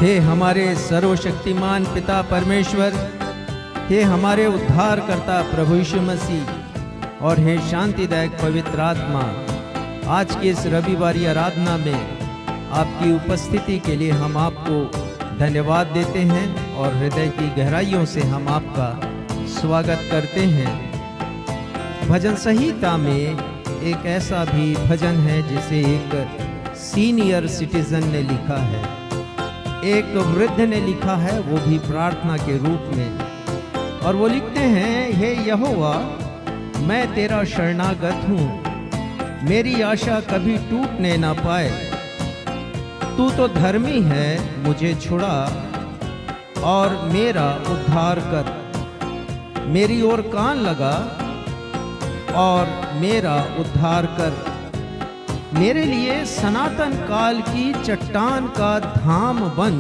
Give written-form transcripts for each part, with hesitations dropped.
हे हमारे सर्वशक्तिमान पिता परमेश्वर, हे हमारे उद्धारकर्ता प्रभु यीशु मसीह और हे शांतिदायक पवित्र आत्मा, आज के इस रविवारी आराधना में आपकी उपस्थिति के लिए हम आपको धन्यवाद देते हैं और हृदय की गहराइयों से हम आपका स्वागत करते हैं। भजन संहिता में एक ऐसा भी भजन है जिसे एक सीनियर सिटीजन ने लिखा है, एक वृद्ध ने लिखा है, वो भी प्रार्थना के रूप में। और वो लिखते हैं, हे यहोवा, मैं तेरा शरणागत हूँ, मेरी आशा कभी टूटने ना पाए। तू तो धर्मी है, मुझे छुड़ा और मेरा उद्धार कर। मेरी ओर कान लगा और मेरा उद्धार कर। मेरे लिए सनातन काल की चट्टान का धाम बन,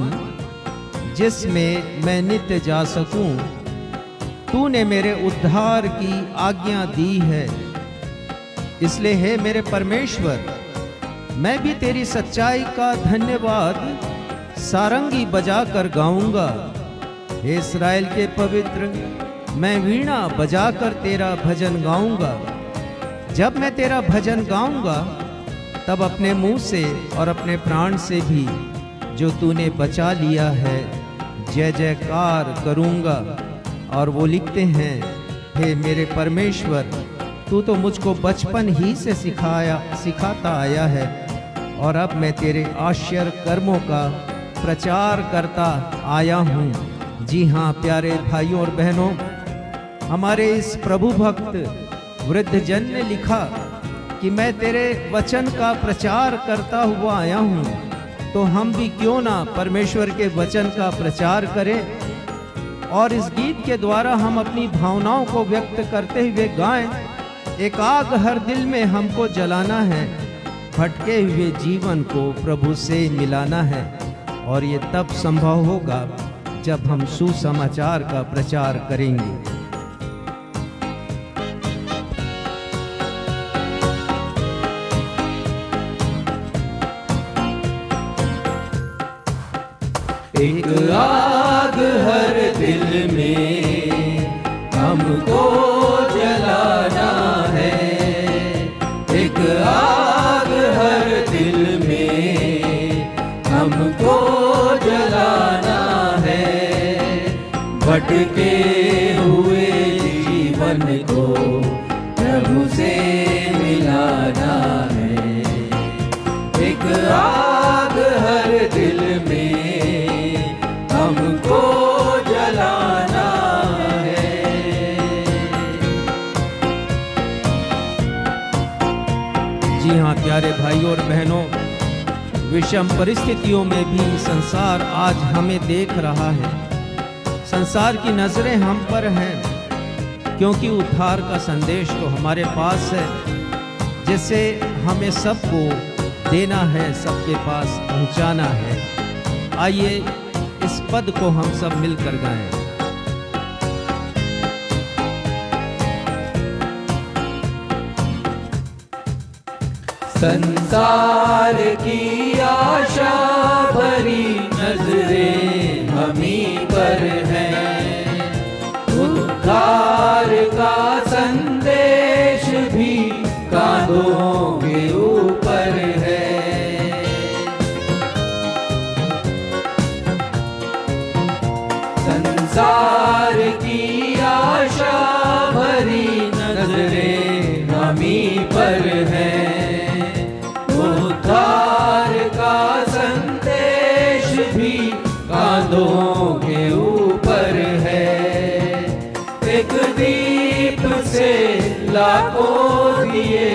जिसमें मैं नित्य जा सकूं। तूने मेरे उद्धार की आज्ञा दी है, इसलिए हे मेरे परमेश्वर, मैं भी तेरी सच्चाई का धन्यवाद सारंगी बजा कर गाऊंगा। हे इस्राएल के पवित्र, मैं वीणा बजाकर तेरा भजन गाऊंगा। जब मैं तेरा भजन गाऊंगा तब अपने मुंह से और अपने प्राण से भी जो तूने बचा लिया है जय जयकार करूंगा। और वो लिखते हैं, हे मेरे परमेश्वर, तू तो मुझको बचपन ही से सिखाता आया है और अब मैं तेरे आश्चर्य कर्मों का प्रचार करता आया हूँ। जी हाँ प्यारे भाइयों और बहनों, हमारे इस प्रभु भक्त वृद्ध जन ने लिखा कि मैं तेरे वचन का प्रचार करता हुआ आया हूँ, तो हम भी क्यों ना परमेश्वर के वचन का प्रचार करें और इस गीत के द्वारा हम अपनी भावनाओं को व्यक्त करते हुए गाएं। एक आग हर दिल में हमको जलाना है, भटके हुए जीवन को प्रभु से मिलाना है। और ये तब संभव होगा जब हम सुसमाचार का प्रचार करेंगे। एक आग हर दिल में हमको जलाना है, एक आग हर दिल में हमको जलाना है। भटके हुए जीवन को प्रभु से मिलाना है। एक आग हर दिल में हमको जलाना है। जी हाँ प्यारे भाइयों और बहनों, विषम परिस्थितियों में भी संसार आज हमें देख रहा है। संसार की नजरें हम पर हैं, क्योंकि उद्धार का संदेश तो हमारे पास है, जिसे हमें सबको देना है, सबके पास पहुंचाना है। आइए इस पद को हम सब मिलकर गाएं। संसार की आशा भरी नजरें हमी पर हैं, उद्धार का संदेश भी कांधों के ऊपर है। संसार की आशा भरी नजरें हमी पर हैं, उद्धार का संदेश भी कांधों के ऊपर है। एक दीप से लाखों दिए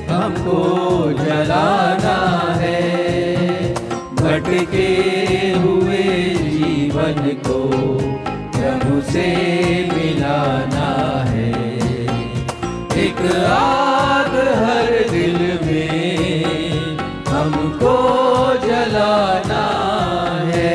हमको जलाना है। भटके हुए जीवन को प्रभु से मिलाना है। एक आग हर दिल में हमको जलाना है।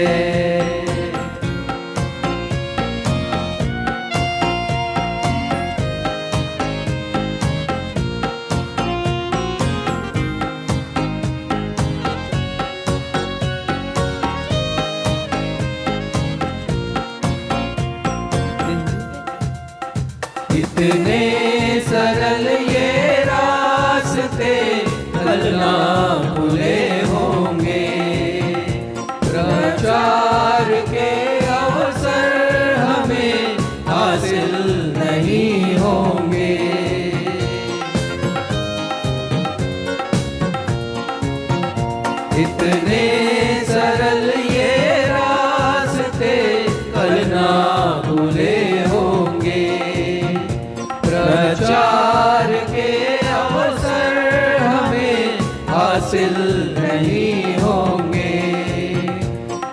हासिल नहीं होंगे।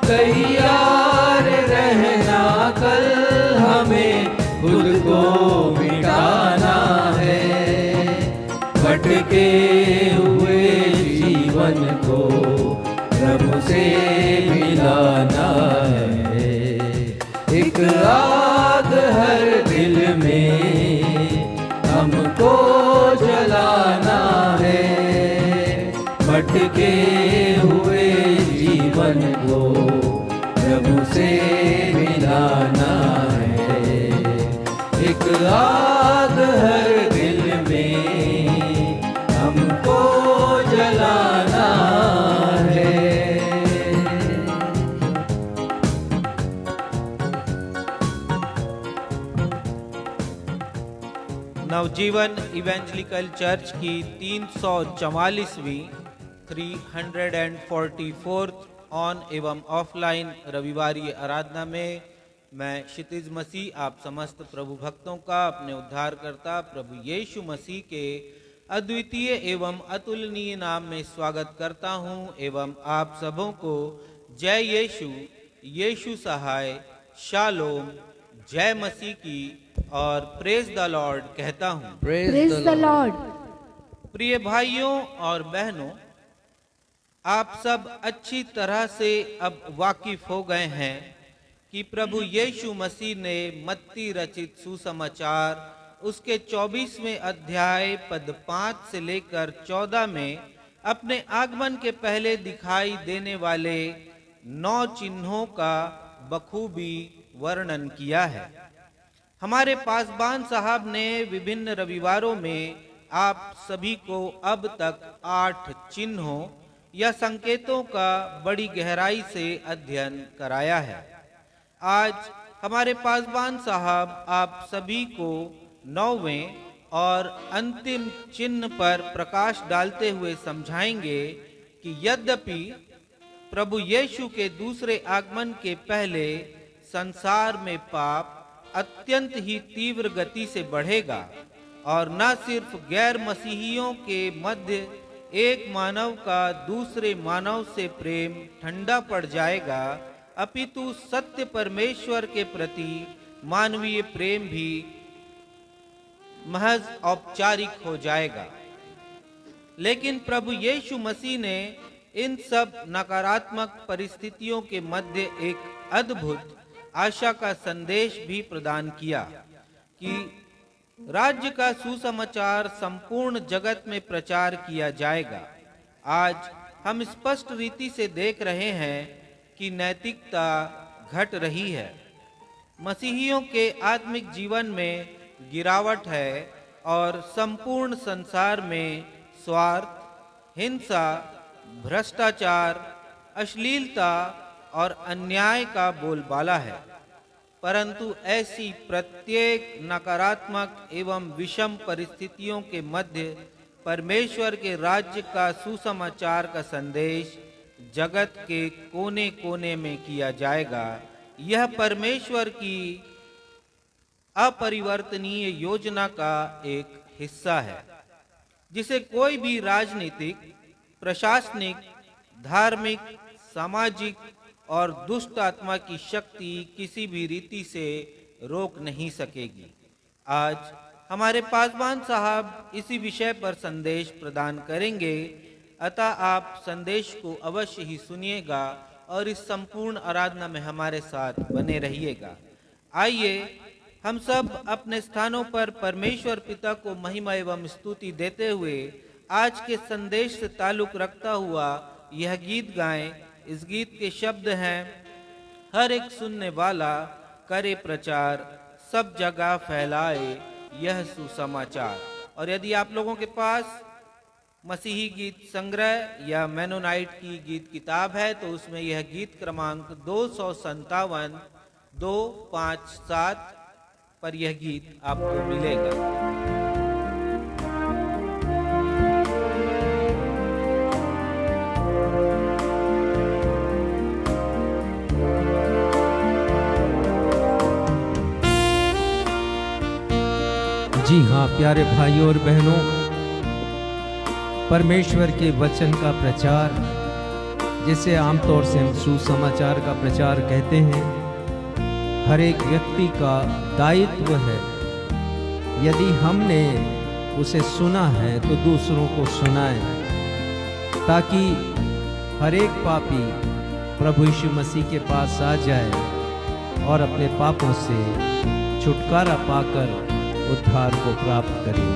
तैयार रहना कल हमें खुद को मिटाना है। भटके हुए जीवन को प्रभु से मिलाना है। एक आग हर दिल में हमको जलाना है। भटके हुए जीवन को प्रभु से मिलाना है। एक आग हर दिल में हमको जलाना है। नवजीवन इवेंजलिकल चर्च की 344वीं 344th ऑन एवं ऑफलाइन रविवारी आराधना में मैं क्षितिज मसीह आप समस्त प्रभु भक्तों का अपने उद्धारकर्ता प्रभु यीशु मसीह के अद्वितीय एवं अतुलनीय नाम में स्वागत करता हूं एवं आप सबों को जय यीशु, यीशु सहाय, शालोम, जय मसीह की और प्रेज द लॉर्ड कहता हूं। Praise the Lord. प्रिय भाइयों और बहनों, आप सब अच्छी तरह से अब वाकिफ हो गए हैं कि प्रभु यीशु मसीह ने मत्ती रचित सुसमाचार उसके 24वें अध्याय पद 5 से लेकर 14 में अपने आगमन के पहले दिखाई देने वाले 9 चिन्हों का बखूबी वर्णन किया है। हमारे पासबान साहब ने विभिन्न रविवारों में आप सभी को अब तक 8 चिन्हों या संकेतों का बड़ी गहराई से अध्ययन कराया है। आज हमारे पासबान साहब आप सभी को 9वें और अंतिम चिन्ह पर प्रकाश डालते हुए समझाएंगे कि यद्यपि प्रभु यीशु के दूसरे आगमन के पहले संसार में पाप अत्यंत ही तीव्र गति से बढ़ेगा और न सिर्फ गैर मसीहियों के मध्य एक मानव का दूसरे मानव से प्रेम ठंडा पड़ जाएगा, अपितु सत्य परमेश्वर के प्रति मानवीय प्रेम भी महज औपचारिक हो जाएगा। लेकिन प्रभु यीशु मसीह ने इन सब नकारात्मक परिस्थितियों के मध्य एक अद्भुत आशा का संदेश भी प्रदान किया कि राज्य का सुसमाचार संपूर्ण जगत में प्रचार किया जाएगा। आज हम स्पष्ट रीति से देख रहे हैं कि नैतिकता घट रही है। मसीहियों के आत्मिक जीवन में गिरावट है और संपूर्ण संसार में स्वार्थ, हिंसा, भ्रष्टाचार, अश्लीलता और अन्याय का बोलबाला है। परंतु ऐसी प्रत्येक नकारात्मक एवं विषम परिस्थितियों के मध्य परमेश्वर के राज्य का सुसमाचार का संदेश जगत के कोने कोने में किया जाएगा। यह परमेश्वर की अपरिवर्तनीय योजना का एक हिस्सा है, जिसे कोई भी राजनीतिक, प्रशासनिक, धार्मिक, सामाजिक और दुष्ट आत्मा की शक्ति किसी भी रीति से रोक नहीं सकेगी। आज हमारे पासवान साहब इसी विषय पर संदेश प्रदान करेंगे, अतः आप संदेश को अवश्य ही सुनिएगा और इस संपूर्ण आराधना में हमारे साथ बने रहिएगा। आइए हम सब अपने स्थानों पर परमेश्वर पिता को महिमा एवं स्तुति देते हुए आज के संदेश से ताल्लुक रखता हुआ यह गीत गाएं। इस गीत के शब्द हैं, हर एक सुनने वाला करे प्रचार, सब जगह फैलाए यह सुसमाचार। और यदि आप लोगों के पास मसीही गीत संग्रह या मेनोनाइट की गीत किताब है तो उसमें यह गीत क्रमांक 257 257 पर यह गीत आपको मिलेगा। जी हाँ प्यारे भाइयों और बहनों, परमेश्वर के वचन का प्रचार, जिसे आमतौर से हम सुसमाचार का प्रचार कहते हैं, हर एक व्यक्ति का दायित्व है। यदि हमने उसे सुना है तो दूसरों को सुनाएं, ताकि हर एक पापी प्रभु यीशु मसीह के पास आ जाए और अपने पापों से छुटकारा पाकर उद्धार को प्राप्त करे।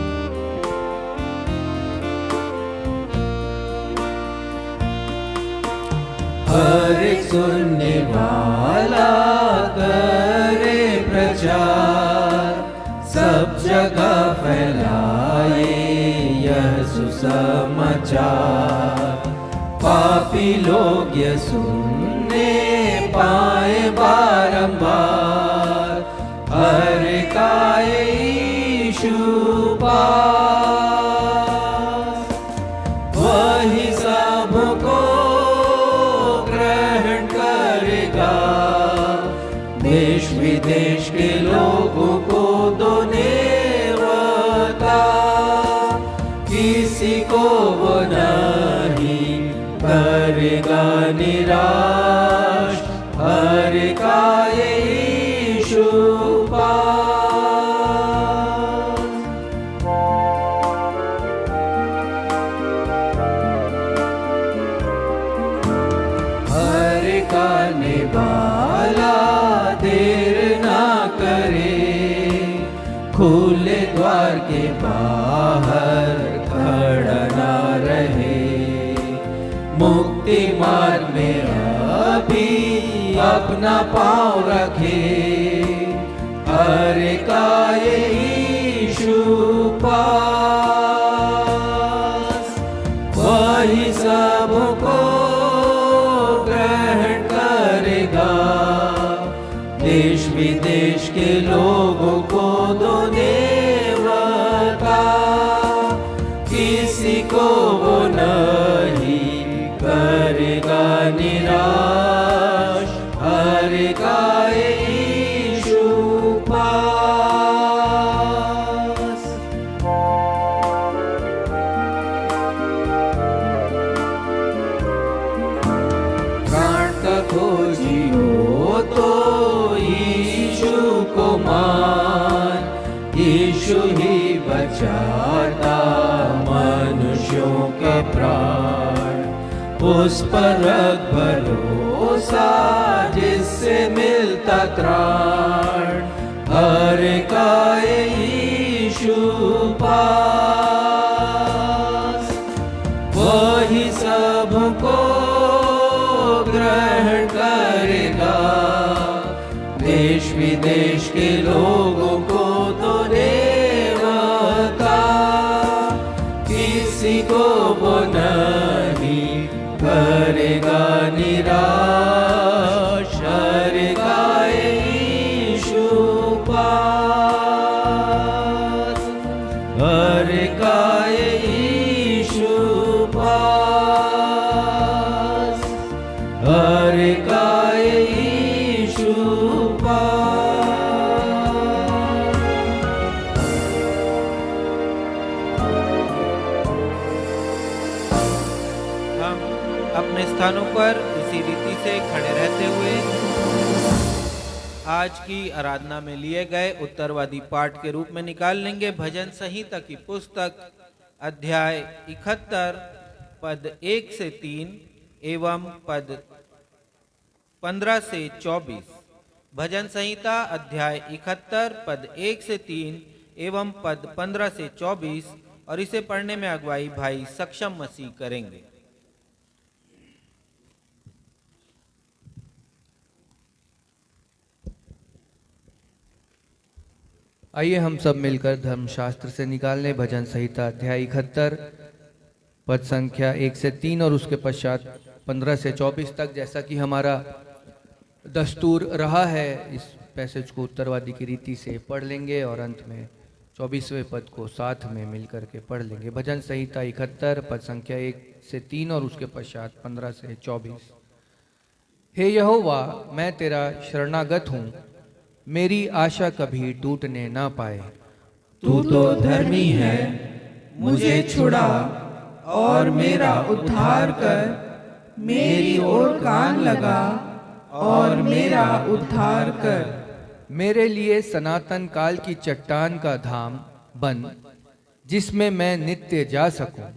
हर एक सुनने वाला करे प्रचार, सब जगह फैलाए यह सुसमाचार। पापी लोग ये सुनने पाए बारंबार, हर एक आए यीशु पास। वही सबको ग्रहण करेगा, देश विदेश के लोगों को दोनेवता। किसी को वो नहीं करेगा निराश, हर एक आए यीशु पास। हर एक आने वाला देर ना करे, खुले द्वार के बाहर खड़ा ना रहे। मुक्ति मार्ग में अभी अपना पाँव रखे, हर एक आए यीशु पास। वही सबको ग्रहण करेगा, देश विदेश के लोगों को दोनेवता। किसी को वो नहीं करेगा निराश, हर एक आए यीशु पास। प्राण का खोजी हो तो यीशु को मान, यीशु ही बचाता मनुष्यों के प्राण। उस पर रख भरोसा जिससे मिलता त्राण, हर एक आए यीशु पास। वही सबको ग्रहण करेगा, देश विदेश के लोगों को दोनेवता। किसी को वो नहीं करेगा निराश, हर एक आए यीशु पास। हर एक आए यीशु पास, हर एक आए यीशु पास। हम अपने स्थानों पर इसी रीति से खड़े रहते हुए आज की आराधना में लिए गए उत्तरवादी पाठ के रूप में निकाल लेंगे भजन संहिता की पुस्तक अध्याय 71 पद 1 से 3 एवं पद 15 से 24। भजन संहिता अध्याय 71 पद 1 से 3 एवं पद 15 से 24, और इसे पढ़ने में अगुवाई भाई सक्षम मसीह करेंगे। आइए हम सब मिलकर धर्मशास्त्र से निकाल लें भजन संहिता अध्याय 71 पद संख्या 1 से 3 और उसके पश्चात 15 से 24 तक। जैसा कि हमारा दस्तूर रहा है, इस पैसेज को उत्तरवादी की रीति से पढ़ लेंगे और अंत में 24वें पद को साथ में मिलकर के पढ़ लेंगे। भजन संहिता 71 पद संख्या 1 से 3 और उसके पश्चात 15 से 24। हे यहोवा, मैं तेरा शरणागत हूँ, मेरी आशा कभी टूटने ना पाए। तू तो धर्मी है, मुझे छुड़ा और मेरा उद्धार कर। मेरी ओर कान लगा और मेरा उद्धार कर। मेरे लिए सनातन काल की चट्टान का धाम बन, जिसमें मैं नित्य जा सकूं।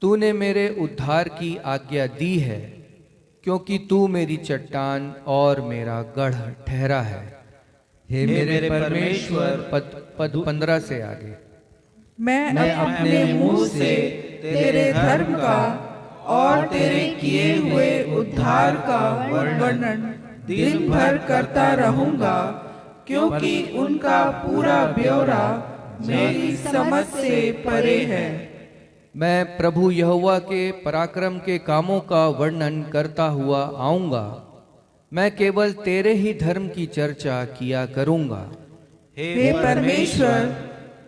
तूने मेरे उद्धार की आज्ञा दी है, क्योंकि तू मेरी चट्टान और मेरा गढ़ ठहरा है। हे मेरे परमेश्वर, पद 15 से आगे। मैं अपने मुंह से तेरे धर्म का और तेरे किए हुए उद्धार का वर्णन दिन भर करता रहूंगा, क्योंकि उनका पूरा ब्यौरा मेरी समझ से परे है। मैं प्रभु यहोवा के पराक्रम के कामों का वर्णन करता हुआ आऊंगा। मैं केवल तेरे ही धर्म की चर्चा किया करूंगा। हे परमेश्वर,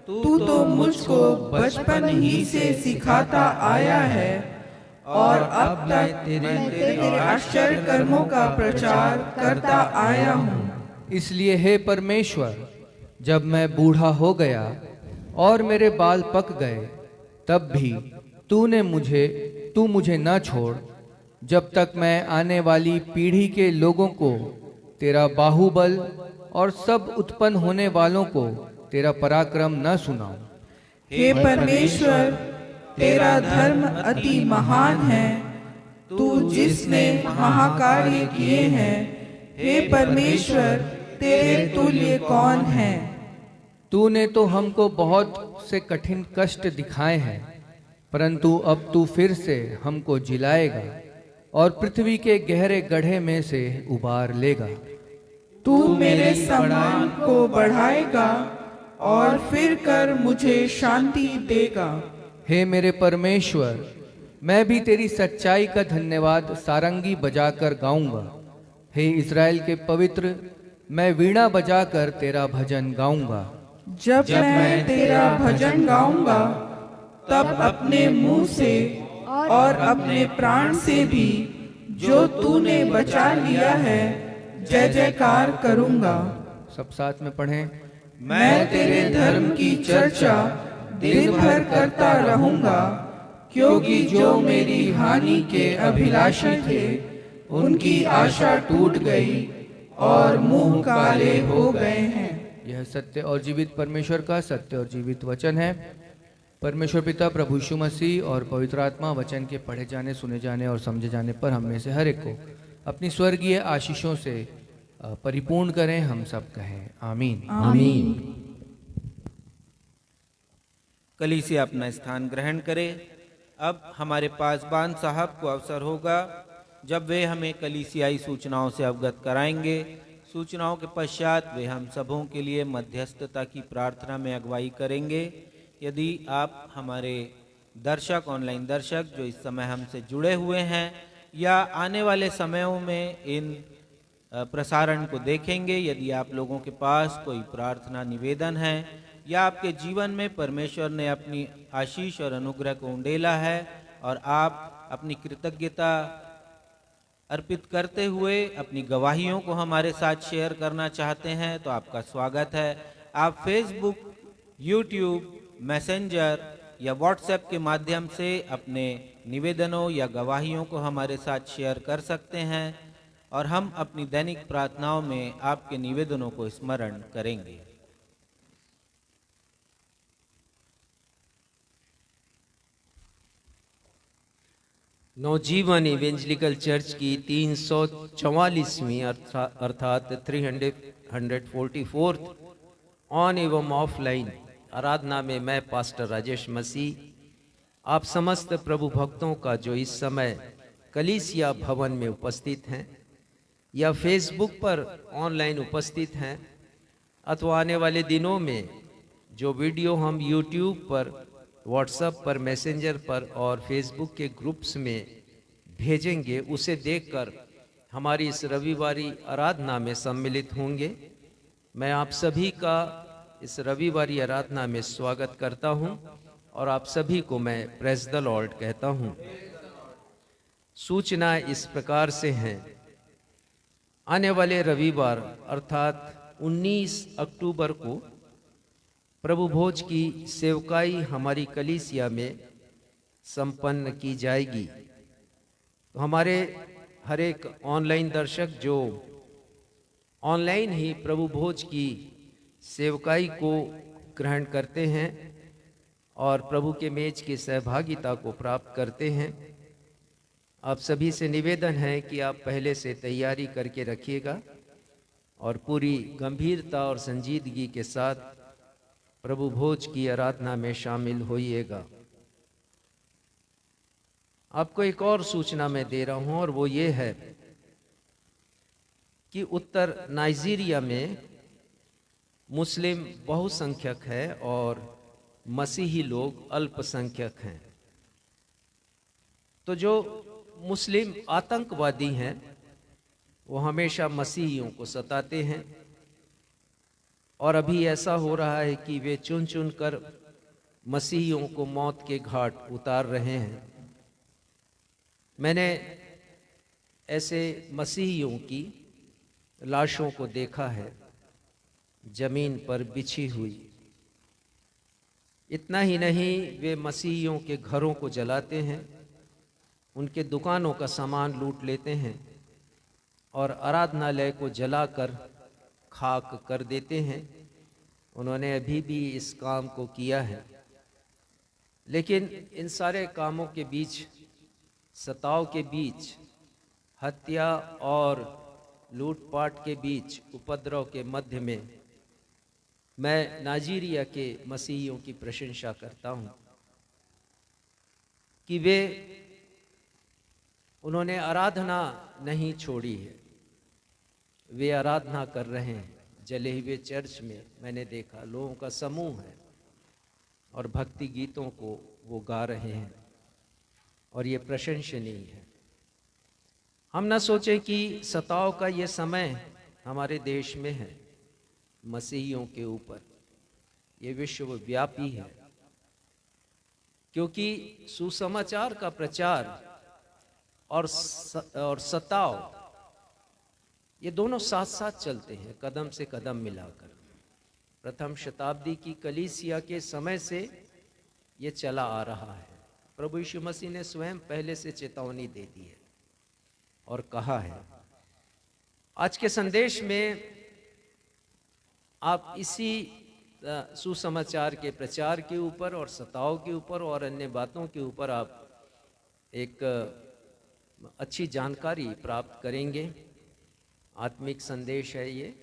तू तो मुझको बचपन ही से सिखाता आया है और अब तक मैं तेरे आश्चर्य कर्मों का प्रचार करता आया हूँ। इसलिए हे परमेश्वर, जब मैं बूढ़ा हो गया और मेरे बाल पक गए, तब भी तू मुझे न छोड़, जब तक मैं आने वाली पीढ़ी के लोगों को तेरा बाहुबल और सब उत्पन्न होने वालों को तेरा पराक्रम न सुनाऊं। हे परमेश्वर, तेरा धर्म अति महान है। तू जिसने महाकार्य किए हैं, हे परमेश्वर, तेरे तुल्य कौन है। तूने तो हमको बहुत से कठिन कष्ट दिखाए हैं, परंतु अब तू फिर से हमको जिलाएगा और पृथ्वी के गहरे गड्ढे में से उबार लेगा। तू मेरे सम्मान को बढ़ाएगा और फिर कर मुझे शांति देगा। हे मेरे परमेश्वर, मैं भी तेरी सच्चाई का धन्यवाद सारंगी बजाकर गाऊंगा। हे इज़राइल के पवित्र, मैं वीणा बजाकर तेरा भजन गाऊंगा। जब मैं तेरा भजन गाऊंगा, तब अपने मुंह से और अपने प्राण से भी जो तूने बचा लिया है जय जयकार करूंगा। सब साथ में पढ़ें। मैं तेरे धर्म की चर्चा दिन भर करता रहूंगा, क्योंकि जो मेरी हानि के अभिलाषी थे उनकी आशा टूट गई और मुंह काले हो गए हैं। यह सत्य और जीवित परमेश्वर का सत्य और जीवित वचन है। परमेश्वर पिता, प्रभु यीशु मसीह और पवित्र आत्मा वचन के पढ़े जाने, सुने जाने और समझे जाने पर हम में से हर एक को अपनी स्वर्गीय आशीषों से परिपूर्ण करें। हम सब कहें आमीन। आमीन। कलीसिया अपना स्थान ग्रहण करे। अब हमारे पासबान साहब को अवसर होगा जब वे हमें कलीसियाई सूचनाओं से अवगत कराएंगे। सूचनाओं के पश्चात वे हम सबों के लिए मध्यस्थता की प्रार्थना में अगुवाई करेंगे। यदि आप हमारे दर्शक, ऑनलाइन दर्शक जो इस समय हमसे जुड़े हुए हैं या आने वाले समयों में इन प्रसारण को देखेंगे, यदि आप लोगों के पास कोई प्रार्थना निवेदन है या आपके जीवन में परमेश्वर ने अपनी आशीष और अनुग्रह को उंडेला है और आप अपनी कृतज्ञता अर्पित करते हुए अपनी गवाहियों को हमारे साथ शेयर करना चाहते हैं, तो आपका स्वागत है। आप फेसबुक, यूट्यूब, मैसेंजर या व्हाट्सएप के माध्यम से अपने निवेदनों या गवाहियों को हमारे साथ शेयर कर सकते हैं और हम अपनी दैनिक प्रार्थनाओं में आपके निवेदनों को स्मरण करेंगे। नवजीवन इवेंजलिकल चर्च की 344वीं अर्थात 344 ऑन एवं ऑफलाइन आराधना में मैं पास्टर राजेश मसीह आप समस्त प्रभु भक्तों का जो इस समय कलीसिया भवन में उपस्थित हैं या फेसबुक पर ऑनलाइन उपस्थित हैं अथवा आने वाले दिनों में जो वीडियो हम यूट्यूब पर, व्हाट्सएप पर, मैसेंजर पर और फेसबुक के ग्रुप्स में भेजेंगे, उसे देखकर हमारी इस रविवारी आराधना में सम्मिलित होंगे। मैं आप सभी का इस रविवारी आराधना में स्वागत करता हूं और आप सभी को मैं प्रेज द लॉर्ड कहता हूं। सूचना इस प्रकार से हैं। आने वाले रविवार अर्थात 19 अक्टूबर को प्रभु भोज की सेवकाई हमारी कलीसिया में संपन्न की जाएगी। तो हमारे हर एक ऑनलाइन दर्शक जो ऑनलाइन ही प्रभु भोज की सेवकाई को ग्रहण करते हैं और प्रभु के मेज की सहभागिता को प्राप्त करते हैं, आप सभी से निवेदन है कि आप पहले से तैयारी करके रखिएगा और पूरी गंभीरता और संजीदगी के साथ प्रभु भोज की आराधना में शामिल होइएगा। आपको एक और सूचना मैं दे रहा हूं और वो ये है कि उत्तर नाइजीरिया में मुस्लिम बहुसंख्यक है और मसीही लोग अल्पसंख्यक हैं। तो जो मुस्लिम आतंकवादी हैं वो हमेशा मसीहियों को सताते हैं और अभी ऐसा हो रहा है कि वे चुन चुन कर मसीहियों को मौत के घाट उतार रहे हैं। मैंने ऐसे मसीहियों की लाशों को देखा है जमीन पर बिछी हुई। इतना ही नहीं, वे मसीहियों के घरों को जलाते हैं, उनके दुकानों का सामान लूट लेते हैं और आराधनालय को जलाकर खाक कर देते हैं। उन्होंने अभी भी इस काम को किया है। लेकिन इन सारे कामों के बीच, सताव के बीच, हत्या और लूटपाट के बीच, उपद्रव के मध्य में मैं नाइजीरिया के मसीहियों की प्रशंसा करता हूं कि उन्होंने आराधना नहीं छोड़ी है। वे आराधना कर रहे हैं। जले हुए चर्च में मैंने देखा लोगों का समूह है और भक्ति गीतों को वो गा रहे हैं और ये प्रशंसनीय है। हम न सोचें कि सताव का ये समय हमारे देश में है मसीहियों के ऊपर, ये विश्वव्यापी है, क्योंकि सुसमाचार का प्रचार और सताव ये दोनों साथ साथ चलते हैं, कदम से कदम मिलाकर। प्रथम शताब्दी की कलीसिया के समय से ये चला आ रहा है। प्रभु यीशु मसीह ने स्वयं पहले से चेतावनी दे दी है और कहा है। आज के संदेश में आप इसी सुसमाचार के प्रचार के ऊपर और सताव के ऊपर और अन्य बातों के ऊपर आप एक अच्छी जानकारी प्राप्त करेंगे। आत्मिक संदेश है ये,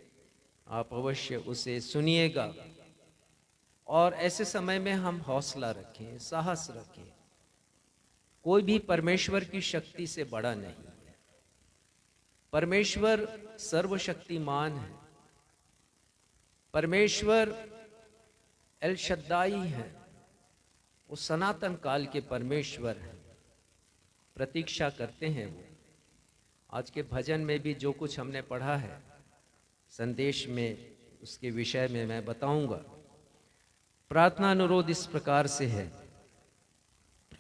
आप अवश्य उसे सुनिएगा और ऐसे समय में हम हौसला रखें, साहस रखें। कोई भी परमेश्वर की शक्ति से बड़ा नहीं है। परमेश्वर सर्वशक्तिमान है। परमेश्वर एल शद्दाई है। वो सनातन काल के परमेश्वर हैं। प्रतीक्षा करते हैं वो। आज के भजन में भी जो कुछ हमने पढ़ा है संदेश में, उसके विषय में मैं बताऊंगा। प्रार्थना अनुरोध इस प्रकार से है।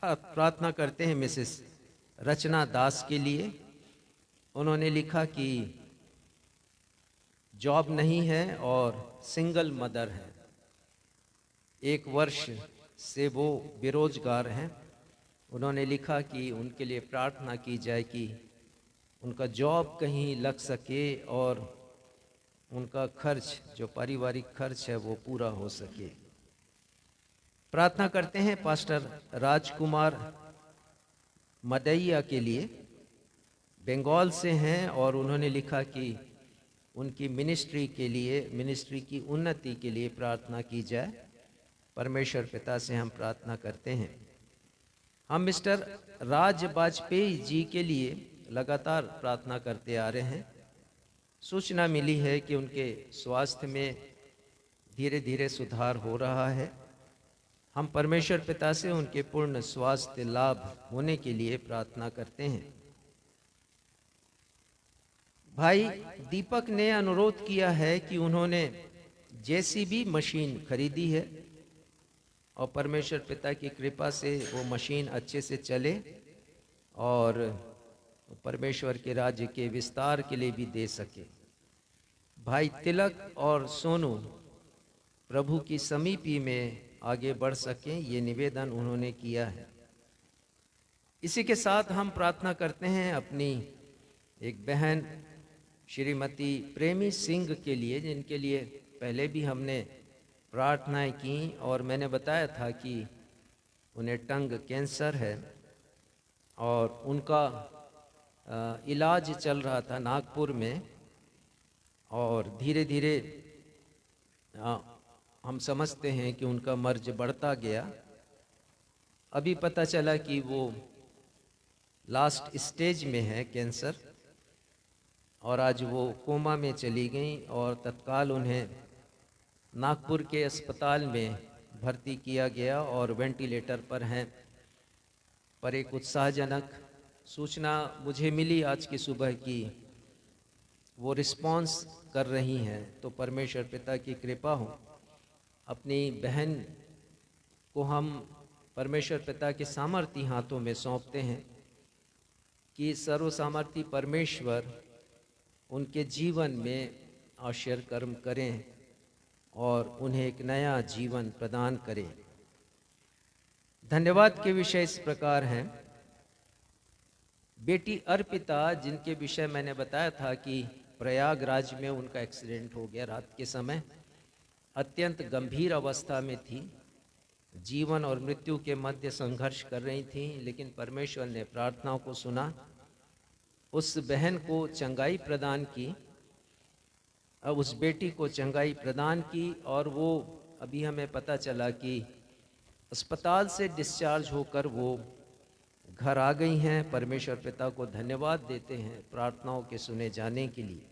प्रार्थना करते हैं मिसेस रचना दास के लिए। उन्होंने लिखा कि जॉब नहीं है और सिंगल मदर है। 1 वर्ष से वो बेरोजगार हैं। उन्होंने लिखा कि उनके लिए प्रार्थना की जाए कि उनका जॉब कहीं लग सके और उनका खर्च, जो पारिवारिक खर्च है, वो पूरा हो सके। प्रार्थना करते हैं पास्टर राजकुमार मदैया के लिए, बंगाल से हैं और उन्होंने लिखा कि उनकी मिनिस्ट्री के लिए, मिनिस्ट्री की उन्नति के लिए प्रार्थना की जाए। परमेश्वर पिता से हम प्रार्थना करते हैं। हम मिस्टर राज वाजपेयी जी के लिए लगातार प्रार्थना करते आ रहे हैं। सूचना मिली है कि उनके स्वास्थ्य में धीरे धीरे सुधार हो रहा है। हम परमेश्वर पिता से उनके पूर्ण स्वास्थ्य लाभ होने के लिए प्रार्थना करते हैं। भाई दीपक ने अनुरोध किया है कि उन्होंने जेसीबी मशीन खरीदी है और परमेश्वर पिता की कृपा से वो मशीन अच्छे से चले और परमेश्वर के राज्य के विस्तार के लिए भी दे सके। भाई तिलक और सोनू प्रभु की समीपी में आगे बढ़ सकें, ये निवेदन उन्होंने किया है। इसी के साथ हम प्रार्थना करते हैं अपनी एक बहन श्रीमती प्रेमी सिंह के लिए, जिनके लिए पहले भी हमने प्रार्थनाएं की और मैंने बताया था कि उन्हें टंग कैंसर है और उनका इलाज चल रहा था नागपुर में, और धीरे धीरे हम समझते हैं कि उनका मर्ज बढ़ता गया। अभी पता चला कि वो लास्ट स्टेज में है कैंसर, और आज वो कोमा में चली गई और तत्काल उन्हें नागपुर के अस्पताल में भर्ती किया गया और वेंटिलेटर पर हैं। पर एक उत्साहजनक सूचना मुझे मिली आज की सुबह की वो रिस्पॉन्स कर रही हैं, तो परमेश्वर पिता की कृपा हो। अपनी बहन को हम परमेश्वर पिता के सामर्थी हाथों में सौंपते हैं कि सर्व सामर्थी परमेश्वर उनके जीवन में आश्चर्य कर्म करें और उन्हें एक नया जीवन प्रदान करें। धन्यवाद के विषय इस प्रकार हैं। बेटी अर्पिता, जिनके विषय मैंने बताया था कि प्रयागराज में उनका एक्सीडेंट हो गया रात के समय, अत्यंत गंभीर अवस्था में थी, जीवन और मृत्यु के मध्य संघर्ष कर रही थी, लेकिन परमेश्वर ने प्रार्थनाओं को सुना, उस बहन को चंगाई प्रदान की, अब उस बेटी को चंगाई प्रदान की, और वो अभी हमें पता चला कि अस्पताल से डिस्चार्ज होकर वो घर आ गई हैं। परमेश्वर पिता को धन्यवाद देते हैं प्रार्थनाओं के सुने जाने के लिए।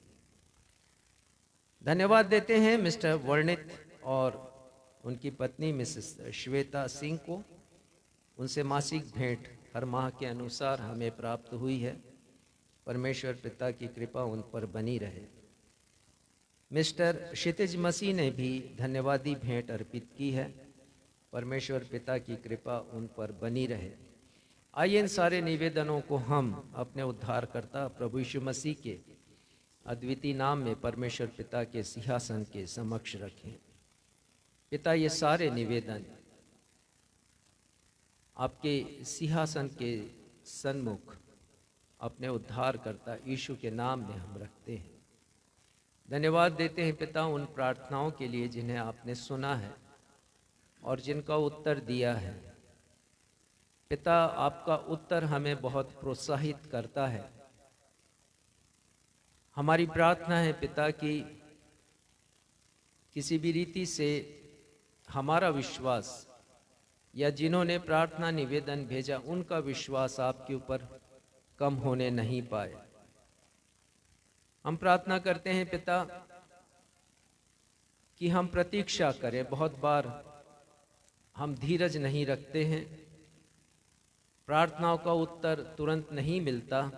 धन्यवाद देते हैं मिस्टर वर्णित और उनकी पत्नी मिसेस श्वेता सिंह को। उनसे मासिक भेंट हर माह के अनुसार हमें प्राप्त हुई है। परमेश्वर पिता की कृपा उन पर बनी रहे। मिस्टर क्षितिज मसीह ने भी धन्यवादी भेंट अर्पित की है। परमेश्वर पिता की कृपा उन पर बनी रहे। आइए इन सारे निवेदनों को हम अपने उद्धारकर्ता प्रभु यीशु मसीह के अद्वितीय नाम में परमेश्वर पिता के सिंहासन के समक्ष रखें। पिता, ये सारे निवेदन आपके सिंहासन के सन्मुख अपने उद्धारकर्ता यीशु के नाम में हम रखते हैं। धन्यवाद देते हैं पिता उन प्रार्थनाओं के लिए जिन्हें आपने सुना है और जिनका उत्तर दिया है। पिता, आपका उत्तर हमें बहुत प्रोत्साहित करता है। हमारी प्रार्थना है पिता कि किसी भी रीति से हमारा विश्वास या जिन्होंने प्रार्थना निवेदन भेजा उनका विश्वास आपके ऊपर कम होने नहीं पाए। हम प्रार्थना करते हैं पिता कि हम प्रतीक्षा करें। बहुत बार हम धीरज नहीं रखते हैं, प्रार्थनाओं का उत्तर तुरंत नहीं मिलता।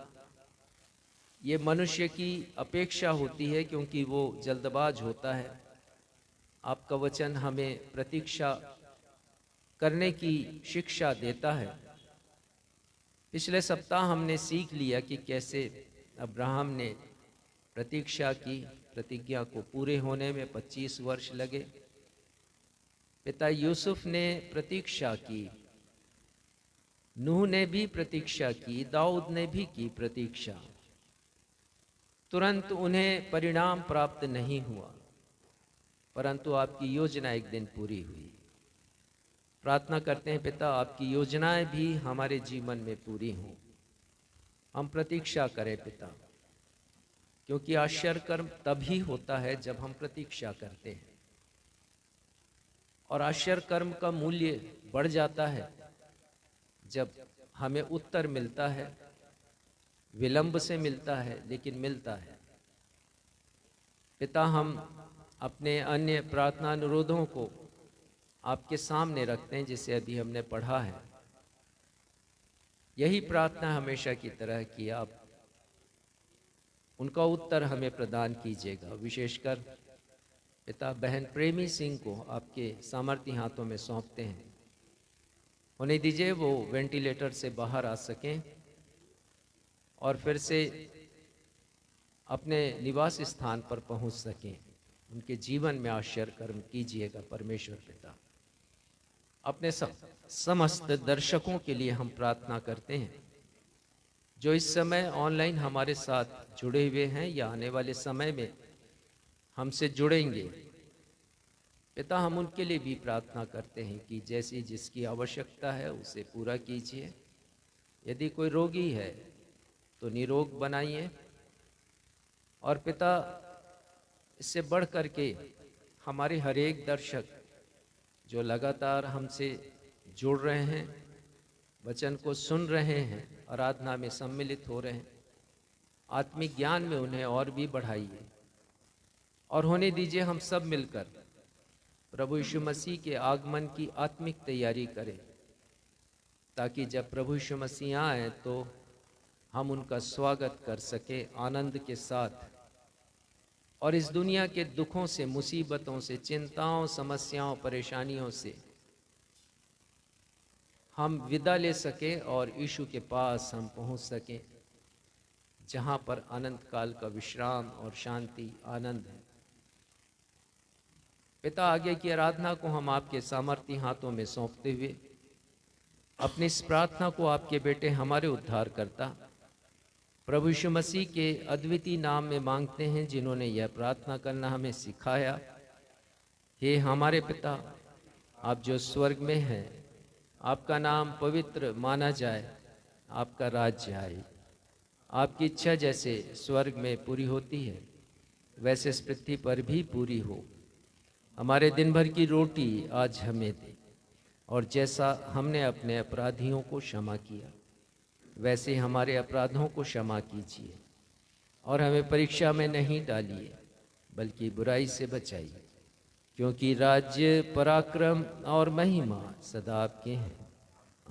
ये मनुष्य की अपेक्षा होती है क्योंकि वो जल्दबाज होता है। आपका वचन हमें प्रतीक्षा करने की शिक्षा देता है। पिछले सप्ताह हमने सीख लिया कि कैसे अब्राहम ने प्रतीक्षा की, प्रतिज्ञा को पूरे होने में 25 वर्ष लगे। पिता, यूसुफ ने प्रतीक्षा की, नूह ने भी प्रतीक्षा की, दाऊद ने भी की प्रतीक्षा। तुरंत उन्हें परिणाम प्राप्त नहीं हुआ, परंतु आपकी योजना एक दिन पूरी हुई। प्रार्थना करते हैं पिता आपकी योजनाएं भी हमारे जीवन में पूरी हों। हम प्रतीक्षा करें पिता, क्योंकि आश्चर्य कर्म तभी होता है जब हम प्रतीक्षा करते हैं, और आश्चर्य कर्म का मूल्य बढ़ जाता है जब हमें उत्तर मिलता है। विलंब से मिलता है लेकिन मिलता है। पिता, हम अपने अन्य प्रार्थना अनुरोधों को आपके सामने रखते हैं जिसे अभी हमने पढ़ा है। यही प्रार्थना हमेशा की तरह की आप उनका उत्तर हमें प्रदान कीजिएगा। विशेषकर पिता बहन प्रेमी सिंह को आपके सामर्थ्य हाथों में सौंपते हैं। उन्हें दीजिए वो वेंटिलेटर से बाहर आ सकें और फिर से अपने निवास स्थान पर पहुंच सकें। उनके जीवन में आश्चर्य कर्म कीजिएगा परमेश्वर पिता। अपने समस्त दर्शकों के लिए हम प्रार्थना करते हैं जो इस समय ऑनलाइन हमारे साथ जुड़े हुए हैं या आने वाले समय में हमसे जुड़ेंगे। पिता, हम उनके लिए भी प्रार्थना करते हैं कि जैसी जिसकी आवश्यकता है उसे पूरा कीजिए। यदि कोई रोगी है तो निरोग बनाइए। और पिता, इससे बढ़ कर के हमारे हर एक दर्शक जो लगातार हमसे जुड़ रहे हैं, वचन को सुन रहे हैं, आराधना में सम्मिलित हो रहे हैं, आत्मिक ज्ञान में उन्हें और भी बढ़ाइए और होने दीजिए हम सब मिलकर प्रभु यीशु मसीह के आगमन की आत्मिक तैयारी करें, ताकि जब प्रभु यीशु मसीह आए तो हम उनका स्वागत कर सके आनंद के साथ और इस दुनिया के दुखों से, मुसीबतों से, चिंताओं, समस्याओं, परेशानियों से हम विदा ले सके और यीशु के पास हम पहुंच सकें, जहां पर अनंत काल का विश्राम और शांति, आनंद है। पिता, आगे की आराधना को हम आपके सामर्थी हाथों में सौंपते हुए अपनी इस प्रार्थना को आपके बेटे हमारे उद्धारकर्ता प्रभु यीशु मसीह के अद्वितीय नाम में मांगते हैं, जिन्होंने यह प्रार्थना करना हमें सिखाया। हे हमारे पिता, आप जो स्वर्ग में हैं, आपका नाम पवित्र माना जाए, आपका राज्य आए, आपकी इच्छा जैसे स्वर्ग में पूरी होती है वैसे इस पृथ्वी पर भी पूरी हो। हमारे दिन भर की रोटी आज हमें दे और जैसा हमने अपने अपराधियों को क्षमा किया वैसे हमारे अपराधों को क्षमा कीजिए और हमें परीक्षा में नहीं डालिए बल्कि बुराई से बचाइए, क्योंकि राज्य, पराक्रम और महिमा सदा आपके हैं।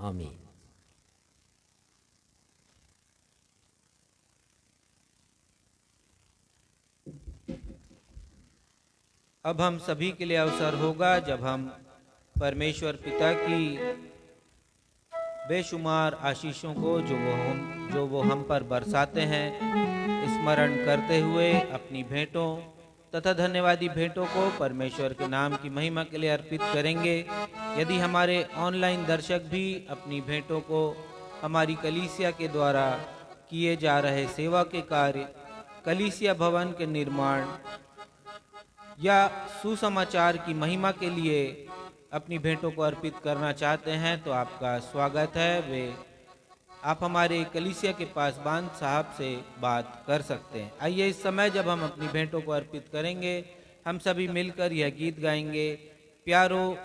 आमीन। अब हम सभी के लिए अवसर होगा जब हम परमेश्वर पिता की बेशुमार आशीषों को जो वो हम पर बरसाते हैं स्मरण करते हुए अपनी भेंटों तथा धन्यवादी भेंटों को परमेश्वर के नाम की महिमा के लिए अर्पित करेंगे। यदि हमारे ऑनलाइन दर्शक भी अपनी भेंटों को हमारी कलीसिया के द्वारा किए जा रहे सेवा के कार्य, कलीसिया भवन के निर्माण या सुसमाचार की महिमा के लिए अपनी भेंटों को अर्पित करना चाहते हैं तो आपका स्वागत है। आप हमारे कलीसिया के पास बांध साहब से बात कर सकते हैं। आइए इस समय जब हम अपनी भेंटों को अर्पित करेंगे, हम सभी मिलकर यह गीत गाएंगे। प्यारो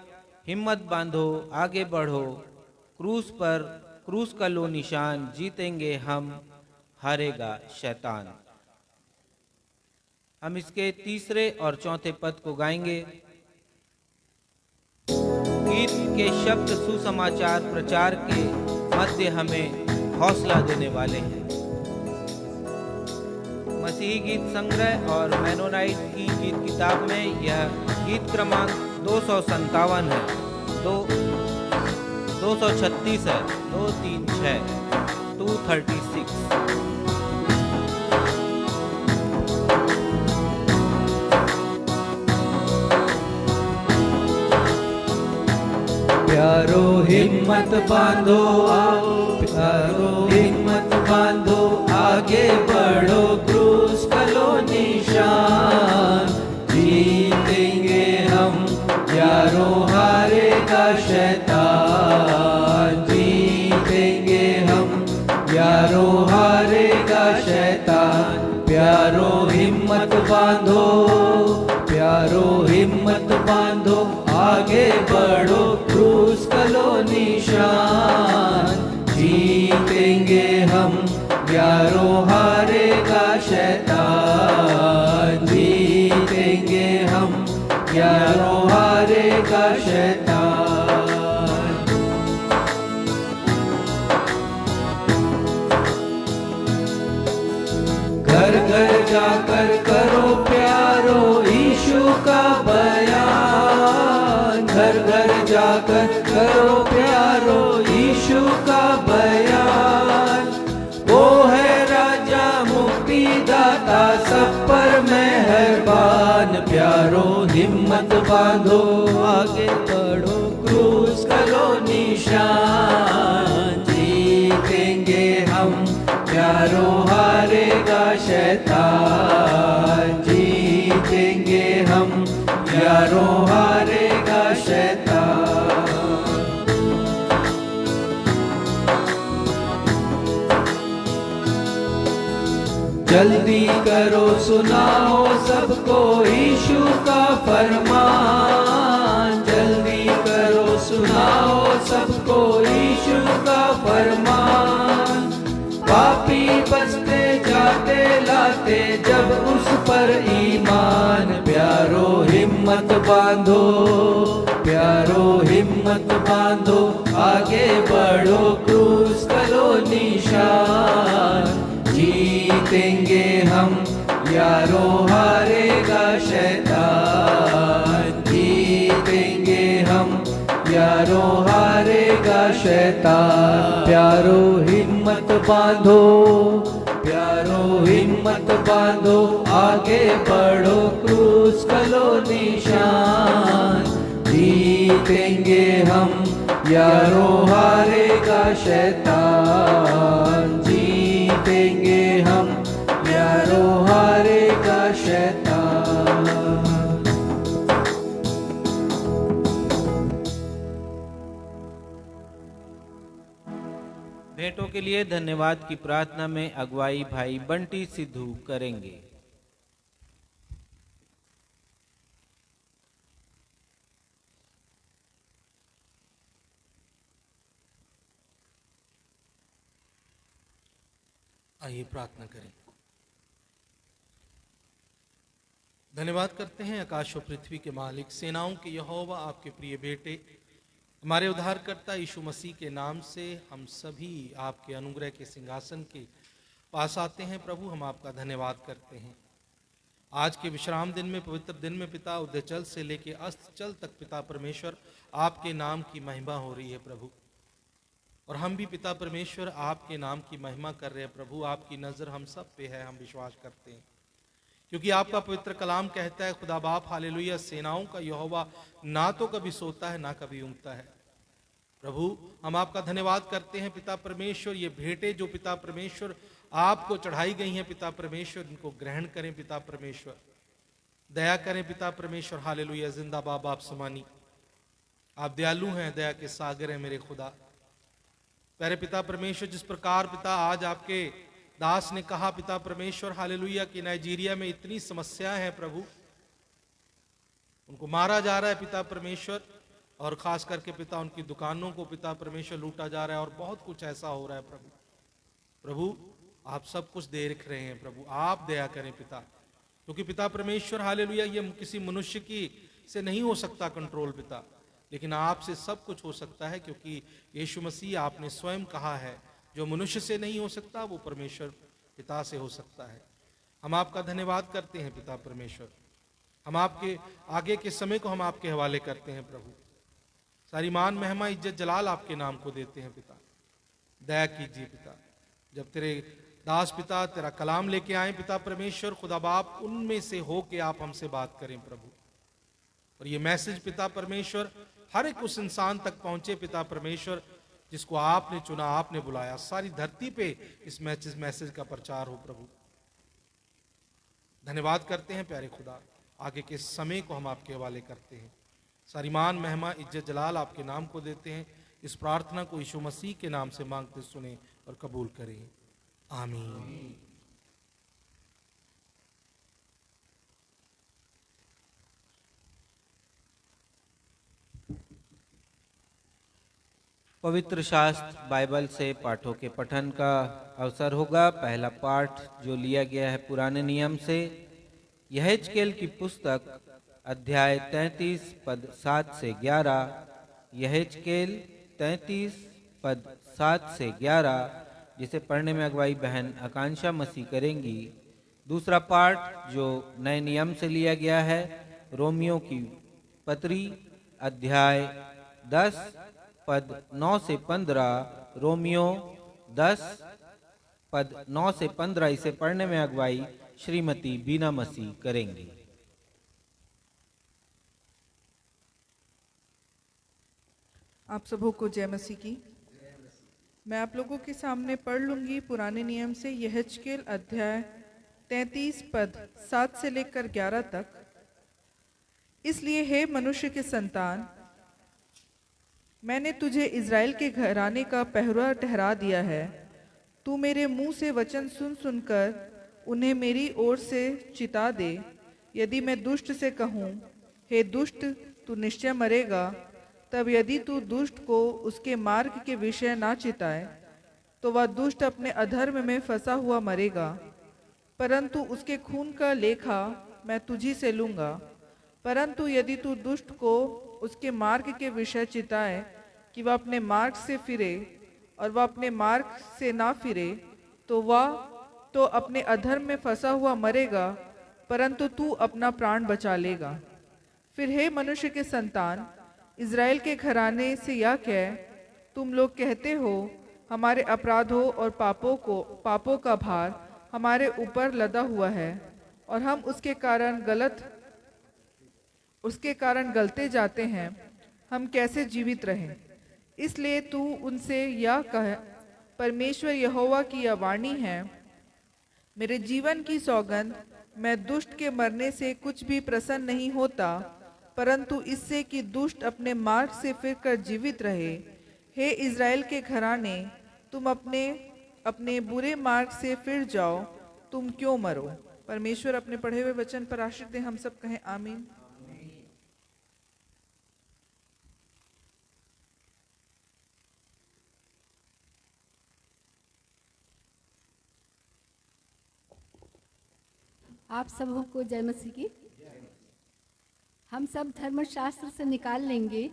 हिम्मत बांधो, आगे बढ़ो, क्रूस का लो निशान, जीतेंगे हम, हारेगा शैतान। हम इसके तीसरे और चौथे पद को गाएंगे। गीत के शब्द सुसमाचार प्रचार के मध्य हमें हौसला देने वाले हैं। मसीही गीत संग्रह और मैनोनाइट की गीत किताब में यह गीत क्रमांक 257 है, 236 है, 236, 236। प्यारो हिम्मत बांधो, प्यारो हिम्मत बांधो, आगे बढ़ो, क्रूस का लो निशान, जीतेंगे हम, प्यारो हारेगा शैतान, जीतेंगे हम, प्यारो हारेगा शैतान। प्यारो हिम्मत बांधो, प्यारो हिम्मत बांधो, आगे बढ़ो, क्रूस का लो निशान, जीतेंगे हम, प्यारो हारेगा शैतान, जीतेंगे हम, प्यारो हारेगा शैतान। घर घर जाकर करो प्यारो यीशु का बयान, घर घर जाकर करो प्यारो यीशु का बयान। वो है राजा मुक्तिदाता, सब पर मेहरबान। प्यारो हिम्मत बांधो, आगे बढ़ो, क्रूस का निशान। जीतेंगे हम, प्यारो हारेगा शैतान। जीतेंगे हम, प्यारो हारेगा शैतान। जल्दी करो सुनाओ सबको यीशु का फरमान। जल्दी करो सुनाओ सबको यीशु का फरमान। पापी बसते जाते लाते जब उस पर ईमान। प्यारो हिम्मत बांधो, प्यारो हिम्मत बांधो, आगे बढ़ो क्रूस करो निशान। जीतेंगे हम, यारो हारेगा शैतान। जीतेंगे हम, यारो हारेगा शैतान। प्यारो हिम्मत बांधो, प्यारो हिम्मत बांधो, आगे बढ़ो क्रूस करो निशान। जीतेंगे हम, यारो हारेगा शैतान। जीतेंगे हम, यारो हारेगा शैतान। भेंटों के लिए धन्यवाद की प्रार्थना में अगुवाई भाई बंटी सिद्धू करेंगे। आइए प्रार्थना करें। धन्यवाद करते हैं आकाश और पृथ्वी के मालिक, सेनाओं के यहोवा, आपके प्रिय बेटे हमारे उद्धारकर्ता यीशु मसीह के नाम से हम सभी आपके अनुग्रह के सिंहासन के पास आते हैं। प्रभु, हम आपका धन्यवाद करते हैं। आज के विश्राम दिन में, पवित्र दिन में पिता, उदयचल से लेके अस्तचल तक पिता परमेश्वर आपके नाम की महिमा हो रही है प्रभु। और हम भी पिता परमेश्वर आपके नाम की महिमा कर रहे हैं प्रभु। आपकी नज़र हम सब पे है, हम विश्वास करते हैं, क्योंकि आपका पवित्र कलाम कहता है, खुदा बाप हालेलुया, सेनाओं का यहोवा ना तो कभी सोता है ना कभी ऊँगता है। प्रभु, हम आपका धन्यवाद करते हैं पिता परमेश्वर। ये भेंटें जो पिता परमेश्वर आपको चढ़ाई गई हैं पिता परमेश्वर, इनको ग्रहण करें पिता परमेश्वर। दया करें पिता परमेश्वर। हालेलुया, जिंदाबाद बाप समानी, आप दयालु हैं, दया के सागर हैं मेरे खुदा। प्यारे पिता परमेश्वर, जिस प्रकार पिता आज आपके दास ने कहा पिता परमेश्वर हालेलुया कि नाइजीरिया में इतनी समस्या है प्रभु, उनको मारा जा रहा है पिता परमेश्वर, और खास करके पिता उनकी दुकानों को पिता परमेश्वर लूटा जा रहा है, और बहुत कुछ ऐसा हो रहा है प्रभु। प्रभु, आप सब कुछ देख रहे हैं प्रभु, आप दया करें पिता, क्योंकि पिता परमेश्वर हालेलुया ये किसी मनुष्य की से नहीं हो सकता कंट्रोल पिता, लेकिन आपसे सब कुछ हो सकता है, क्योंकि यीशु मसीह आपने स्वयं कहा है, जो मनुष्य से नहीं हो सकता वो परमेश्वर पिता से हो सकता है। हम आपका धन्यवाद करते हैं पिता परमेश्वर। हम आपके आगे के समय को हम आपके हवाले करते हैं प्रभु। सारी मान, महिमा, इज्जत, जलाल आपके नाम को देते हैं पिता। दया कीजिए पिता, जब तेरे दास पिता तेरा कलाम लेके आए पिता परमेश्वर खुदा बाप, उनमें से हो के आप हमसे बात करें प्रभु, और ये मैसेज पिता परमेश्वर हर एक उस इंसान तक पहुंचे पिता परमेश्वर जिसको आपने चुना, आपने बुलाया। सारी धरती पे इस मैसेज का प्रचार हो प्रभु। धन्यवाद करते हैं प्यारे खुदा, आगे के समय को हम आपके हवाले करते हैं। सारी मान, महिमा, इज्जत, जलाल आपके नाम को देते हैं। इस प्रार्थना को यीशु मसीह के नाम से मांगते सुने और कबूल करें, आमीन। पवित्र शास्त्र बाइबल से पाठों के पठन का अवसर होगा। पहला पाठ जो लिया गया है पुराने नियम से, यहेजकेल की पुस्तक अध्याय 33 पद 7 से 11। यहेजकेल 33 पद 7 से 11, जिसे पढ़ने में अगुवाई बहन आकांक्षा मसीह करेंगी। दूसरा पाठ जो नए नियम से लिया गया है, रोमियो की पत्री अध्याय 10 पद 9 से 15। रोमियो 10 पद 9 से 15, इसे पढ़ने में अगुवाई श्रीमती बीना मसीह करेंगी। आप सबों को जय मसीह की। मैं आप लोगों के सामने पढ़ लूंगी पुराने नियम से यहेजकेल अध्याय 33 पद 7 से लेकर 11 तक। इसलिए हे मनुष्य के संतान, मैंने तुझे इज़राइल के घराने का पहरुआ ठहरा दिया है। तू मेरे मुंह से वचन सुन सुनकर उन्हें मेरी ओर से चिता दे। यदि मैं दुष्ट से कहूँ, हे दुष्ट, तू निश्चय मरेगा, तब यदि तू दुष्ट को उसके मार्ग के विषय ना चिताए, तो वह दुष्ट अपने अधर्म में फंसा हुआ मरेगा। परंतु उसके खून का लेखा मैं तुझी से लूंगा। परंतु यदि तू दुष्ट को उसके मार्ग के विषय चिताए कि वह अपने मार्ग से फिरे, और वह अपने मार्ग से ना फिरे, तो वह तो अपने अधर्म में फंसा हुआ मरेगा, परंतु तू अपना प्राण बचा लेगा। फिर हे मनुष्य के संतान, इज़राइल के घराने से यह कह, तुम लोग कहते हो, हमारे अपराधों और पापों का भार हमारे ऊपर लदा हुआ है, और हम उसके कारण गलते जाते हैं। हम कैसे जीवित रहें? इसलिए तू उनसे यह कह, परमेश्वर यहोवा की यह वाणी है, मेरे जीवन की सौगंध, मैं दुष्ट के मरने से कुछ भी प्रसन्न नहीं होता, परंतु इससे कि दुष्ट अपने मार्ग से फिरकर जीवित रहे। हे इज़राइल के घराने, तुम अपने बुरे मार्ग से फिर जाओ, तुम क्यों मरो? परमेश्वर अपने पढ़े हुए वचन पर आशीष दे। हम सब कहें आमीन। आप सबों को जय मसीह की। हम सब धर्मशास्त्र से निकाल लेंगे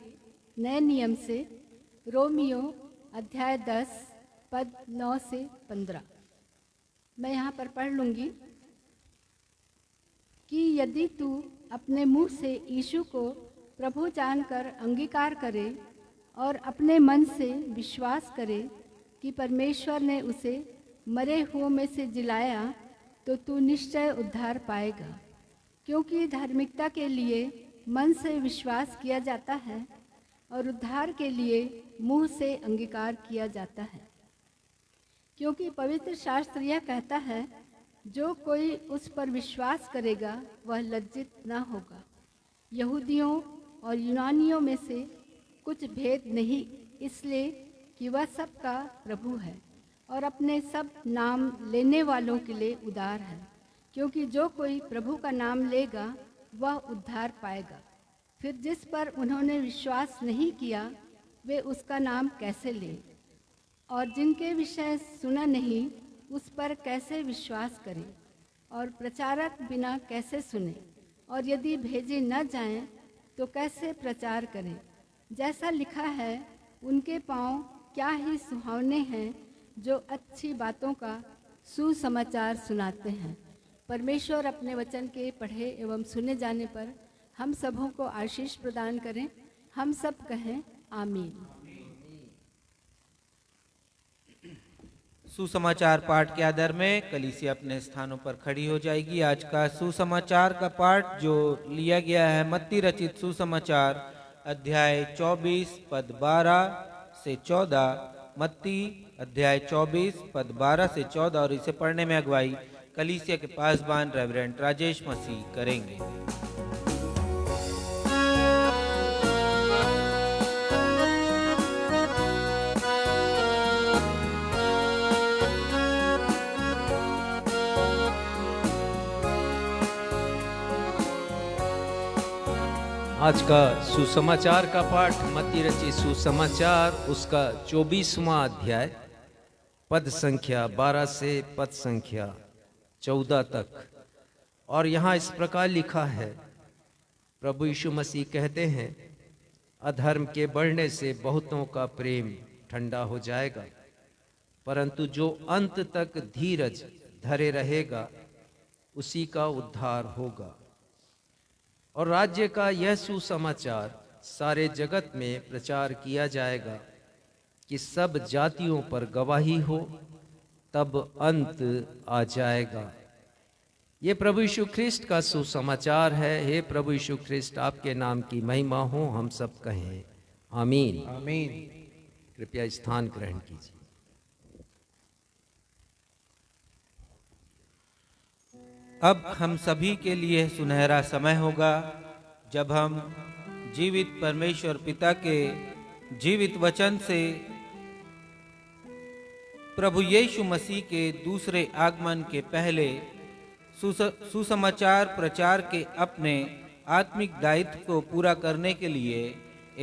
नए नियम से रोमियो अध्याय 10 पद 9 से 15। मैं यहाँ पर पढ़ लूँगी कि यदि तू अपने मुंह से यीशु को प्रभु जानकर अंगीकार करे और अपने मन से विश्वास करे कि परमेश्वर ने उसे मरे हुओं में से जिलाया, तो तू निश्चय उद्धार पाएगा। क्योंकि धार्मिकता के लिए मन से विश्वास किया जाता है और उद्धार के लिए मुंह से अंगीकार किया जाता है। क्योंकि पवित्र शास्त्र यह कहता है, जो कोई उस पर विश्वास करेगा वह लज्जित न होगा। यहूदियों और यूनानियों में से कुछ भेद नहीं, इसलिए कि वह सबका प्रभु है और अपने सब नाम लेने वालों के लिए उदार है। क्योंकि जो कोई प्रभु का नाम लेगा वह उद्धार पाएगा। फिर जिस पर उन्होंने विश्वास नहीं किया, वे उसका नाम कैसे लें? और जिनके विषय सुना नहीं, उस पर कैसे विश्वास करें? और प्रचारक बिना कैसे सुने? और यदि भेजे न जाएं, तो कैसे प्रचार करें? जैसा लिखा है, उनके पाँव क्या ही सुहावने हैं जो अच्छी बातों का सुसमाचार सुनाते हैं। परमेश्वर अपने वचन के पढ़े एवं सुने जाने पर हम सबों को आशीष प्रदान करें। हम सब कहें आमीन। सुसमाचार पाठ के आधार में कलीसिया अपने स्थानों पर खड़ी हो जाएगी। आज का सुसमाचार का पाठ जो लिया गया है मत्ती रचित सुसमाचार अध्याय 24 पद 12 से 14। मत्ती अध्याय 24 पद 12 से 14, और इसे पढ़ने में अगुवाई कलीसिया के पासबान रेवरेंड राजेश मसीह करेंगे। आज का सुसमाचार का पाठ मत्ती रचित सुसमाचार उसका 24वां अध्याय पद संख्या 12 से पद संख्या 14 तक। और यहाँ इस प्रकार लिखा है, प्रभु यीशु मसीह कहते हैं, अधर्म के बढ़ने से बहुतों का प्रेम ठंडा हो जाएगा, परंतु जो अंत तक धीरज धरे रहेगा उसी का उद्धार होगा। और राज्य का यह सुसमाचार सारे जगत में प्रचार किया जाएगा कि सब जातियों पर गवाही हो, तब अंत आ जाएगा। ये प्रभु यीशु ख्रिस्ट का सुसमाचार है। हे प्रभु यीशु ख्रिस्ट, आपके नाम की महिमा हो। हम सब कहें आमीन। आमीन। कृपया स्थान ग्रहण कीजिए। अब हम सभी के लिए सुनहरा समय होगा जब हम जीवित परमेश्वर पिता के जीवित वचन से प्रभु यीशु मसीह के दूसरे आगमन के पहले सुसमाचार प्रचार के अपने आत्मिक दायित्व को पूरा करने के लिए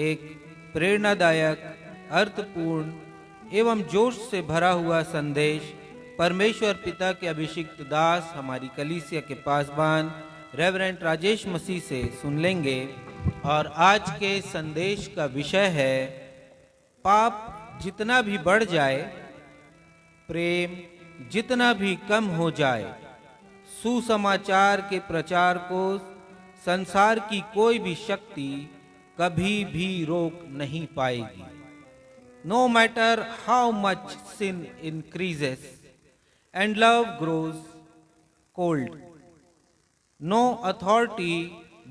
एक प्रेरणादायक, अर्थपूर्ण एवं जोश से भरा हुआ संदेश परमेश्वर पिता के अभिषिक्त दास हमारी कलीसिया के पासबान रेवरेंड राजेश मसीह से सुन लेंगे। और आज के संदेश का विषय है, पाप जितना भी बढ़ जाए, प्रेम जितना भी कम हो जाए, सुसमाचार के प्रचार को संसार की कोई भी शक्ति कभी भी रोक नहीं पाएगी। No matter how much sin increases and love grows cold, no authority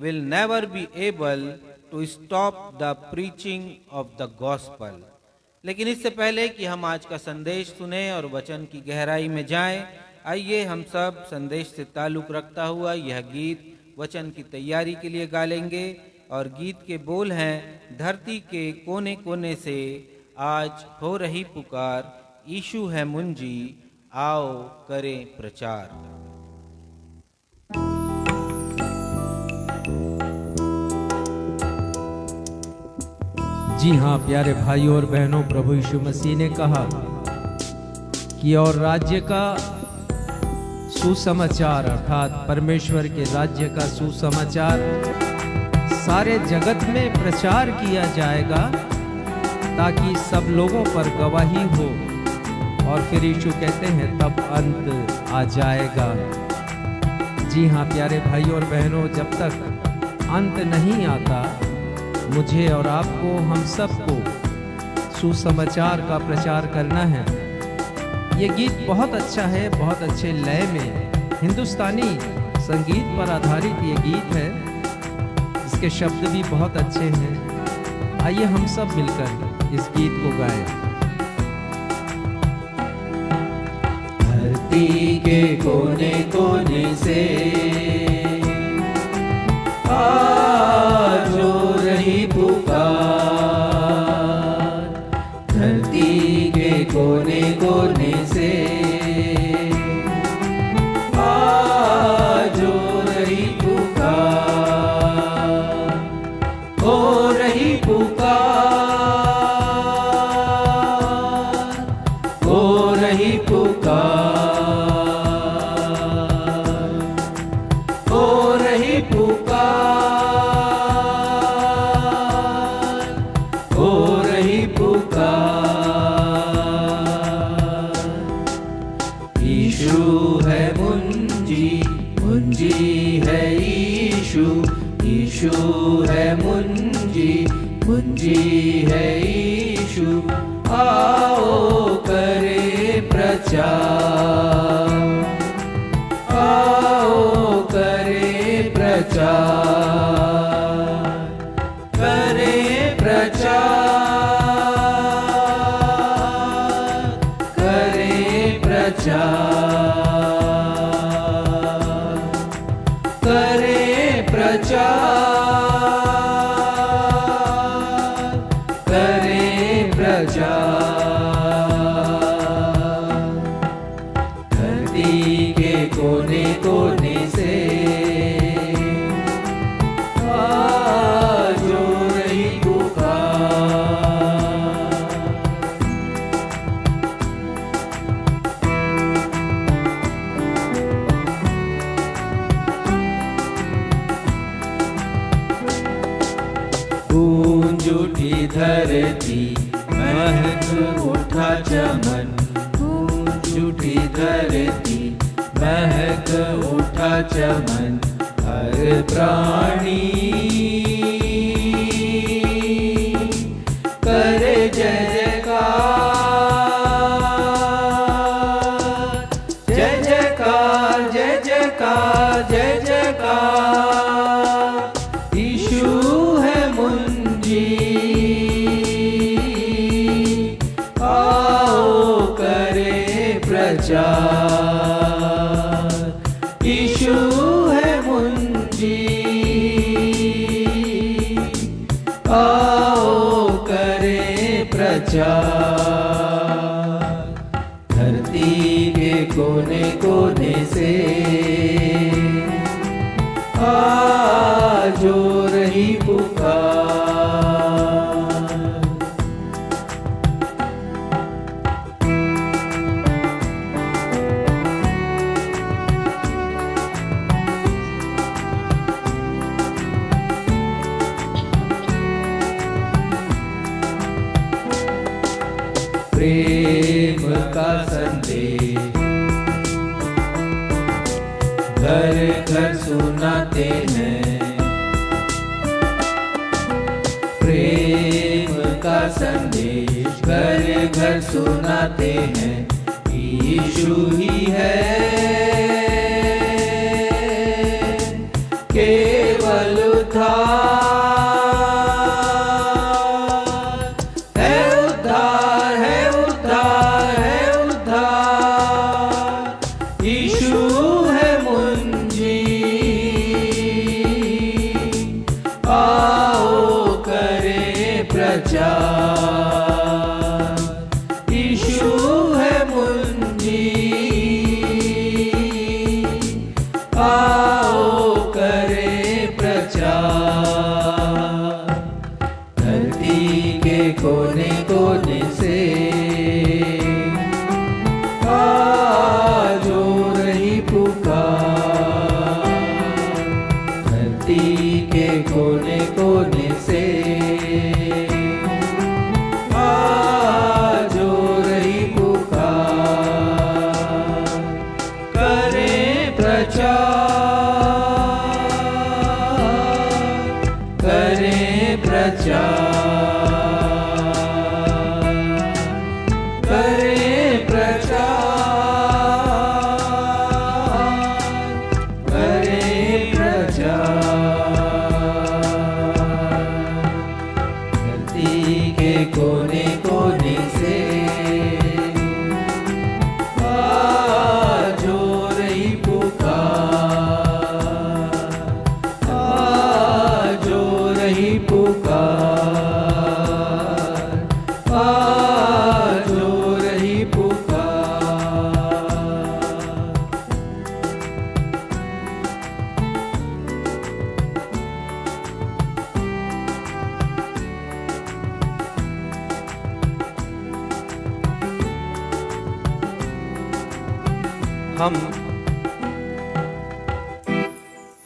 will never be able to stop the preaching of the gospel. लेकिन इससे पहले कि हम आज का संदेश सुने और वचन की गहराई में जाएं, आइए हम सब संदेश से ताल्लुक़ रखता हुआ यह गीत वचन की तैयारी के लिए गा लेंगे। और गीत के बोल हैं, धरती के कोने कोने से आज हो रही पुकार, यीशु है मुंजी, आओ करें प्रचार। जी हाँ प्यारे भाइयों और बहनों, प्रभु यीशु मसीह ने कहा कि और राज्य का सुसमाचार अर्थात परमेश्वर के राज्य का सुसमाचार सारे जगत में प्रचार किया जाएगा ताकि सब लोगों पर गवाही हो। और फिर यीशु कहते हैं तब अंत आ जाएगा। जी हाँ प्यारे भाइयों और बहनों, जब तक अंत नहीं आता, मुझे और आपको, हम सबको सुसमाचार का प्रचार करना है। ये गीत बहुत अच्छा है, बहुत अच्छे लय में हिंदुस्तानी संगीत पर आधारित ये गीत है। इसके शब्द भी बहुत अच्छे हैं। आइए हम सब मिलकर इस गीत को गाएं। धरती के कोने कोने से आज हो रही पुकार, धरती के कोने कोने से आज हो रही पुकार, हो रही पुकार, हो रही पुकार, हो रही पुकार, हो रही पुकार। यीशु है मुंजी, मुंजी है यीशु, यीशु है मुंजी, मुंजी है यीशु, आओ करे प्रचार, आओ करे प्रचार, करे प्रचार, करे प्रचार, करे प्रचार, करे प्रचार। धरती के कोने कोने से आज हो रही पुकार। गूंज उठी धरती, महक उठा चमन, गूंज उठी धरती, महक उठा चमन, हर प्राणी करे जय जयकार, जय जयकार, जय जयकार, जय जयकार। यीशु है मुंजी, प्रचार। यीशु है मुंजी, आओ करें प्रचार। धरती के कोने कोने से आज हो रही पुकार। प्रेम का संदेश घर घर सुनाते हैं। प्रेम का संदेश घर घर सुनाते हैं। यीशु ही है केवल उद्धार, है उद्धार, है उद्धार, है उद्धार। यीशु है मुंजी, आओ करें प्रचार। यीशु है मुंजी, आओ करें प्रचार। धरती के कोने कोने से आज हो रही पुकार। धरती के कोने कोने से आज हो रही पुकार। करें प्रचार, करें प्रचार, करें प्रचार, करें प्रचार। धरती के कोने कोने से आज हो रही पुकार। आज हो रही पुकार। आज हो रही पुकार।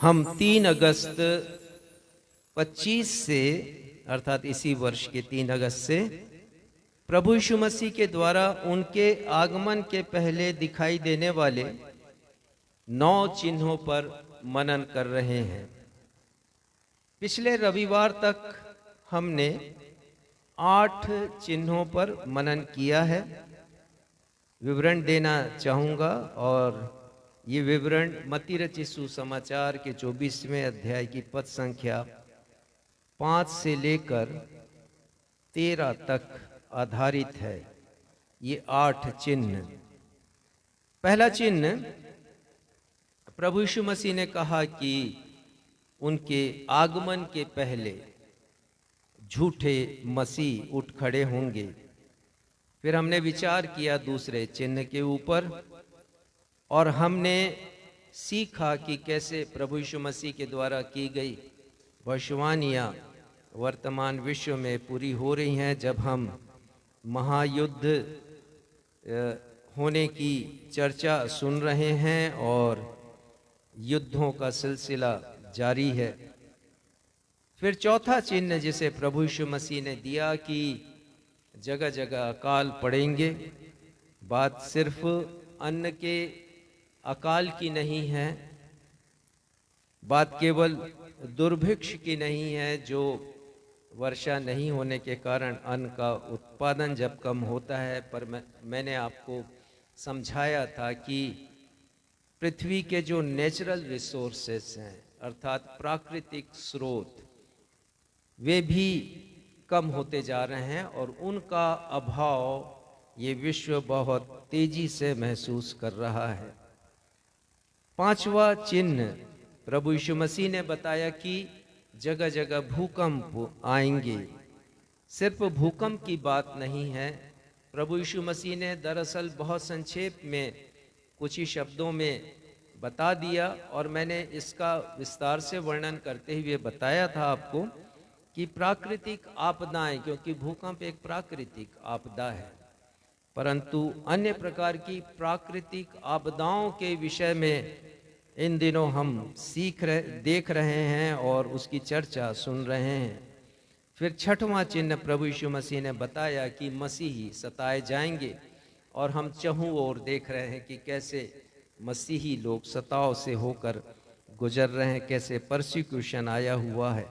हम 3 अगस्त 25 से अर्थात इसी वर्ष के 3 अगस्त से प्रभु यीशु मसीह के द्वारा उनके आगमन के पहले दिखाई देने वाले 9 चिन्हों पर मनन कर रहे हैं। पिछले रविवार तक हमने 8 चिन्हों पर मनन किया है। विवरण देना चाहूँगा और ये विवरण मत्ती रचित सुसमाचार के 24वें अध्याय की पद संख्या 5 से लेकर 13 तक आधारित है। ये 8 चिन्ह। पहला चिन्ह, प्रभु यीशु मसीह ने कहा कि उनके आगमन के पहले झूठे मसीह उठ खड़े होंगे। फिर हमने विचार किया दूसरे चिन्ह के ऊपर और हमने सीखा कि कैसे प्रभु यीशु मसीह के द्वारा की गई भविष्यवाणियां वर्तमान विश्व में पूरी हो रही हैं। जब हम महायुद्ध होने की चर्चा सुन रहे हैं और युद्धों का सिलसिला जारी है। फिर चौथा चिन्ह जिसे प्रभु यीशु मसीह ने दिया कि जगह जगह अकाल पड़ेंगे। बात सिर्फ अन्न के अकाल की नहीं है, बात केवल दुर्भिक्ष की नहीं है, जो वर्षा नहीं होने के कारण अन्न का उत्पादन जब कम होता है। पर मैंने आपको समझाया था कि पृथ्वी के जो नेचुरल रिसोर्सेस हैं अर्थात प्राकृतिक स्रोत, वे भी कम होते जा रहे हैं और उनका अभाव ये विश्व बहुत तेजी से महसूस कर रहा है। पांचवा चिन्ह प्रभु यीशु मसीह ने बताया कि जगह जगह भूकंप आएंगे। सिर्फ भूकंप की बात नहीं है, प्रभु यीशु मसीह ने दरअसल बहुत संक्षेप में कुछ ही शब्दों में बता दिया, और मैंने इसका विस्तार से वर्णन करते हुए बताया था आपको कि प्राकृतिक आपदाएं, क्योंकि भूकंप एक प्राकृतिक आपदा है, परंतु अन्य प्रकार की प्राकृतिक आपदाओं के विषय में इन दिनों हम देख रहे हैं और उसकी चर्चा सुन रहे हैं। फिर छठवां चिन्ह प्रभु यीशु मसीह ने बताया कि मसीही सताए जाएंगे, और हम चहुं ओर देख रहे हैं कि कैसे मसीही लोग सताव से होकर गुजर रहे हैं, कैसे परसिक्यूशन आया हुआ है।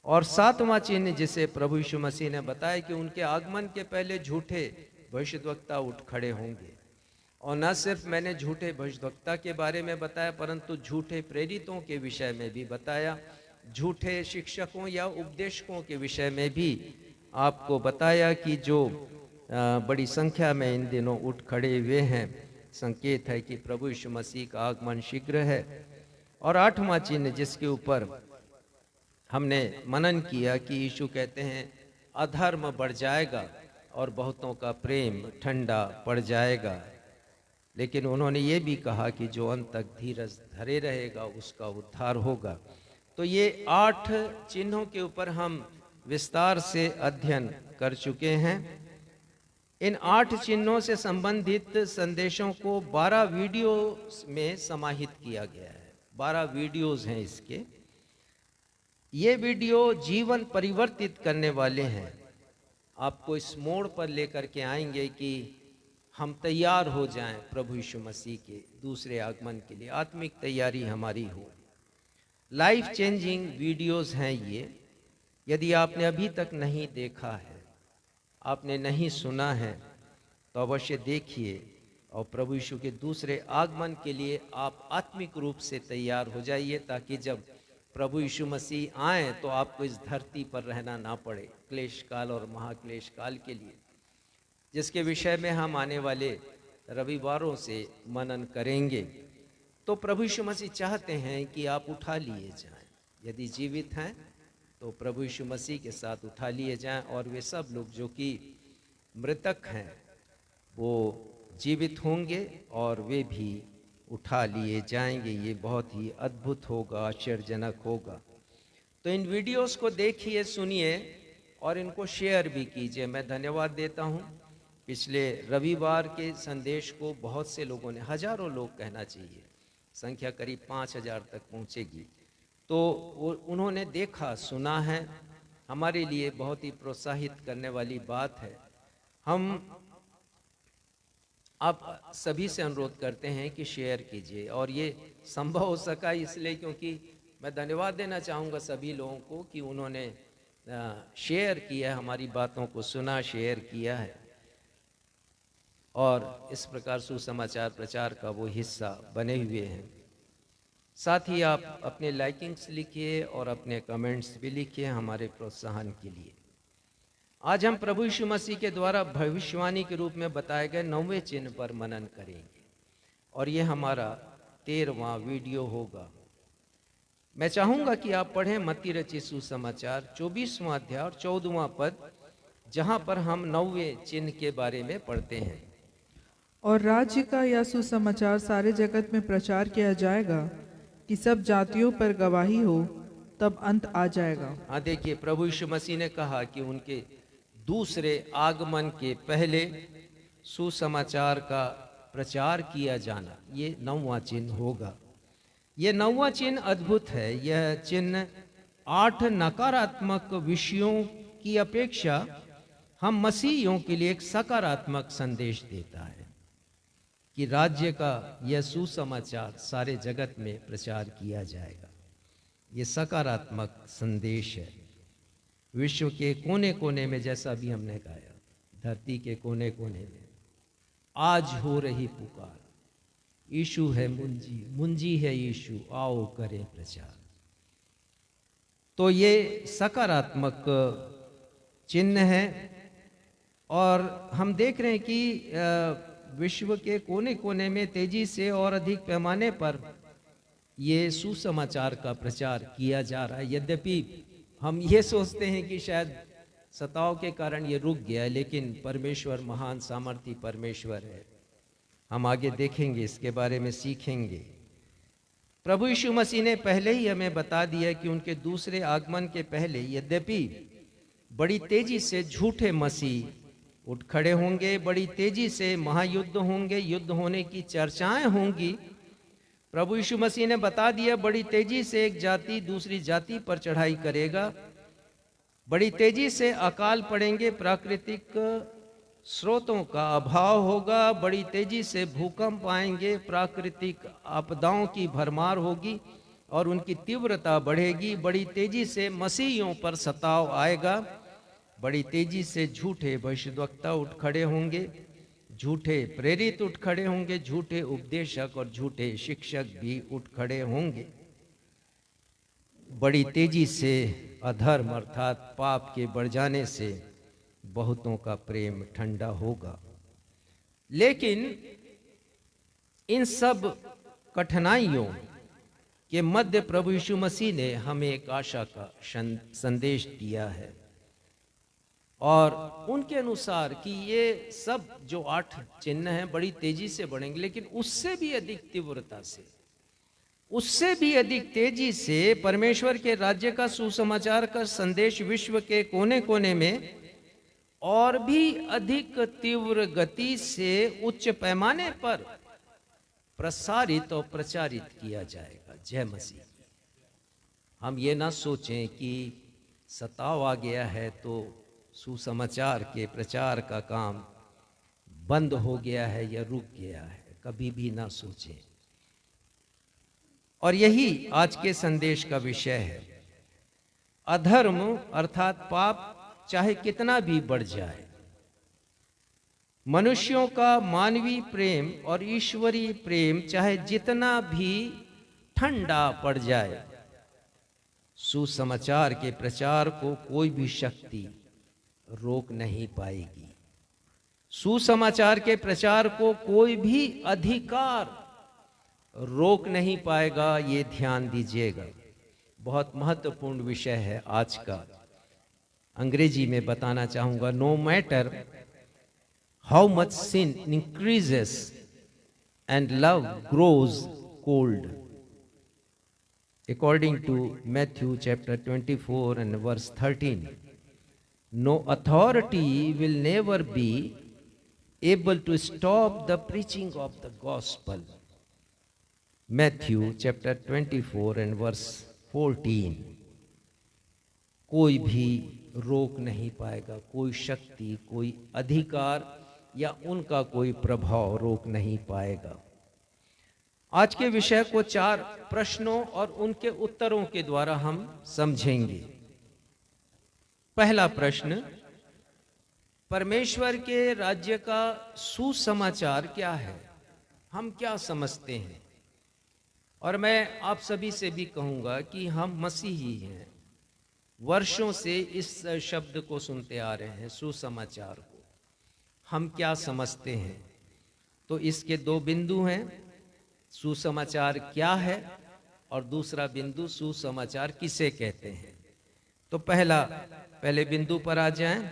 और सातवां चिन्ह जिसे प्रभु यीशु मसीह ने बताया कि उनके आगमन के पहले झूठे भविष्यद्वक्ता उठ खड़े होंगे, और न सिर्फ मैंने झूठे भविष्यद्वक्ता के बारे में बताया, परंतु झूठे प्रेरितों के विषय में भी बताया, झूठे शिक्षकों या उपदेशकों के विषय में भी आपको बताया कि जो बड़ी संख्या में इन दिनों उठ खड़े हुए हैं, संकेत है कि प्रभु यीशु मसीह का आगमन शीघ्र है। और आठवां चिन्ह जिसके ऊपर हमने मनन किया कि यीशु कहते हैं अधर्म बढ़ जाएगा और बहुतों का प्रेम ठंडा पड़ जाएगा, लेकिन उन्होंने ये भी कहा कि जो अंत तक धीरज धरे रहेगा उसका उद्धार होगा। तो ये 8 चिन्हों के ऊपर हम विस्तार से अध्ययन कर चुके हैं। इन 8 चिन्हों से संबंधित संदेशों को 12 वीडियो में समाहित किया गया है। 12 वीडियोस हैं इसके। ये वीडियो जीवन परिवर्तित करने वाले हैं, आपको इस मोड़ पर लेकर के आएंगे कि हम तैयार हो जाएं प्रभु यीशु मसीह के दूसरे आगमन के लिए, आत्मिक तैयारी हमारी हो। लाइफ चेंजिंग वीडियोस हैं ये। यदि आपने अभी तक नहीं देखा है, आपने नहीं सुना है, तो अवश्य देखिए, और प्रभु यीशु के दूसरे आगमन के लिए आप आत्मिक रूप से तैयार हो जाइए, ताकि जब प्रभु यीशु मसीह आए तो आपको इस धरती पर रहना ना पड़े क्लेश काल और महाक्लेश काल के लिए, जिसके विषय में हम आने वाले रविवारों से मनन करेंगे। तो प्रभु यीशु मसीह चाहते हैं कि आप उठा लिए जाएं। यदि जीवित हैं तो प्रभु यीशु मसीह के साथ उठा लिए जाएं, और वे सब लोग जो कि मृतक हैं वो जीवित होंगे और वे भी उठा लिए जाएंगे। ये बहुत ही अद्भुत होगा, आश्चर्यजनक होगा। तो इन वीडियोस को देखिए, सुनिए और इनको शेयर भी कीजिए। मैं धन्यवाद देता हूँ, पिछले रविवार के संदेश को बहुत से लोगों ने, हजारों लोग कहना चाहिए, संख्या करीब 5000 तक पहुँचेगी, तो उन्होंने देखा, सुना है। हमारे लिए बहुत ही प्रोत्साहित करने वाली बात है। हम आप सभी से अनुरोध करते हैं कि शेयर कीजिए, और ये संभव हो सका इसलिए क्योंकि मैं धन्यवाद देना चाहूँगा सभी लोगों को कि उन्होंने शेयर किया, हमारी बातों को सुना, शेयर किया है, और इस प्रकार सुसमाचार प्रचार का वो हिस्सा बने हुए हैं। साथ ही आप अपने लाइकिंग्स लिखिए और अपने कमेंट्स भी लिखिए हमारे प्रोत्साहन के लिए। आज हम प्रभु यीशु मसीह के द्वारा भविष्यवाणी के रूप में बताए गए 9वें चिन्ह पर मनन करेंगे, और ये हमारा 13वां वीडियो होगा। मैं चाहूंगा कि आप पढ़ें मत्ती रचित सुसमाचार 24वां अध्याय और 14वां पद, जहां पर हम 9वें चिन्ह के बारे में पढ़ते हैं। और राज्य का यह सुसमाचार सारे जगत में प्रचार किया जाएगा कि सब जातियों पर गवाही हो, तब अंत आ जाएगा। हाँ, देखिए, प्रभु यीशु मसीह ने कहा कि उनके दूसरे आगमन के पहले सुसमाचार का प्रचार किया जाना, ये 9वां चिन्ह होगा। ये 9वां चिन्ह अद्भुत है। यह चिन्ह 8 नकारात्मक विषयों की अपेक्षा हम मसीहियों के लिए एक सकारात्मक संदेश देता है कि राज्य का यह सुसमाचार सारे जगत में प्रचार किया जाएगा। ये सकारात्मक संदेश है। विश्व के कोने कोने में, जैसा भी हमने गाया, धरती के कोने कोने में आज हो रही पुकार, यीशु है मुंजी, मुंजी है यीशु, आओ करें प्रचार। तो ये सकारात्मक चिन्ह है, और हम देख रहे हैं कि विश्व के कोने कोने में तेजी से और अधिक पैमाने पर ये सुसमाचार का प्रचार किया जा रहा है। यद्यपि हम ये सोचते हैं कि शायद सताव के कारण ये रुक गया, लेकिन परमेश्वर महान सामर्थी परमेश्वर है। हम आगे देखेंगे, इसके बारे में सीखेंगे। प्रभु यीशु मसीह ने पहले ही हमें बता दिया कि उनके दूसरे आगमन के पहले यद्यपि बड़ी तेजी से झूठे मसीह उठ खड़े होंगे, बड़ी तेजी से महायुद्ध होंगे, युद्ध होने की चर्चाएं होंगी। प्रभु यीशु मसीह ने बता दिया बड़ी तेजी से एक जाति दूसरी जाति पर चढ़ाई करेगा, बड़ी तेजी से अकाल पड़ेंगे, प्राकृतिक स्रोतों का अभाव होगा, बड़ी तेजी से भूकंप आएंगे, प्राकृतिक आपदाओं की भरमार होगी और उनकी तीव्रता बढ़ेगी, बड़ी तेजी से मसीहियों पर सताव आएगा, बड़ी तेजी से झूठे भविष्यद्वक्ता उठ खड़े होंगे, झूठे प्रेरित उठ खड़े होंगे, झूठे उपदेशक और झूठे शिक्षक भी उठ खड़े होंगे। बड़ी तेजी से अधर्म अर्थात पाप के बढ़ जाने से बहुतों का प्रेम ठंडा होगा। लेकिन इन सब कठिनाइयों के मध्य प्रभु यीशु मसीह ने हमें एक आशा का संदेश दिया है, और उनके अनुसार कि ये सब जो 8 चिन्ह हैं बड़ी तेजी से बढ़ेंगे, लेकिन उससे भी अधिक तीव्रता से, उससे भी अधिक तेजी से परमेश्वर के राज्य का सुसमाचार का संदेश विश्व के कोने कोने में और भी अधिक तीव्र गति से उच्च पैमाने पर प्रसारित और प्रचारित किया जाएगा। जय मसीह। हम ये ना सोचें कि सताव आ गया है तो सुसमाचार के प्रचार का काम बंद हो गया है या रुक गया है, कभी भी ना सोचें। और यही आज के संदेश का विषय है। अधर्म अर्थात पाप चाहे कितना भी बढ़ जाए, मनुष्यों का मानवीय प्रेम और ईश्वरीय प्रेम चाहे जितना भी ठंडा पड़ जाए, सुसमाचार के प्रचार को कोई भी शक्ति रोक नहीं पाएगी। सुसमाचार के प्रचार को कोई भी अधिकार रोक नहीं पाएगा, ये ध्यान दीजिएगा। बहुत महत्वपूर्ण विषय है आज का। अंग्रेजी में बताना चाहूंगा, no matter how much sin increases and love grows cold, according to Matthew chapter 24 and verse 13. No authority will never be able to stop the preaching of the gospel. Matthew chapter 24 and verse 14. कोई भी रोक नहीं पाएगा, कोई शक्ति, कोई अधिकार या उनका कोई प्रभाव रोक नहीं पाएगा। आज के विषय को 4 प्रश्नों और उनके उत्तरों के द्वारा हम समझेंगे। पहला प्रश्न, परमेश्वर के राज्य का सुसमाचार क्या है, हम क्या समझते हैं? और मैं आप सभी से भी कहूंगा कि हम मसीही हैं, वर्षों से इस शब्द को सुनते आ रहे हैं, सुसमाचार को। हम क्या समझते हैं? तो इसके 2 बिंदु हैं, सुसमाचार क्या है और दूसरा बिंदु सुसमाचार किसे कहते हैं। तो पहले बिंदु पर आ जाएं।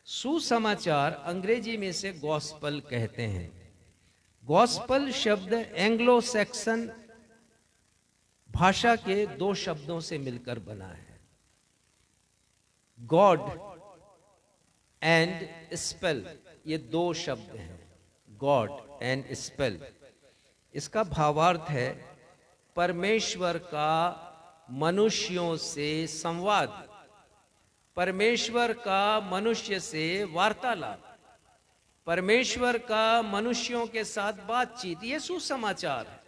सुसमाचार अंग्रेजी में से गॉस्पल कहते हैं। गॉस्पल शब्द एंग्लो सैक्सन भाषा के 2 शब्दों से मिलकर बना है, गॉड एंड स्पेल, ये 2 शब्द हैं, गॉड एंड स्पेल। इसका भावार्थ है परमेश्वर का मनुष्यों से संवाद, परमेश्वर का मनुष्य से वार्तालाप, परमेश्वर का मनुष्यों के साथ बातचीत, ये सुसमाचार है।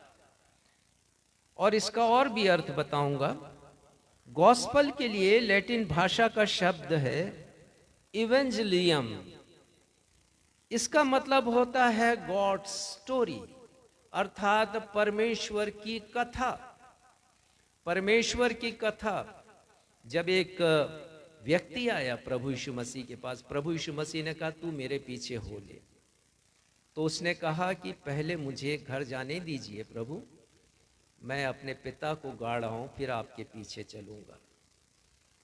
और इसका और भी अर्थ बताऊंगा। गॉस्पल के लिए लैटिन भाषा का शब्द है इवेंजलियम। इसका मतलब होता है गॉड स्टोरी, अर्थात परमेश्वर की कथा। परमेश्वर की कथा। जब एक व्यक्ति आया प्रभु यीशु मसीह के पास। प्रभु यीशु मसीह ने कहा तू मेरे पीछे हो ले। तो उसने कहा कि पहले मुझे घर जाने दीजिए प्रभु, मैं अपने पिता को गाड़ रहा हूं, फिर आपके पीछे चलूंगा।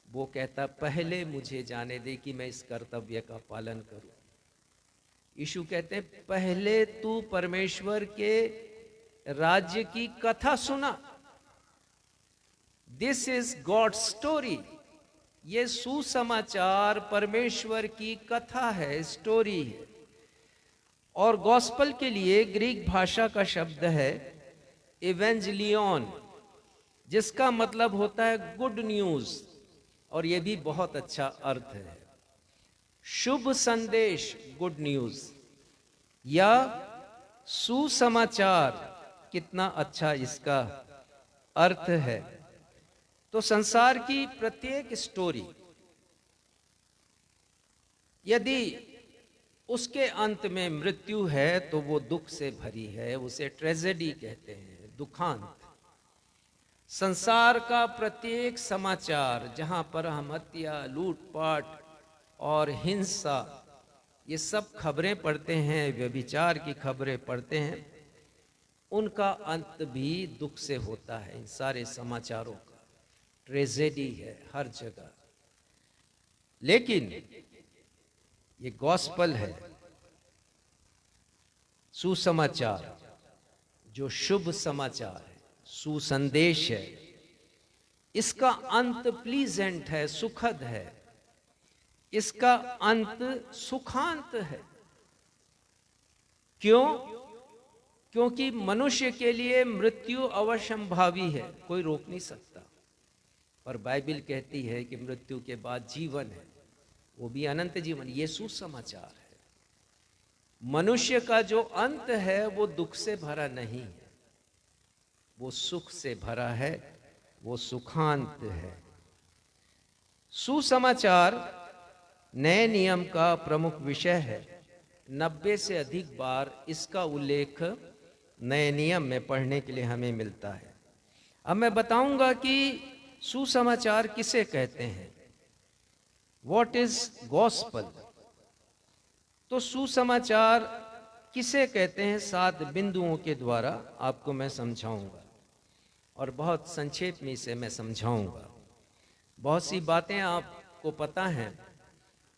वो कहता पहले मुझे जाने दे कि मैं इस कर्तव्य का पालन करूं। यीशु कहते हैं पहले तू परमेश्वर के राज्य की कथा सुना। This is God story. ये सुसमाचार परमेश्वर की कथा है, स्टोरी है। और गॉस्पल के लिए ग्रीक भाषा का शब्द है इवेंजलियन, जिसका मतलब होता है गुड न्यूज। और यह भी बहुत अच्छा अर्थ है, शुभ संदेश, गुड न्यूज या सुसमाचार। कितना अच्छा इसका अर्थ है। तो संसार की प्रत्येक स्टोरी यदि उसके अंत में मृत्यु है तो वो दुख से भरी है, उसे ट्रेजेडी कहते हैं, दुखांत। संसार का प्रत्येक समाचार जहां पर हम हत्या, लूटपाट और हिंसा, ये सब खबरें पढ़ते हैं, व्यभिचार की खबरें पढ़ते हैं, उनका अंत भी दुख से होता है। इन सारे समाचारों का ट्रेजेडी है हर जगह। लेकिन ये गॉस्पल है, सुसमाचार, जो शुभ समाचार है, सुसंदेश है। इसका अंत प्लीजेंट है, सुखद है। इसका अंत सुखांत है। क्यों? क्योंकि मनुष्य के लिए मृत्यु अवश्यंभावी है, कोई रोक नहीं सकता। पर बाइबल कहती है कि मृत्यु के बाद जीवन है, वो भी अनंत जीवन। ये सुसमाचार है। मनुष्य का जो अंत है वो दुख से भरा नहीं है, वो सुख से भरा है, वो सुखांत है। सुसमाचार नए नियम का प्रमुख विषय है। 90 से अधिक बार इसका उल्लेख नए नियम में पढ़ने के लिए हमें मिलता है। अब मैं बताऊंगा कि सुसमाचार किसे कहते हैं, व्हाट इज गॉस्पल। तो सुसमाचार किसे कहते हैं 7 बिंदुओं के द्वारा आपको मैं समझाऊंगा, और बहुत संक्षेप में इसे मैं समझाऊंगा। बहुत सी बातें आपको पता हैं,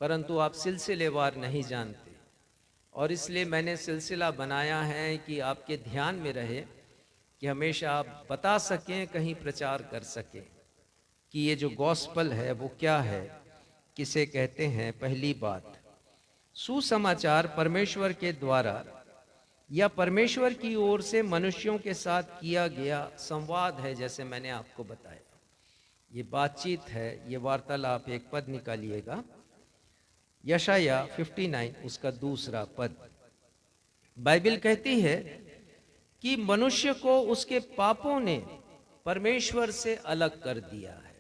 परंतु आप सिलसिलेवार नहीं जानते, और इसलिए मैंने सिलसिला बनाया है कि आपके ध्यान में रहे, कि हमेशा आप बता सकें, कहीं प्रचार कर सकें कि ये जो गॉस्पल है वो क्या है, किसे कहते हैं। पहली बात, सुसमाचार परमेश्वर के द्वारा या परमेश्वर की ओर से मनुष्यों के साथ किया गया संवाद है। जैसे मैंने आपको बताया, ये बातचीत है, ये वार्तालाप। एक पद निकालिएगा, यशाया 59 उसका दूसरा पद। बाइबल कहती है कि मनुष्य को उसके पापों ने परमेश्वर से अलग कर दिया है।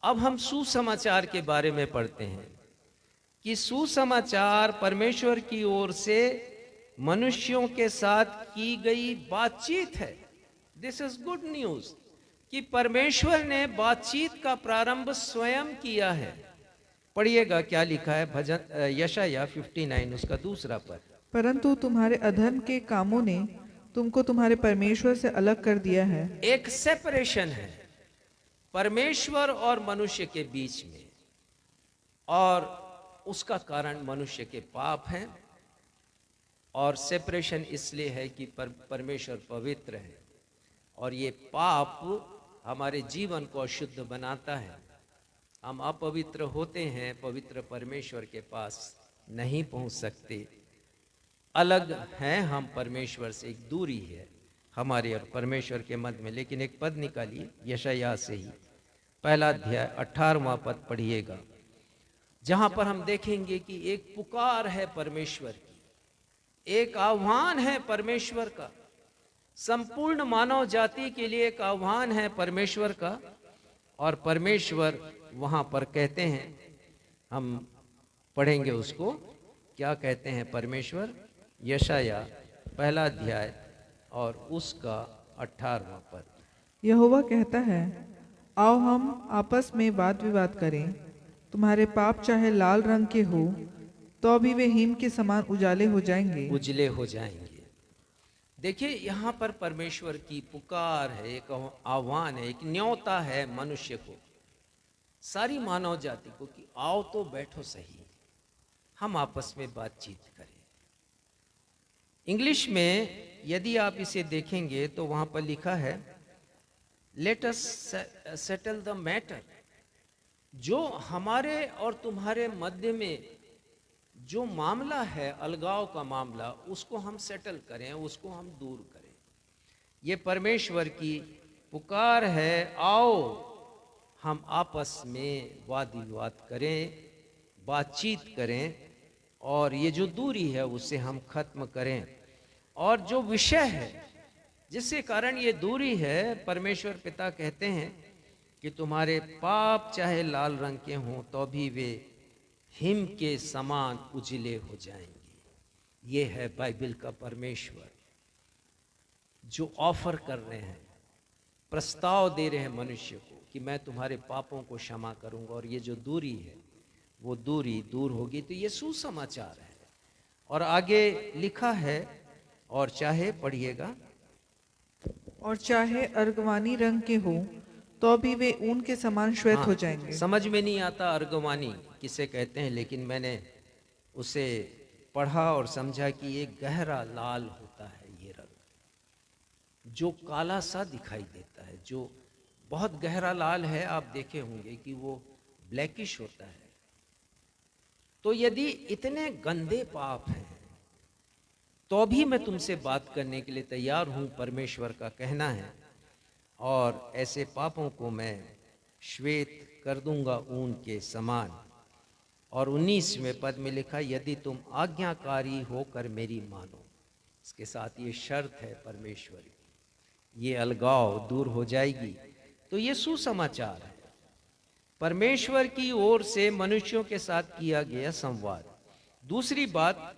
अब हम सुसमाचार के बारे में पढ़ते हैं कि सुसमाचार परमेश्वर की ओर से मनुष्यों के साथ की गई बातचीत है। दिस इज गुड न्यूज कि परमेश्वर ने बातचीत का प्रारंभ स्वयं किया है। पढ़िएगा क्या लिखा है, भजन यशाया 59 उसका दूसरा पद। परंतु तुम्हारे अधर्म के कामों ने तुमको तुम्हारे परमेश्वर से अलग कर दिया है। एक सेपरेशन है परमेश्वर और मनुष्य के बीच में, और उसका कारण मनुष्य के पाप हैं। और सेपरेशन इसलिए है कि परमेश्वर पवित्र है, और ये पाप हमारे जीवन को अशुद्ध बनाता है। हम अपवित्र होते हैं, पवित्र परमेश्वर के पास नहीं पहुंच सकते। अलग हैं हम परमेश्वर से, एक दूरी है हमारे और परमेश्वर के मध्य में। लेकिन एक पद निकालिए यशाया से ही, पहला अध्याय 18वां पद पढ़िएगा, जहां पर हम देखेंगे कि एक पुकार है परमेश्वर की, एक आह्वान है परमेश्वर का, संपूर्ण मानव जाति के लिए एक आह्वान है परमेश्वर का। और परमेश्वर वहां पर कहते हैं, हम पढ़ेंगे उसको, क्या कहते हैं परमेश्वर। यशाया पहला अध्याय और उसका 18वां पद। यहोवा कहता है, आओ हम आपस में वाद विवाद करें। तुम्हारे पाप चाहे लाल रंग के हो तो भी वे हिम के समान उजाले हो जाएंगे। उजले हो जाएंगे। देखिए, यहाँ पर परमेश्वर की पुकार है, एक आह्वान है, एक न्योता है मनुष्य को, सारी मानव जाति को, कि आओ तो बैठो सही, हम आपस में बातचीत करें। इंग्लिश में यदि आप इसे देखेंगे तो वहां पर लिखा है, let us settle the matter. जो हमारे और तुम्हारे मध्य में जो मामला है, अलगाव का मामला, उसको हम सेटल करें, उसको हम दूर करें। ये परमेश्वर की पुकार है, आओ हम आपस में वाद विवाद करें, बातचीत करें, और ये जो दूरी है उसे हम खत्म करें। और जो विषय है जिसके कारण ये दूरी है, परमेश्वर पिता कहते हैं कि तुम्हारे पाप चाहे लाल रंग के हों तो भी वे हिम के समान उजले हो जाएंगे। ये है बाइबल का परमेश्वर जो ऑफर कर रहे हैं, प्रस्ताव दे रहे हैं मनुष्य को कि मैं तुम्हारे पापों को क्षमा करूंगा, और ये जो दूरी है वो दूरी दूर होगी। तो ये सुसमाचार है। और आगे लिखा है, और चाहे पढ़िएगा, और चाहे अर्गवानी रंग के हो तो भी वे ऊन के समान श्वेत हो जाएंगे। समझ में नहीं आता अर्गवानी किसे कहते हैं, लेकिन मैंने उसे पढ़ा और समझा कि ये गहरा लाल होता है, ये रंग जो काला सा दिखाई देता है, जो बहुत गहरा लाल है। आप देखे होंगे कि वो ब्लैकिश होता है। तो यदि इतने गंदे पाप हैं तो भी मैं तुमसे बात करने के लिए तैयार हूं, परमेश्वर का कहना है, और ऐसे पापों को मैं श्वेत कर दूंगा ऊन के समान। और 19वें पद में लिखा, यदि तुम आज्ञाकारी होकर मेरी मानो। इसके साथ ये शर्त है परमेश्वर की, ये अलगाव दूर हो जाएगी। तो ये सुसमाचार है, परमेश्वर की ओर से मनुष्यों के साथ किया गया संवाद। दूसरी बात,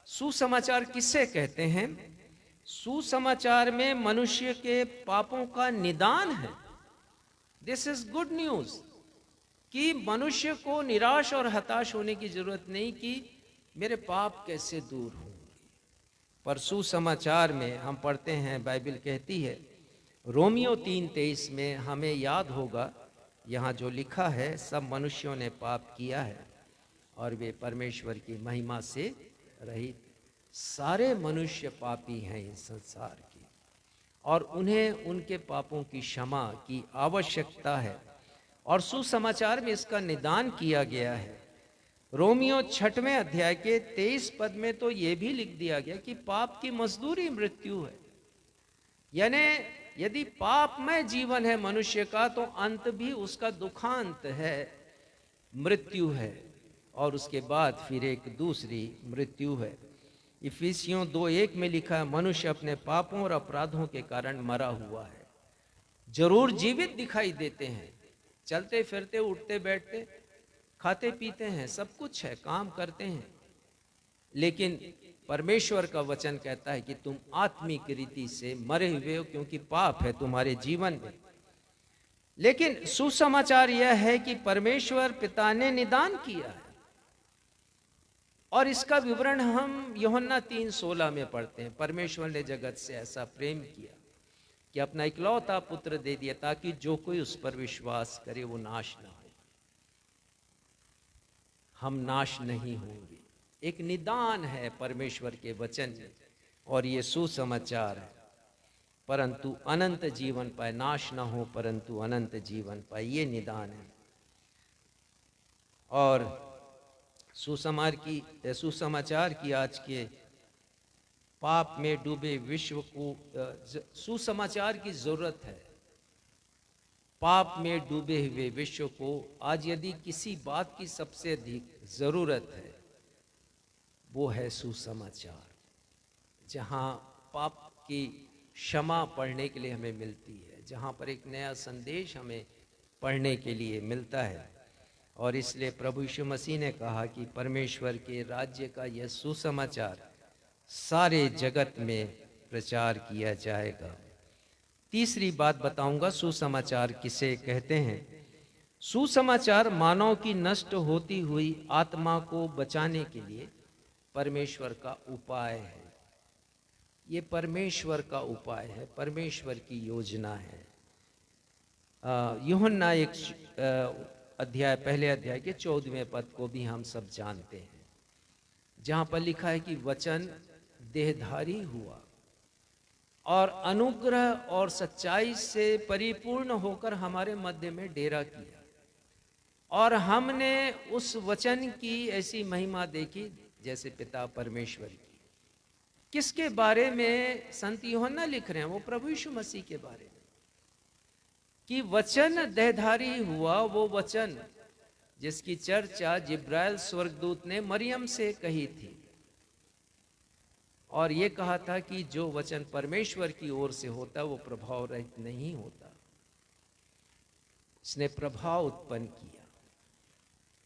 सुसमाचार किससे कहते हैं? सुसमाचार में मनुष्य के पापों का निदान है। दिस इज गुड न्यूज, कि मनुष्य को निराश और हताश होने की जरूरत नहीं कि मेरे पाप कैसे दूर होंगे। पर सुसमाचार में हम पढ़ते हैं, बाइबल कहती है रोमियो 3:23 में, हमें याद होगा यहाँ जो लिखा है, सब मनुष्यों ने पाप किया है और वे परमेश्वर की महिमा से रहित। सारे मनुष्य पापी हैं इस संसार की, और उन्हें उनके पापों की क्षमा की आवश्यकता है। और सुसमाचार में इसका निदान किया गया है। रोमियो 6वें अध्याय के 23 पद में तो ये भी लिख दिया गया कि पाप की मजदूरी मृत्यु है। यानी यदि पापमय जीवन है मनुष्य का, तो अंत भी उसका दुखांत है, मृत्यु है, और उसके बाद फिर एक दूसरी मृत्यु है। इफिसियों 2:1 में लिखा है, मनुष्य अपने पापों और अपराधों के कारण मरा हुआ है। जरूर जीवित दिखाई देते हैं, चलते फिरते, उठते बैठते, खाते पीते हैं, सब कुछ है, काम करते हैं, लेकिन परमेश्वर का वचन कहता है कि तुम आत्मिक रीति से मरे हुए हो, क्योंकि पाप है तुम्हारे जीवन में। लेकिन सुसमाचार यह है कि परमेश्वर पिता ने निदान किया है, और इसका विवरण हम यूहन्ना 3:16 में पढ़ते हैं। परमेश्वर ने जगत से ऐसा प्रेम किया कि अपना इकलौता पुत्र दे दिया, ताकि जो कोई उस पर विश्वास करे वो नाश ना हो। हम नाश नहीं होंगे। एक निदान है परमेश्वर के वचन में, और ये सुसमाचार है, परंतु अनंत जीवन पाए, नाश ना हो परंतु अनंत जीवन पाए, ये निदान है। और सुसमाचार की आज के पाप में डूबे विश्व को सुसमाचार की जरूरत है। पाप में डूबे हुए विश्व को आज यदि किसी बात की सबसे अधिक जरूरत है, वो है सुसमाचार, जहां पाप की क्षमा पढ़ने के लिए हमें मिलती है, जहां पर एक नया संदेश हमें पढ़ने के लिए मिलता है। और इसलिए प्रभु यीशु मसीह ने कहा कि परमेश्वर के राज्य का यह सुसमाचार सारे जगत में प्रचार किया जाएगा। तीसरी बात बताऊंगा, सुसमाचार किसे कहते हैं। सुसमाचार मानव की नष्ट होती हुई आत्मा को बचाने के लिए परमेश्वर का उपाय है। ये परमेश्वर का उपाय है, परमेश्वर की योजना है। यूहन्ना पहले अध्याय के 14वें पद को भी हम सब जानते हैं, जहां पर लिखा है कि वचन देहधारी हुआ और अनुग्रह और सच्चाई से परिपूर्ण होकर हमारे मध्य में डेरा किया, और हमने उस वचन की ऐसी महिमा देखी जैसे पिता परमेश्वर की। किसके बारे में संत यूहन्ना लिख रहे हैं? वो प्रभु यीशु मसीह के बारे में, कि वचन देहधारी हुआ, वो वचन जिसकी चर्चा जिब्राइल स्वर्गदूत ने मरियम से कही थी, और ये कहा था कि जो वचन परमेश्वर की ओर से होता वो प्रभाव रहित नहीं होता, इसने प्रभाव उत्पन्न किया।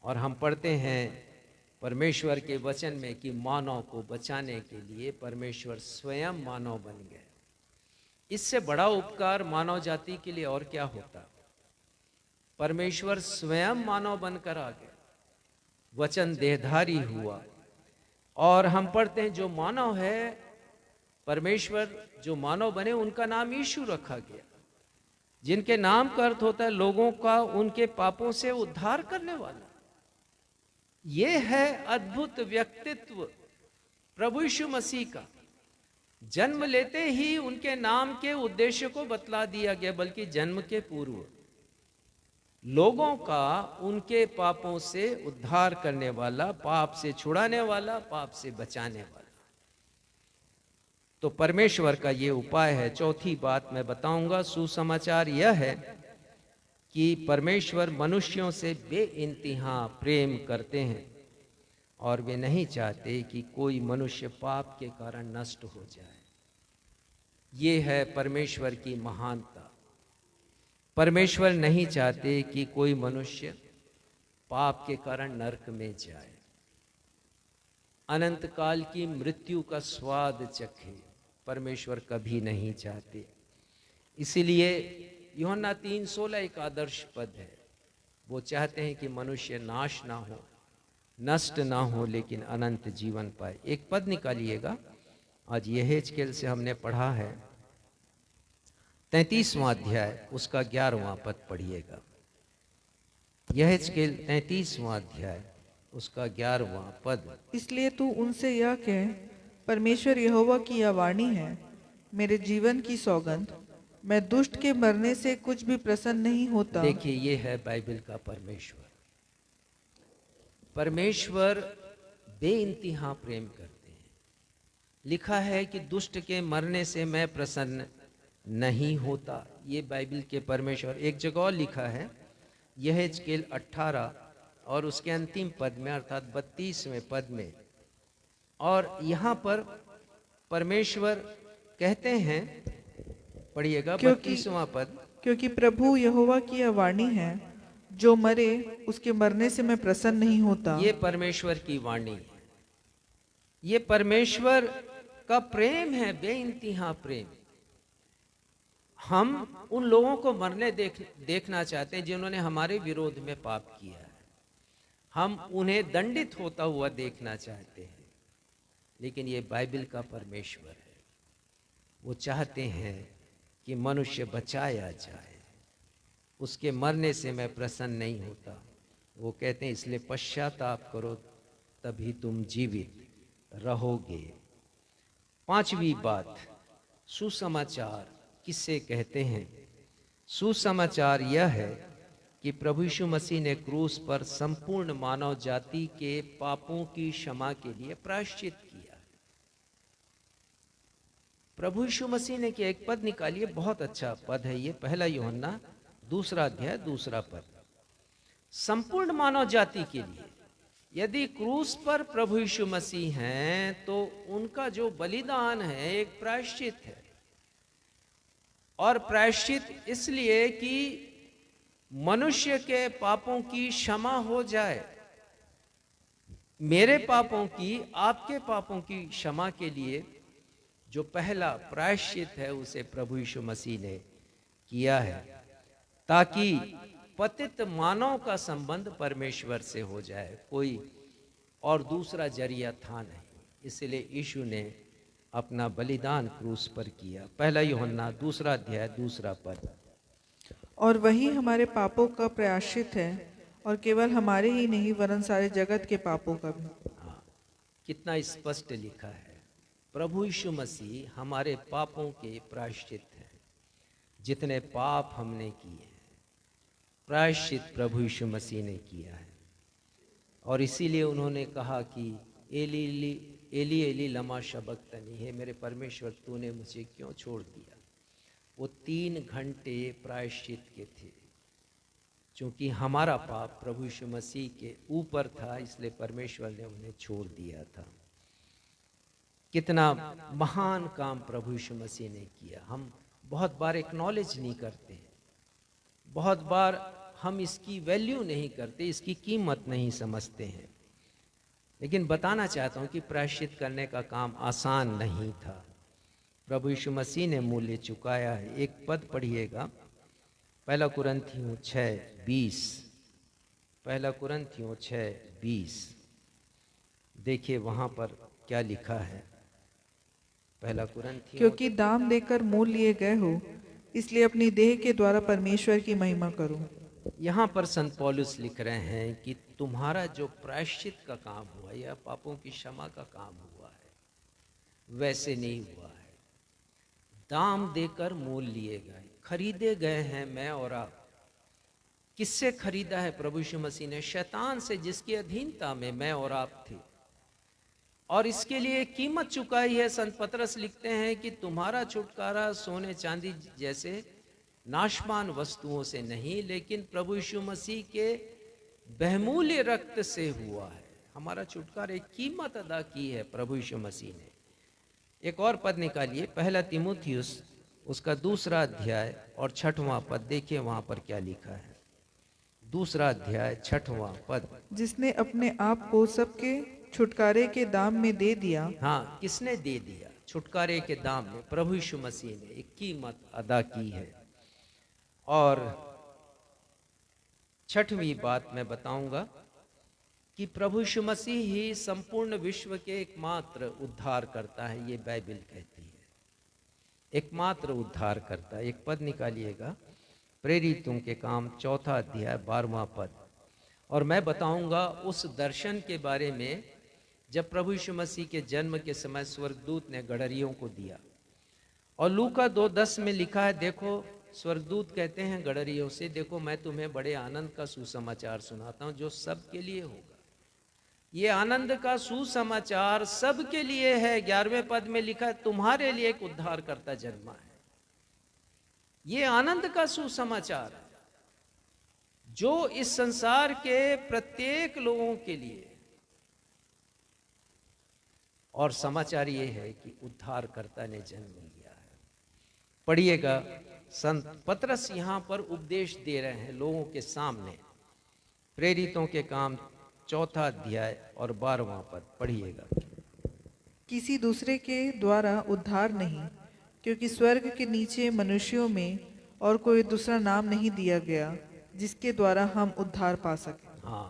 और हम पढ़ते हैं परमेश्वर के वचन में कि मानव को बचाने के लिए परमेश्वर स्वयं मानव बन गए। इससे बड़ा उपकार मानव जाति के लिए और क्या होता? परमेश्वर स्वयं मानव बनकर आ गए, वचन देहधारी हुआ। और हम पढ़ते हैं जो मानव है, परमेश्वर जो मानव बने उनका नाम यीशु रखा गया, जिनके नाम का अर्थ होता है लोगों का उनके पापों से उद्धार करने वाला। ये है अद्भुत व्यक्तित्व प्रभु यीशु मसीह का। जन्म लेते ही उनके नाम के उद्देश्य को बतला दिया गया, बल्कि जन्म के पूर्व लोगों का उनके पापों से उद्धार करने वाला, पाप से छुड़ाने वाला, पाप से बचाने वाला। तो परमेश्वर का ये उपाय है। चौथी बात मैं बताऊंगा, सुसमाचार यह है कि परमेश्वर मनुष्यों से बेइंतहा प्रेम करते हैं और वे नहीं चाहते कि कोई मनुष्य पाप के कारण नष्ट हो जाए। ये है परमेश्वर की महानता। परमेश्वर नहीं चाहते कि कोई मनुष्य पाप के कारण नरक में जाए, अनंत काल की मृत्यु का स्वाद चखे। परमेश्वर कभी नहीं चाहते। इसीलिए यूहन्ना 3:16 एक आदर्श पद है। वो चाहते हैं कि मनुष्य नाश ना हो, नष्ट ना हो, लेकिन अनंत जीवन पाए। एक पद निकालिएगा, आज यहेजकेल से हमने पढ़ा है 33वां अध्याय, उसका 11वां पद पढ़िएगा। यहेजकेल 33वां अध्याय, उसका 11वां पद। इसलिए तू उनसे यह कह, परमेश्वर यहोवा की यह वाणी है, मेरे जीवन की सौगंध, मैं दुष्ट के मरने से कुछ भी प्रसन्न नहीं होता। देखिए, ये है बाइबल का परमेश्वर। परमेश्वर बेइंतहा प्रेम करते हैं। लिखा है कि दुष्ट के मरने से मैं प्रसन्न नहीं होता। ये बाइबल के परमेश्वर। एक जगह और लिखा है यहेजकेल 18 और उसके अंतिम पद में, अर्थात 32वें पद में। और यहाँ पर परमेश्वर कहते हैं, पढ़िएगा 32वां पद, क्योंकि प्रभु यहोवा की यह वाणी है, जो मरे उसके मरने से मैं प्रसन्न नहीं होता। ये परमेश्वर की वाणी है। ये परमेश्वर का प्रेम है, बेइंतहा प्रेम। हम उन लोगों को मरने देखना चाहते हैं जिन्होंने हमारे विरोध में पाप किया है। हम उन्हें दंडित होता हुआ देखना चाहते हैं। लेकिन ये बाइबल का परमेश्वर है। वो चाहते हैं कि मनुष्य बचाया जाए। उसके मरने से मैं प्रसन्न नहीं होता। वो कहते हैं इसलिए पश्चाताप करो, तभी तुम जीवित रहोगे। पांचवी बात, सुसमाचार किससे कहते हैं? सुसमाचार यह है कि प्रभु यीशु मसीह ने क्रूस पर संपूर्ण मानव जाति के पापों की क्षमा के लिए प्रायश्चित किया। प्रभु यीशु मसीह ने किया। एक पद निकालिए, बहुत अच्छा पद है ये, पहला यूहन्ना 2 अध्याय 2 पद। संपूर्ण मानव जाति के लिए यदि क्रूस पर प्रभु यीशु मसीह हैं तो उनका जो बलिदान है एक प्रायश्चित है। और प्रायश्चित इसलिए कि मनुष्य के पापों की क्षमा हो जाए। मेरे पापों की, आपके पापों की क्षमा के लिए जो पहला प्रायश्चित है उसे प्रभु यीशु मसीह ने किया है ताकि पतित मानव का संबंध परमेश्वर से हो जाए, कोई और दूसरा जरिया था नहीं। इसलिए यीशु ने अपना बलिदान क्रूस पर किया। पहला यूहन्ना 2 अध्याय 2 पद। और वही हमारे पापों का प्रायश्चित है, और केवल हमारे ही नहीं वरन सारे जगत के पापों का भी। हाँ, कितना स्पष्ट लिखा है। प्रभु यीशु मसीह हमारे पापों के प्रायश्चित हैं। जितने पाप हमने किए हैं, प्रायश्चित प्रभु यीशु मसीह ने किया है। और इसीलिए उन्होंने कहा कि एली एली एली लमा शबक्तनी, हे मेरे परमेश्वर तूने मुझे क्यों छोड़ दिया। वो 3 घंटे प्रायश्चित के थे। क्योंकि हमारा पाप प्रभु यीशु मसीह के ऊपर था, इसलिए परमेश्वर ने उन्हें छोड़ दिया था। कितना महान काम प्रभु यीशु मसीह ने किया। हम बहुत बार एक्नॉलेज नहीं करते, बहुत बार हम इसकी वैल्यू नहीं करते, इसकी कीमत नहीं समझते हैं। लेकिन बताना चाहता हूं कि प्रायश्चित करने का काम आसान नहीं था। प्रभु यीशु मसीह ने मूल्य चुकाया है। एक पद पढ़िएगा, 1 कुरिन्थियों 6:20। 1 कुरिन्थियों 6:20 देखिए वहां पर क्या लिखा है। 1 कुरिन्थियों, क्योंकि दाम देकर मोल लिए गए हो, इसलिए अपनी देह के द्वारा परमेश्वर की महिमा करो। यहाँ पर संत पौलुस लिख रहे हैं कि तुम्हारा जो प्रायश्चित का काम हुआ या पापों की क्षमा का काम हुआ है, वैसे नहीं हुआ है। दाम देकर मोल लिए गए, खरीदे गए हैं मैं और आप। किससे खरीदा है प्रभु यीशु मसीह ने? शैतान से, जिसकी अधीनता में मैं और आप थे। और इसके लिए कीमत चुकाई है। संत पतरस लिखते हैं कि तुम्हारा छुटकारा सोने चांदी जैसे नाशवान वस्तुओं से नहीं, लेकिन प्रभु यीशु मसीह के बहुमूल्य रक्त से हुआ है। हमारा छुटकारा, एक कीमत अदा की है प्रभु यीशु मसीह ने। एक और पद निकालिए, 1 तीमुथियुस उसका 2 अध्याय और 6वां पद। देखिए वहां पर क्या लिखा है। 2 अध्याय 6वां पद। जिसने अपने आप को सबके छुटकारे के दाम में दे दिया। हाँ, किसने दे दिया? छुटकारे के दाम में प्रभु यीशु मसीह ने एक कीमत अदा की है। और 6वीं बात मैं बताऊंगा कि प्रभु यीशु मसीह ही संपूर्ण विश्व के एकमात्र उद्धार करता है। ये बाइबल कहती है, एकमात्र उद्धार करता है। एक पद निकालिएगा, प्रेरितों के काम 4 अध्याय 12वां पद। और मैं बताऊंगा उस दर्शन के बारे में जब प्रभु यीशु मसीह के जन्म के समय स्वर्गदूत ने गडरियों को दिया। और लूका 2:10 में लिखा है, देखो स्वर्गदूत कहते हैं गडरियों से, देखो मैं तुम्हें बड़े आनंद का सुसमाचार सुनाता हूं जो सबके लिए होगा। ये आनंद का सुसमाचार सबके लिए है। 11वें पद में लिखा है, तुम्हारे लिए एक उद्धार करता जन्मा है। ये आनंद का सुसमाचार है जो इस संसार के प्रत्येक लोगों के लिए। और समाचार ये है कि उद्धारकर्ता ने जन्म लिया है। पढ़िएगा, संत पतरस यहां पर उपदेश दे रहे हैं लोगों के सामने। प्रेरितों के काम 4 अध्याय और 12वां पद पढ़िएगा। किसी दूसरे के द्वारा उद्धार नहीं, क्योंकि स्वर्ग के नीचे मनुष्यों में और कोई दूसरा नाम नहीं दिया गया जिसके द्वारा हम उद्धार पा सकें। हाँ,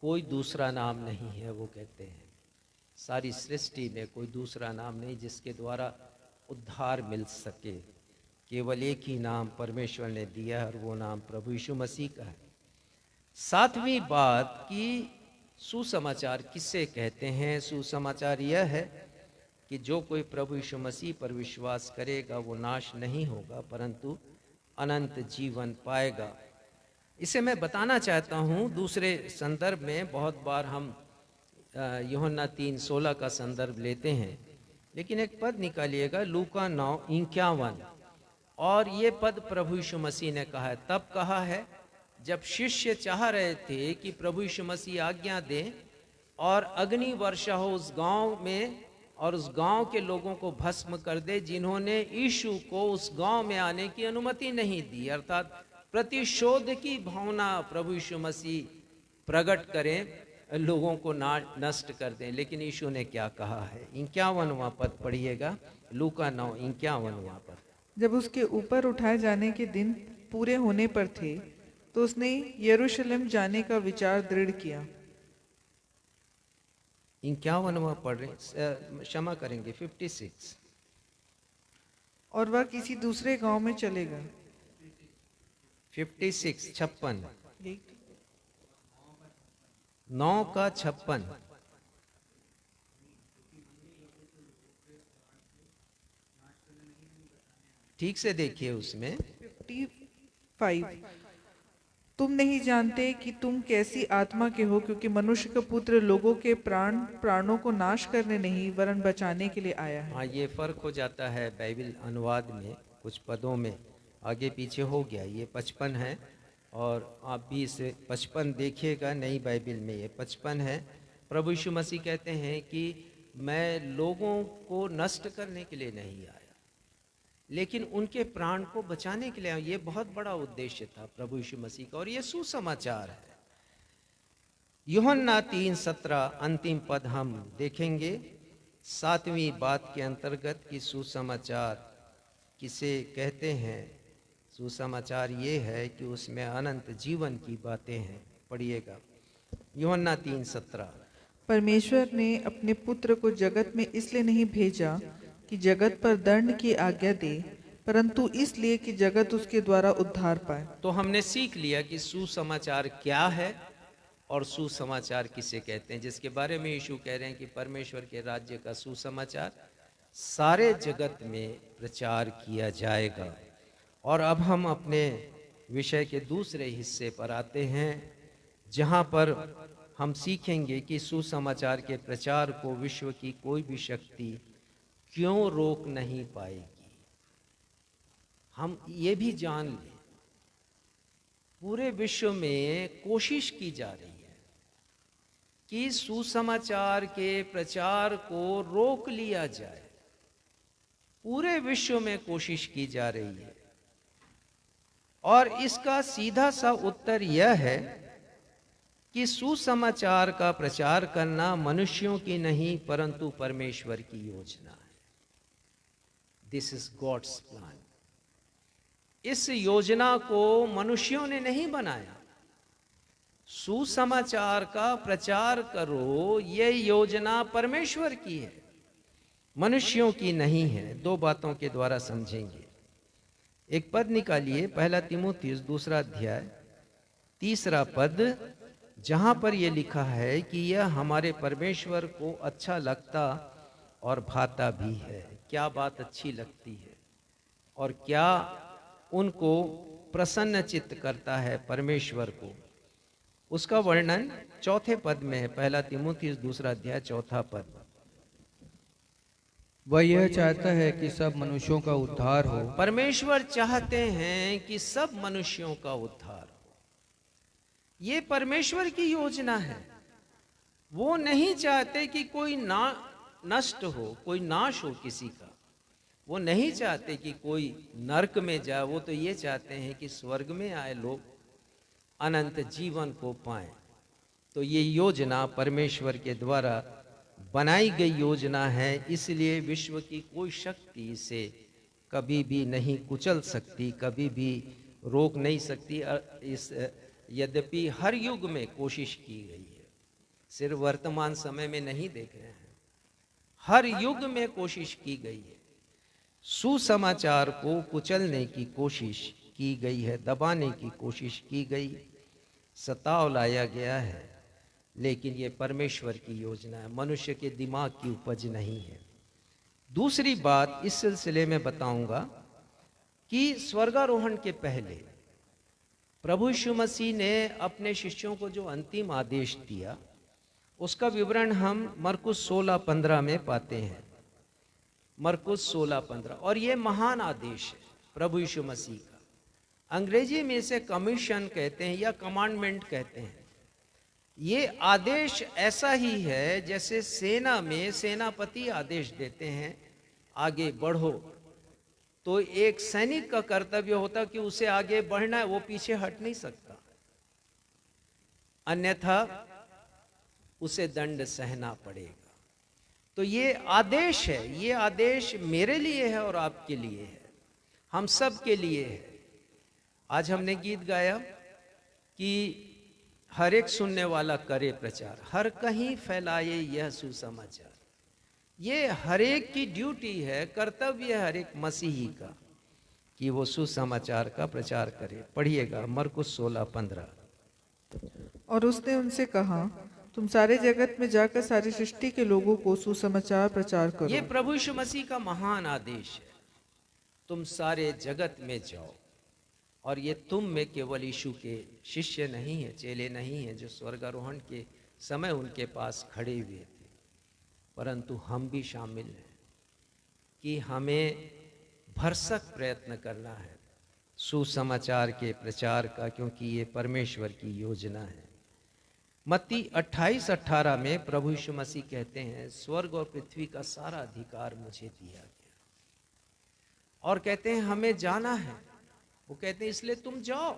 कोई दूसरा नाम नहीं है। वो कहते हैं सारी सृष्टि में कोई दूसरा नाम नहीं जिसके द्वारा उद्धार मिल सके। केवल एक ही नाम परमेश्वर ने दिया है और वो नाम प्रभु यीशु मसीह का है। 7वीं बात कि सुसमाचार किससे कहते हैं? सुसमाचार यह है कि जो कोई प्रभु यीशु मसीह पर विश्वास करेगा वो नाश नहीं होगा परंतु अनंत जीवन पाएगा। इसे मैं बताना चाहता हूँ दूसरे संदर्भ में। बहुत बार हम यूहन्ना 3:16 का संदर्भ लेते हैं, लेकिन एक पद निकालिएगा, लूका 9:51। और ये पद प्रभु यीशु मसीह ने कहा है। तब कहा है जब शिष्य चाह रहे थे कि प्रभु यीशु मसीह आज्ञा दें और अग्नि वर्षा हो उस गांव में और उस गांव के लोगों को भस्म कर दे जिन्होंने यीशु को उस गांव में आने की अनुमति नहीं दी। अर्थात प्रतिशोध की भावना प्रभु यीशु मसीह प्रकट करें, लोगों को नष्ट कर दें। लेकिन यीशु ने क्या कहा है? 51वां पद पढ़िएगा, लूका 9:51वां पद। जब उसके ऊपर उठाए जाने के दिन पूरे होने पर थे तो उसने यरूशलेम जाने का विचार दृढ़ किया। 51वां पढ़ रहे, क्षमा करेंगे 56। और वह किसी दूसरे गांव में चलेगा। 56 56 9 का 56। ठीक से देखिए उसमें 55 तुम नहीं जानते कि तुम कैसी आत्मा के हो, क्योंकि मनुष्य का पुत्र लोगों के प्राणों को नाश करने नहीं वरन बचाने के लिए आया है। हाँ, ये फर्क हो जाता है बाइबल अनुवाद में, कुछ पदों में आगे पीछे हो गया। ये 55 है और आप भी इसे 55 देखिएगा, नई बाइबल में ये 55 है। प्रभु यीशु मसीह कहते हैं कि मैं लोगों को नष्ट करने के लिए नहीं आया, लेकिन उनके प्राण को बचाने के लिए आया। ये बहुत बड़ा उद्देश्य था प्रभु यीशु मसीह का, और ये सुसमाचार है। यूहन्ना 3:17 अंतिम पद हम देखेंगे 7वीं बात के अंतर्गत कि सुसमाचार किसे कहते हैं। सुसमाचार ये है कि उसमें अनंत जीवन की बातें हैं। पढ़िएगा यूहन्ना 3:17। परमेश्वर ने अपने पुत्र को जगत में इसलिए नहीं भेजा कि जगत पर दंड की आज्ञा दे, परंतु इसलिए कि जगत उसके द्वारा उद्धार पाए। तो हमने सीख लिया कि सुसमाचार क्या है और सुसमाचार किसे कहते हैं, जिसके बारे में यीशु कह रहे हैं कि परमेश्वर के राज्य का सुसमाचार सारे जगत में प्रचार किया जाएगा। और अब हम अपने विषय के दूसरे हिस्से पर आते हैं, जहां पर हम सीखेंगे कि सुसमाचार के प्रचार को विश्व की कोई भी शक्ति क्यों रोक नहीं पाएगी। हम ये भी जान लें, पूरे विश्व में कोशिश की जा रही है कि सुसमाचार के प्रचार को रोक लिया जाए। पूरे विश्व में कोशिश की जा रही है, और इसका सीधा सा उत्तर यह है कि सुसमाचार का प्रचार करना मनुष्यों की नहीं परंतु परमेश्वर की योजना है। This is God's plan. इस योजना को मनुष्यों ने नहीं बनाया। सुसमाचार का प्रचार करो, ये योजना परमेश्वर की है, मनुष्यों की नहीं है। दो बातों के द्वारा समझेंगे। एक पद निकालिए, 1 तीमुथियुस 2 अध्याय 3 पद, जहां पर यह लिखा है कि यह हमारे परमेश्वर को अच्छा लगता और भाता भी है। क्या बात अच्छी लगती है और क्या उनको प्रसन्न चित्त करता है परमेश्वर को, उसका वर्णन 4 पद में है। 1 तीमुथियुस 2 अध्याय 4 पद। वह यह चाहता है कि सब मनुष्यों का उद्धार हो। परमेश्वर चाहते हैं कि सब मनुष्यों का उद्धार हो। ये परमेश्वर की योजना है। वो नहीं चाहते कि कोई नष्ट हो, कोई नाश हो किसी का। वो नहीं चाहते कि कोई नरक में जाए। वो तो ये चाहते हैं कि स्वर्ग में आए लोग अनंत जीवन को पाएं। तो ये योजना परमेश्वर के द्वारा बनाई गई योजना है, इसलिए विश्व की कोई शक्ति इसे कभी भी नहीं कुचल सकती, कभी भी रोक नहीं सकती। यद्यपि हर युग में कोशिश की गई है, सिर्फ वर्तमान समय में नहीं देख रहे हैं, हर युग में कोशिश की गई है। सुसमाचार को कुचलने की कोशिश की गई है, दबाने की कोशिश की गई, सताव लाया गया है, लेकिन ये परमेश्वर की योजना है, मनुष्य के दिमाग की उपज नहीं है। दूसरी बात इस सिलसिले में बताऊंगा कि स्वर्गारोहण के पहले प्रभु यीशु मसीह ने अपने शिष्यों को जो अंतिम आदेश दिया, उसका विवरण हम मरकुस 16:15 में पाते हैं। मरकुस 16:15। और ये महान आदेश है प्रभु यीशु मसीह का। अंग्रेजी में इसे कमीशन कहते हैं या कमांडमेंट कहते हैं। ये आदेश ऐसा ही है जैसे सेना में सेनापति आदेश देते हैं आगे बढ़ो, तो एक सैनिक का कर्तव्य होता कि उसे आगे बढ़ना है, वो पीछे हट नहीं सकता, अन्यथा उसे दंड सहना पड़ेगा। तो ये आदेश है, ये आदेश मेरे लिए है और आपके लिए है। हम सब के लिए है। आज हमने गीत गाया कि हर एक सुनने वाला करे प्रचार, हर कहीं फैलाए यह सुसमाचार। ये हर एक की ड्यूटी है, कर्तव्य है हर एक मसीही का कि वो सुसमाचार का प्रचार करे। पढ़िएगा मरकुस 16:15। और उसने उनसे कहा, तुम सारे जगत में जाकर सारी सृष्टि के लोगों को सुसमाचार प्रचार करो। ये प्रभु यीशु मसीह का महान आदेश है, तुम सारे जगत में जाओ। और ये तुम में केवल यीशु के शिष्य नहीं है, चेले नहीं है जो स्वर्गारोहण के समय उनके पास खड़े हुए थे, परंतु हम भी शामिल हैं कि हमें भरसक प्रयत्न करना है सुसमाचार के प्रचार का, क्योंकि ये परमेश्वर की योजना है। मत्ती 28:18 में प्रभु यीशु मसीह कहते हैं, स्वर्ग और पृथ्वी का सारा अधिकार मुझे दिया गया। और कहते हैं हमें जाना है। वो कहते हैं इसलिए तुम जाओ,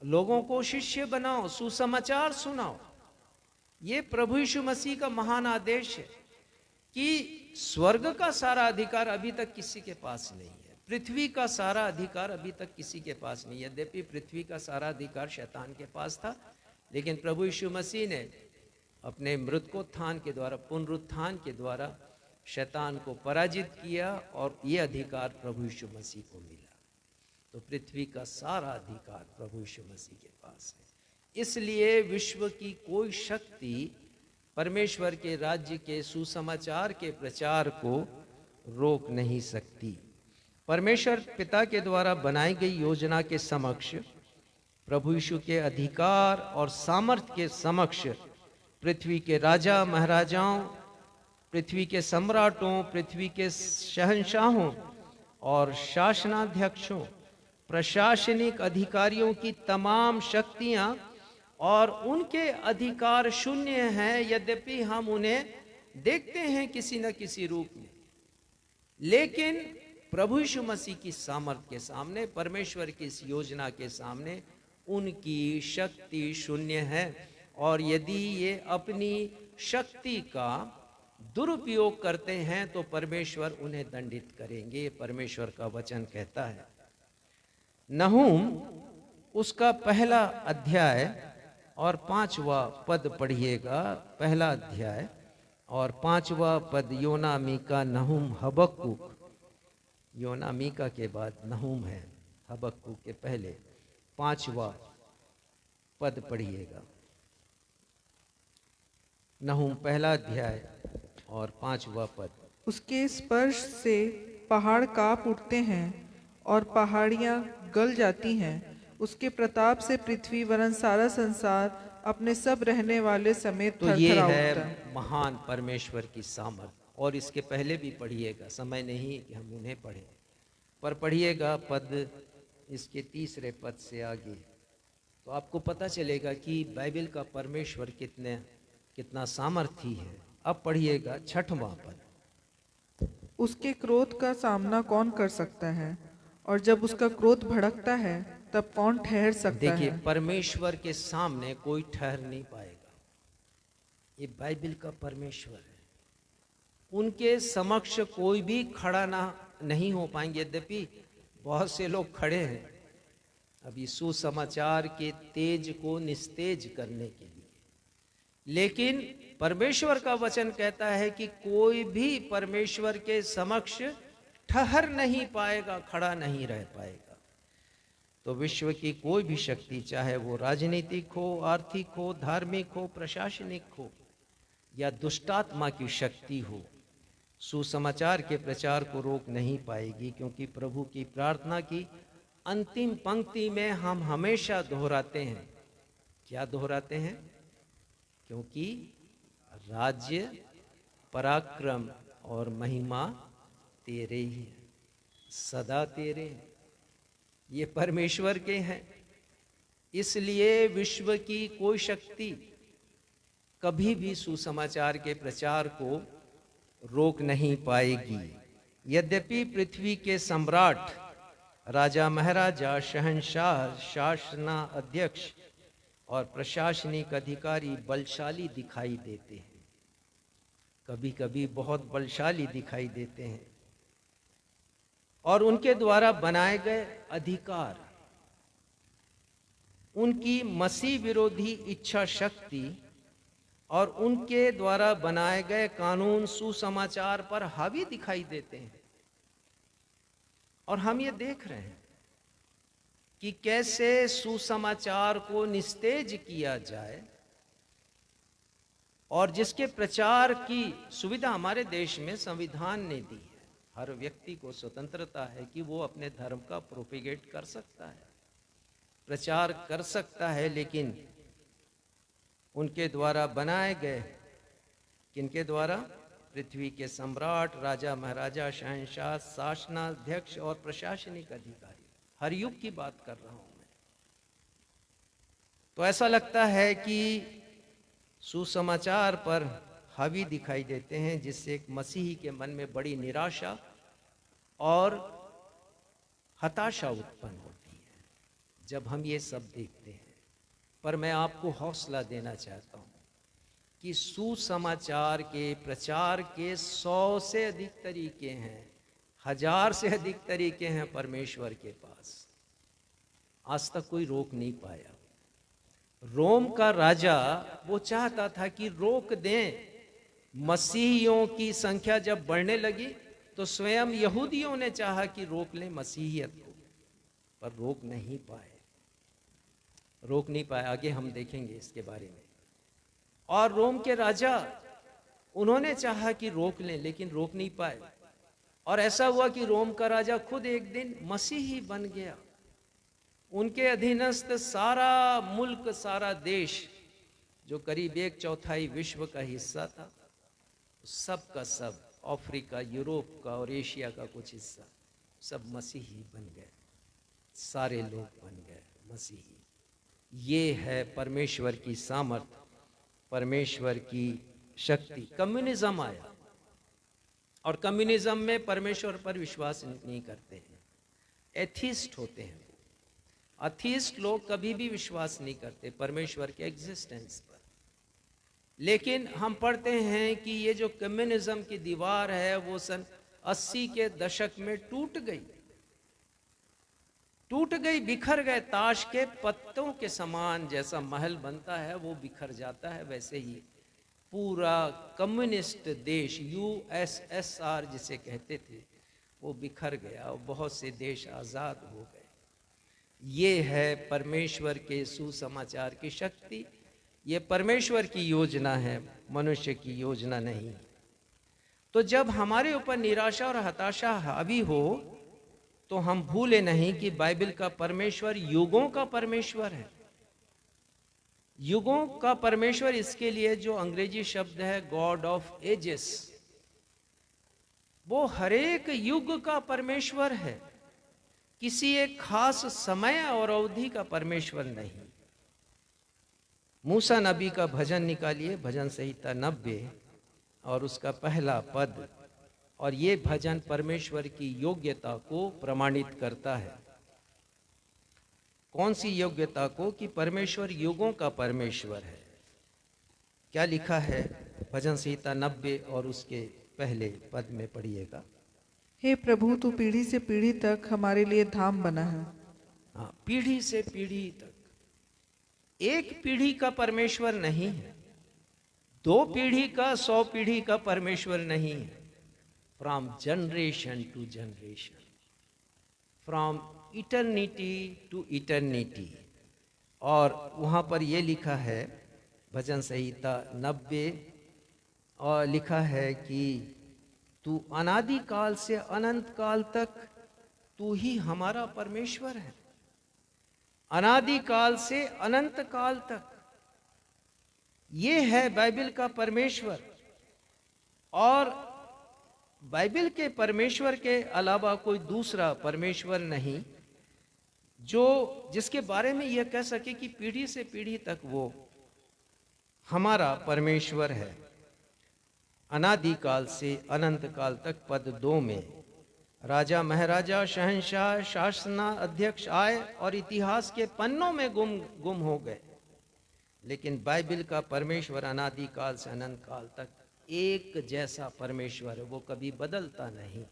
लोगों को शिष्य बनाओ, सुसमाचार सुनाओ। ये प्रभु यीशु मसीह का महान आदेश है कि स्वर्ग का सारा अधिकार अभी तक किसी के पास नहीं है, पृथ्वी का सारा अधिकार अभी तक किसी के पास नहीं है। यद्यपि पृथ्वी का सारा अधिकार शैतान के पास था, लेकिन प्रभु यीशु मसीह ने अपने मृतकोत्थान के द्वारा, पुनरुत्थान के द्वारा शैतान को पराजित किया और ये अधिकार प्रभु यीशु मसीह को मिला। तो पृथ्वी का सारा अधिकार प्रभु यीशु मसीह के पास है। इसलिए विश्व की कोई शक्ति परमेश्वर के राज्य के सुसमाचार के प्रचार को रोक नहीं सकती। परमेश्वर पिता के द्वारा बनाई गई योजना के समक्ष, प्रभु यीशु के अधिकार और सामर्थ्य के समक्ष पृथ्वी के राजा महाराजाओं, पृथ्वी के सम्राटों, पृथ्वी के शहंशाहों और शासनाध्यक्षों, प्रशासनिक अधिकारियों की तमाम शक्तियां और उनके अधिकार शून्य हैं। यद्यपि हम उन्हें देखते हैं किसी न किसी रूप में, लेकिन प्रभु यीशु मसीह की सामर्थ्य के सामने, परमेश्वर की इस योजना के सामने उनकी शक्ति शून्य है। और यदि ये अपनी शक्ति का दुरुपयोग करते हैं तो परमेश्वर उन्हें दंडित करेंगे। ये परमेश्वर का वचन कहता है। नहूम उसका 1 अध्याय और 5वां पद पढ़िएगा। 1 अध्याय और 5वां पद, योना, मीका, नहूम, हबक्कुक। योना मीका के बाद नहूम है, हबक्कुक के पहले 5वां पद पढ़िएगा। नहूम 1 अध्याय और 5वां पद। उसके स्पर्श से पहाड़ कांप उठते हैं और पहाड़ियां गल जाती हैं। उसके प्रताप से पृथ्वी वरन सारा संसार अपने सब रहने वाले समेत तो ये थरथरा उठता है महान परमेश्वर की सामर्थ। और इसके पहले भी पढ़िएगा, समय नहीं कि हम उन्हें पढ़ें, पर पढ़िएगा पद इसके 3 पद से आगे, तो आपको पता चलेगा कि बाइबल का परमेश्वर कितना सामर्थी है। अब पढ़िएगा 6वां पद। उसके क्रोध का सामना कौन कर सकता है, और जब उसका क्रोध भड़कता है तब कौन ठहर सकता देखिए, है। परमेश्वर के सामने कोई ठहर नहीं पाएगा। ये बाइबल का परमेश्वर है, उनके समक्ष कोई भी खड़ा नहीं हो पाएंगे। यद्यपि बहुत से लोग खड़े हैं अभी सुसमाचार के तेज को निस्तेज करने के लिए, लेकिन परमेश्वर का वचन कहता है कि कोई भी परमेश्वर के समक्ष ठहर नहीं पाएगा, खड़ा नहीं रह पाएगा। तो विश्व की कोई भी शक्ति, चाहे वो राजनीतिक हो, आर्थिक हो, धार्मिक हो, प्रशासनिक हो या दुष्टात्मा की शक्ति हो, सुसमाचार के प्रचार को रोक नहीं पाएगी। क्योंकि प्रभु की प्रार्थना की अंतिम पंक्ति में हम हमेशा दोहराते हैं, क्या दोहराते हैं? क्योंकि राज्य, पराक्रम और महिमा तेरे ही है, सदा तेरे हैं, ये परमेश्वर के हैं। इसलिए विश्व की कोई शक्ति कभी भी सुसमाचार के प्रचार को रोक नहीं पाएगी। यद्यपि पृथ्वी के सम्राट, राजा महाराजा, शहंशाह, शासना अध्यक्ष और प्रशासनिक अधिकारी बलशाली दिखाई देते हैं, कभी कभी बहुत बलशाली दिखाई देते हैं, और उनके द्वारा बनाए गए अधिकार, उनकी मसीह विरोधी इच्छा शक्ति और उनके द्वारा बनाए गए कानून सुसमाचार पर हावी दिखाई देते हैं। और हम ये देख रहे हैं कि कैसे सुसमाचार को निस्तेज किया जाए, और जिसके प्रचार की सुविधा हमारे देश में संविधान ने दी है। हर व्यक्ति को स्वतंत्रता है कि वो अपने धर्म का प्रोपेगेट कर सकता है, प्रचार कर सकता है, लेकिन उनके द्वारा बनाए गए, किनके द्वारा? पृथ्वी के सम्राट, राजा महाराजा, शहंशाह, शासनाध्यक्ष और प्रशासनिक अधिकारी, हर युग की बात कर रहा हूं मैं। तो ऐसा लगता है कि सुसमाचार पर हावी दिखाई देते हैं, जिससे एक मसीही के मन में बड़ी निराशा और हताशा उत्पन्न होती है जब हम ये सब देखते हैं। पर मैं आपको हौसला देना चाहता हूं कि सुसमाचार के प्रचार के 100 से अधिक तरीके हैं, 1000 से अधिक तरीके हैं परमेश्वर के पास। आज तक कोई रोक नहीं पाया। रोम का राजा वो चाहता था कि रोक दें। मसीहियों की संख्या जब बढ़ने लगी तो स्वयं यहूदियों ने चाहा कि रोक लें मसीहियत को, पर रोक नहीं पाए, रोक नहीं पाए। आगे हम देखेंगे इसके बारे में। और रोम के राजा, उन्होंने चाहा कि रोक लें, लेकिन रोक नहीं पाए। और ऐसा हुआ कि रोम का राजा खुद एक दिन मसीही बन गया। उनके अधीनस्थ सारा मुल्क, सारा देश, जो करीब 1/4 विश्व का हिस्सा था, सब का सब, अफ्रीका, यूरोप का और एशिया का कुछ हिस्सा, सब मसीही बन गए। सारे लोग बन गए मसीही। ये है परमेश्वर की सामर्थ, परमेश्वर की शक्ति। कम्युनिज्म आया, और कम्युनिज्म में परमेश्वर पर विश्वास नहीं करते हैं, एथिस्ट होते हैं। अथीस्ट लोग कभी भी विश्वास नहीं करते परमेश्वर के एग्जिस्टेंस पर। लेकिन हम पढ़ते हैं कि ये जो कम्युनिज्म की दीवार है वो सन 80 के दशक में टूट गई, बिखर गए। ताश के पत्तों के समान जैसा महल बनता है वो बिखर जाता है, वैसे ही पूरा कम्युनिस्ट देश, USSR जिसे कहते थे, वो बिखर गया और बहुत से देश आज़ाद हो गए। ये है परमेश्वर के सुसमाचार की शक्ति। ये परमेश्वर की योजना है, मनुष्य की योजना नहीं। तो जब हमारे ऊपर निराशा और हताशा हावी हो तो हम भूले नहीं कि बाइबल का परमेश्वर युगों का परमेश्वर है। युगों का परमेश्वर, इसके लिए जो अंग्रेजी शब्द है गॉड ऑफ एजेस, वो हरेक युग का परमेश्वर है, किसी एक खास समय और अवधि का परमेश्वर नहीं। मूसा नबी का भजन निकालिए, भजन संहिता 90 और उसका पहला पद, और ये भजन परमेश्वर की योग्यता को प्रमाणित करता है। कौन सी योग्यता को? कि परमेश्वर युगों का परमेश्वर है। क्या लिखा है भजन संहिता 90 और उसके पहले पद में? पढ़िएगा। हे प्रभु, तू पीढ़ी से पीढ़ी तक हमारे लिए धाम बना है। हाँ, पीढ़ी से पीढ़ी तक। एक पीढ़ी का परमेश्वर नहीं है, 2 पीढ़ी का, 100 पीढ़ी का परमेश्वर नहीं है। From generation to generation, from eternity to eternity. और वहाँ पर ये लिखा है भजन संहिता 90, और लिखा है कि तू अनादि काल से अनंत काल तक तू ही हमारा परमेश्वर है। अनादि काल से अनंत काल तक ये है बाइबल का परमेश्वर। और बाइबल के परमेश्वर के अलावा कोई दूसरा परमेश्वर नहीं जो जिसके बारे में यह कह सके कि पीढ़ी से पीढ़ी तक वो हमारा परमेश्वर है। अनादि काल से अनंत काल तक पद 2 में राजा महाराजा शहंशाह शासना अध्यक्ष आए और इतिहास के पन्नों में गुम हो गए, लेकिन बाइबल का परमेश्वर अनादि काल से अनंत काल तक एक जैसा परमेश्वर है। वो कभी बदलता नहीं,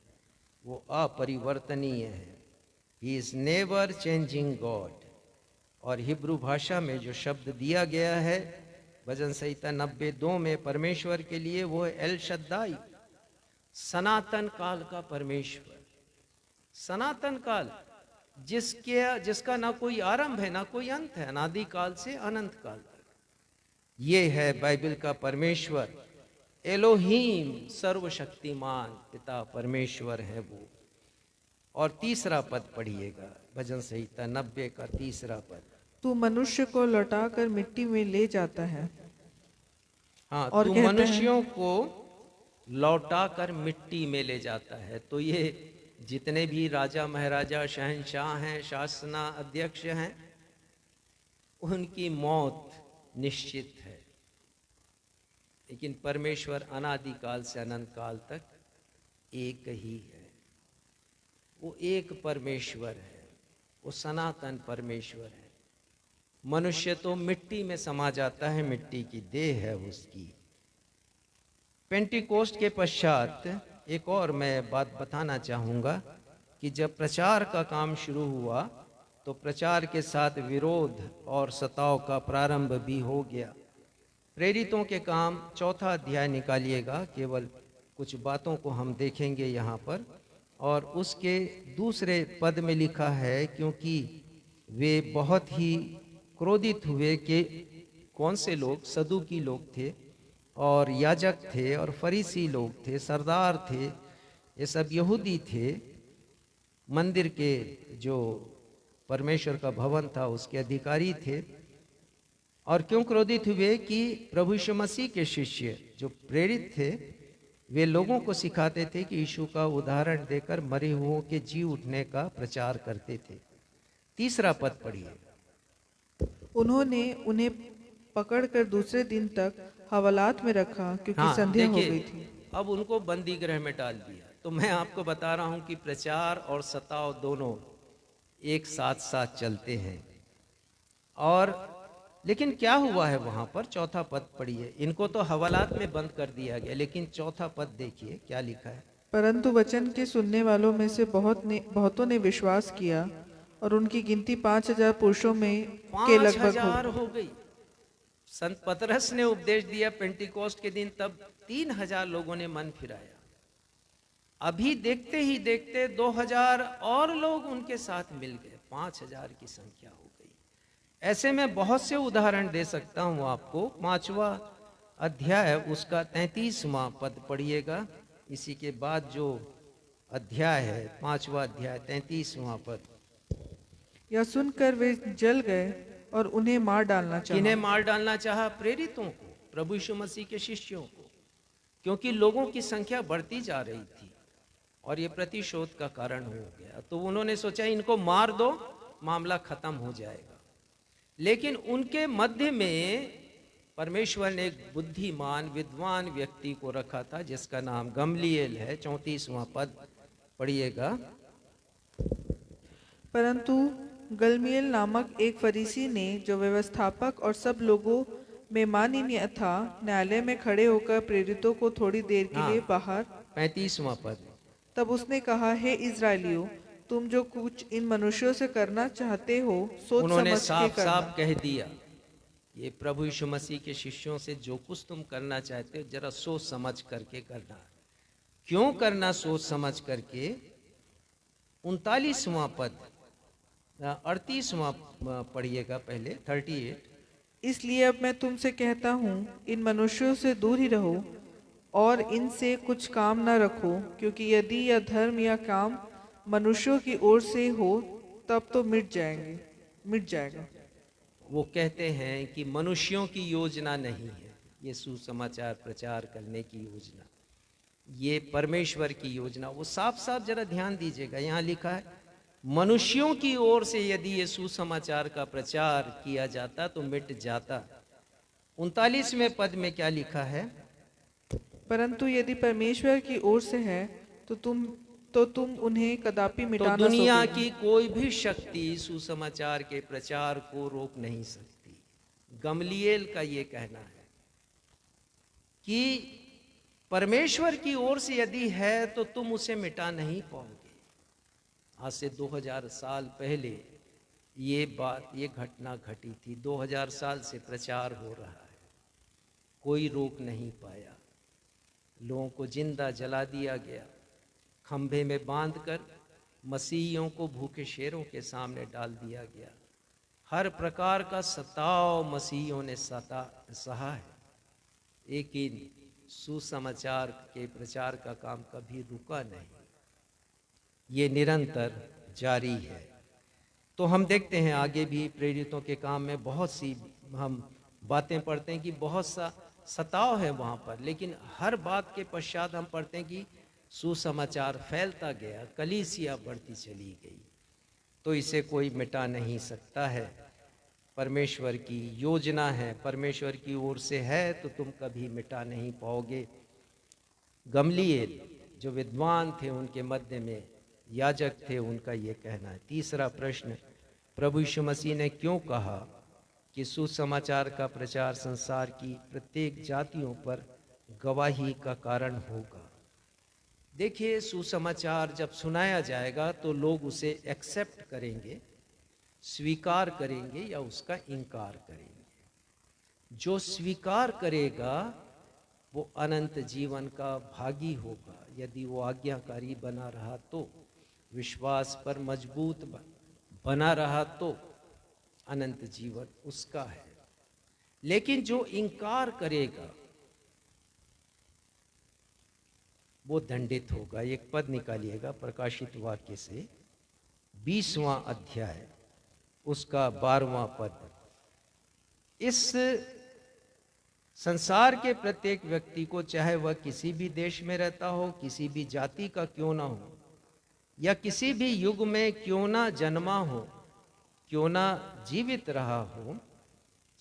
वो अपरिवर्तनीय है। He is never changing God. और हिब्रू भाषा में जो शब्द दिया गया है भजन संहिता 92 में परमेश्वर के लिए, वो है एल शद्दाई, सनातन काल का परमेश्वर। सनातन काल, जिसका ना कोई आरंभ है ना कोई अंत है, अनादि काल से अनंत काल तक। ये है बाइबल का परमेश्वर। एलोहीम, सर्वशक्तिमान पिता परमेश्वर है वो। और तीसरा पद पढ़िएगा, भजन संहिता 90 का तीसरा पद। तू मनुष्य को लौटाकर मिट्टी में ले जाता है। हाँ, और तू कहता मनुष्यों को लौटाकर मिट्टी में ले जाता है। तो ये जितने भी राजा महाराजा शहंशाह हैं, शासना अध्यक्ष हैं, उनकी मौत निश्चित है। लेकिन परमेश्वर अनादिकाल से अनंत काल तक एक ही है। वो एक परमेश्वर है, वो सनातन परमेश्वर है। मनुष्य तो मिट्टी में समा जाता है, मिट्टी की देह है उसकी। पेंटिकोस्ट के पश्चात एक और मैं बात बताना चाहूँगा कि जब प्रचार का काम शुरू हुआ तो प्रचार के साथ विरोध और सताव का प्रारंभ भी हो गया। प्रेरितों के काम 4 अध्याय निकालिएगा, केवल कुछ बातों को हम देखेंगे यहाँ पर। और उसके दूसरे पद में लिखा है, क्योंकि वे बहुत ही क्रोधित हुए कि कौन से लोग, सदूकी लोग थे और याजक थे और फरीसी लोग थे, सरदार थे, ये सब यहूदी थे, मंदिर के जो परमेश्वर का भवन था उसके अधिकारी थे। और क्यों क्रोधित हुए कि प्रभु यीशु मसीह के शिष्य जो प्रेरित थे, वे लोगों को सिखाते थे कि यीशु का उदाहरण देकर मरे हुओं के जी उठने का प्रचार करते थे। तीसरा पद पढ़िए। उन्होंने उन्हें पकड़कर दूसरे दिन तक हवालात में रखा, क्योंकि संध्या हो देखिए, गई थी। अब उनको बंदी गृह में डाल दिया। तो मैं आपको बता रहा हूं कि प्रचार और सताव दोनों एक साथ साथ चलते हैं। और लेकिन क्या हुआ है वहां पर? 4 पद पढ़िए। इनको तो हवालात में बंद कर दिया गया, लेकिन 4 पद देखिए क्या लिखा है। परंतु वचन के सुनने वालों में से बहुतों ने विश्वास किया, और उनकी गिनती 5000 पुरुषों में के लगभग 5000 हो गई। संत पतरस ने उपदेश दिया पेंटिकोस्ट के दिन, तब 3000 लोगों ने मन फिराया। अभी देखते ही देखते 2000 और लोग उनके साथ मिल गए, 5000 की संख्या हो गई। ऐसे में बहुत से उदाहरण दे सकता हूं आपको। 5वां अध्याय उसका 33वां पद पढ़िएगा। इसी के बाद जो अध्याय है 5वां अध्याय 33वां पद। यह सुनकर वे जल गए और उन्हें मार डालना चाहा। किन्हें मार डालना चाहा? प्रेरितों को, प्रभु यीशु मसीह के शिष्यों को, क्योंकि लोगों की संख्या बढ़ती जा रही थी और ये प्रतिशोध का कारण हो गया। तो उन्होंने सोचा इनको मार दो, मामला खत्म हो जाएगा। लेकिन उनके मध्य में परमेश्वर ने एक बुद्धिमान विद्वान व्यक्ति को रखा था, जिसका नाम गमलीएल है। 34वां पद पढ़िएगा। परंतु गलमियल नामक एक फरीसी ने, जो व्यवस्थापक और सब लोगों में माननीय था, न्यायालय में खड़े होकर प्रेरितों को थोड़ी देर के लिए बाहर। 35वां पद। तब उसने कहा, हे इजराइलियों, तुम जो कुछ इन मनुष्यों से करना चाहते हो, सोच उन्होंने समझ के साफ करना। साफ कह दिया, ये प्रभु यीशु मसीह के शिष्यों से जो कुछ तुम करना चाहते हो, जरा सोच समझ करके करना। क्यों करना सोच समझ करके? 39वां पद, 38वां पढ़िएगा पहले, 38। इसलिए अब मैं तुमसे कहता हूँ, इन मनुष्यों से दूर ही रहो और इनसे कुछ काम न रखो, क्योंकि यदि यह धर्म या काम मनुष्यों की ओर से हो तब तो मिट जाएगा। वो कहते हैं कि मनुष्यों की योजना नहीं है ये सुसमाचार प्रचार करने की योजना, ये परमेश्वर की योजना। वो साफ साफ जरा ध्यान दीजिएगा, यहाँ लिखा है मनुष्यों की ओर से यदि ये सुसमाचार का प्रचार किया जाता तो मिट जाता। 39वें पद में क्या लिखा है? परंतु यदि परमेश्वर की ओर से है तो तुम उन्हें कदापि मिटा तो न दुनिया सकोगे। की कोई भी शक्ति सुसमाचार के प्रचार को रोक नहीं सकती। गमलीएल का ये कहना है कि परमेश्वर की ओर से यदि है तो तुम उसे मिटा नहीं पाओगे। आज से 2000 साल पहले ये घटना घटी थी। 2000 साल से प्रचार हो रहा है, कोई रोक नहीं पाया। लोगों को जिंदा जला दिया गया, खंभे में बांधकर मसीहियों को भूखे शेरों के सामने डाल दिया गया। हर प्रकार का सताव मसीहियों ने सहा है, लेकिन सुसमाचार के प्रचार का काम कभी रुका नहीं, ये निरंतर जारी है। तो हम देखते हैं आगे भी प्रेरितों के काम में बहुत सी हम बातें पढ़ते हैं कि बहुत सा सताव है वहाँ पर, लेकिन हर बात के पश्चात हम पढ़ते हैं कि सुसमाचार फैलता गया, कलीसिया बढ़ती चली गई। तो इसे कोई मिटा नहीं सकता है, परमेश्वर की योजना है, परमेश्वर की ओर से है तो तुम कभी मिटा नहीं पाओगे। गमलीएल जो विद्वान थे, उनके मध्य में याजक थे, उनका ये कहना है। तीसरा प्रश्न, प्रभु यीशु मसीह ने क्यों कहा कि सुसमाचार का प्रचार संसार की प्रत्येक जातियों पर गवाही का कारण होगा। देखिए, सुसमाचार जब सुनाया जाएगा तो लोग उसे एक्सेप्ट करेंगे, स्वीकार करेंगे या उसका इनकार करेंगे। जो स्वीकार करेगा वो अनंत जीवन का भागी होगा, यदि वो आज्ञाकारी बना रहा तो, विश्वास पर मजबूत बना रहा तो अनंत जीवन उसका है। लेकिन जो इनकार करेगा वो दंडित होगा। एक पद निकालिएगा प्रकाशित वाक्य से 20वां अध्याय उसका 12वां पद। इस संसार के प्रत्येक व्यक्ति को, चाहे वह किसी भी देश में रहता हो, किसी भी जाति का क्यों ना हो, या किसी भी युग में क्यों ना जन्मा हो, क्यों ना जीवित रहा हो,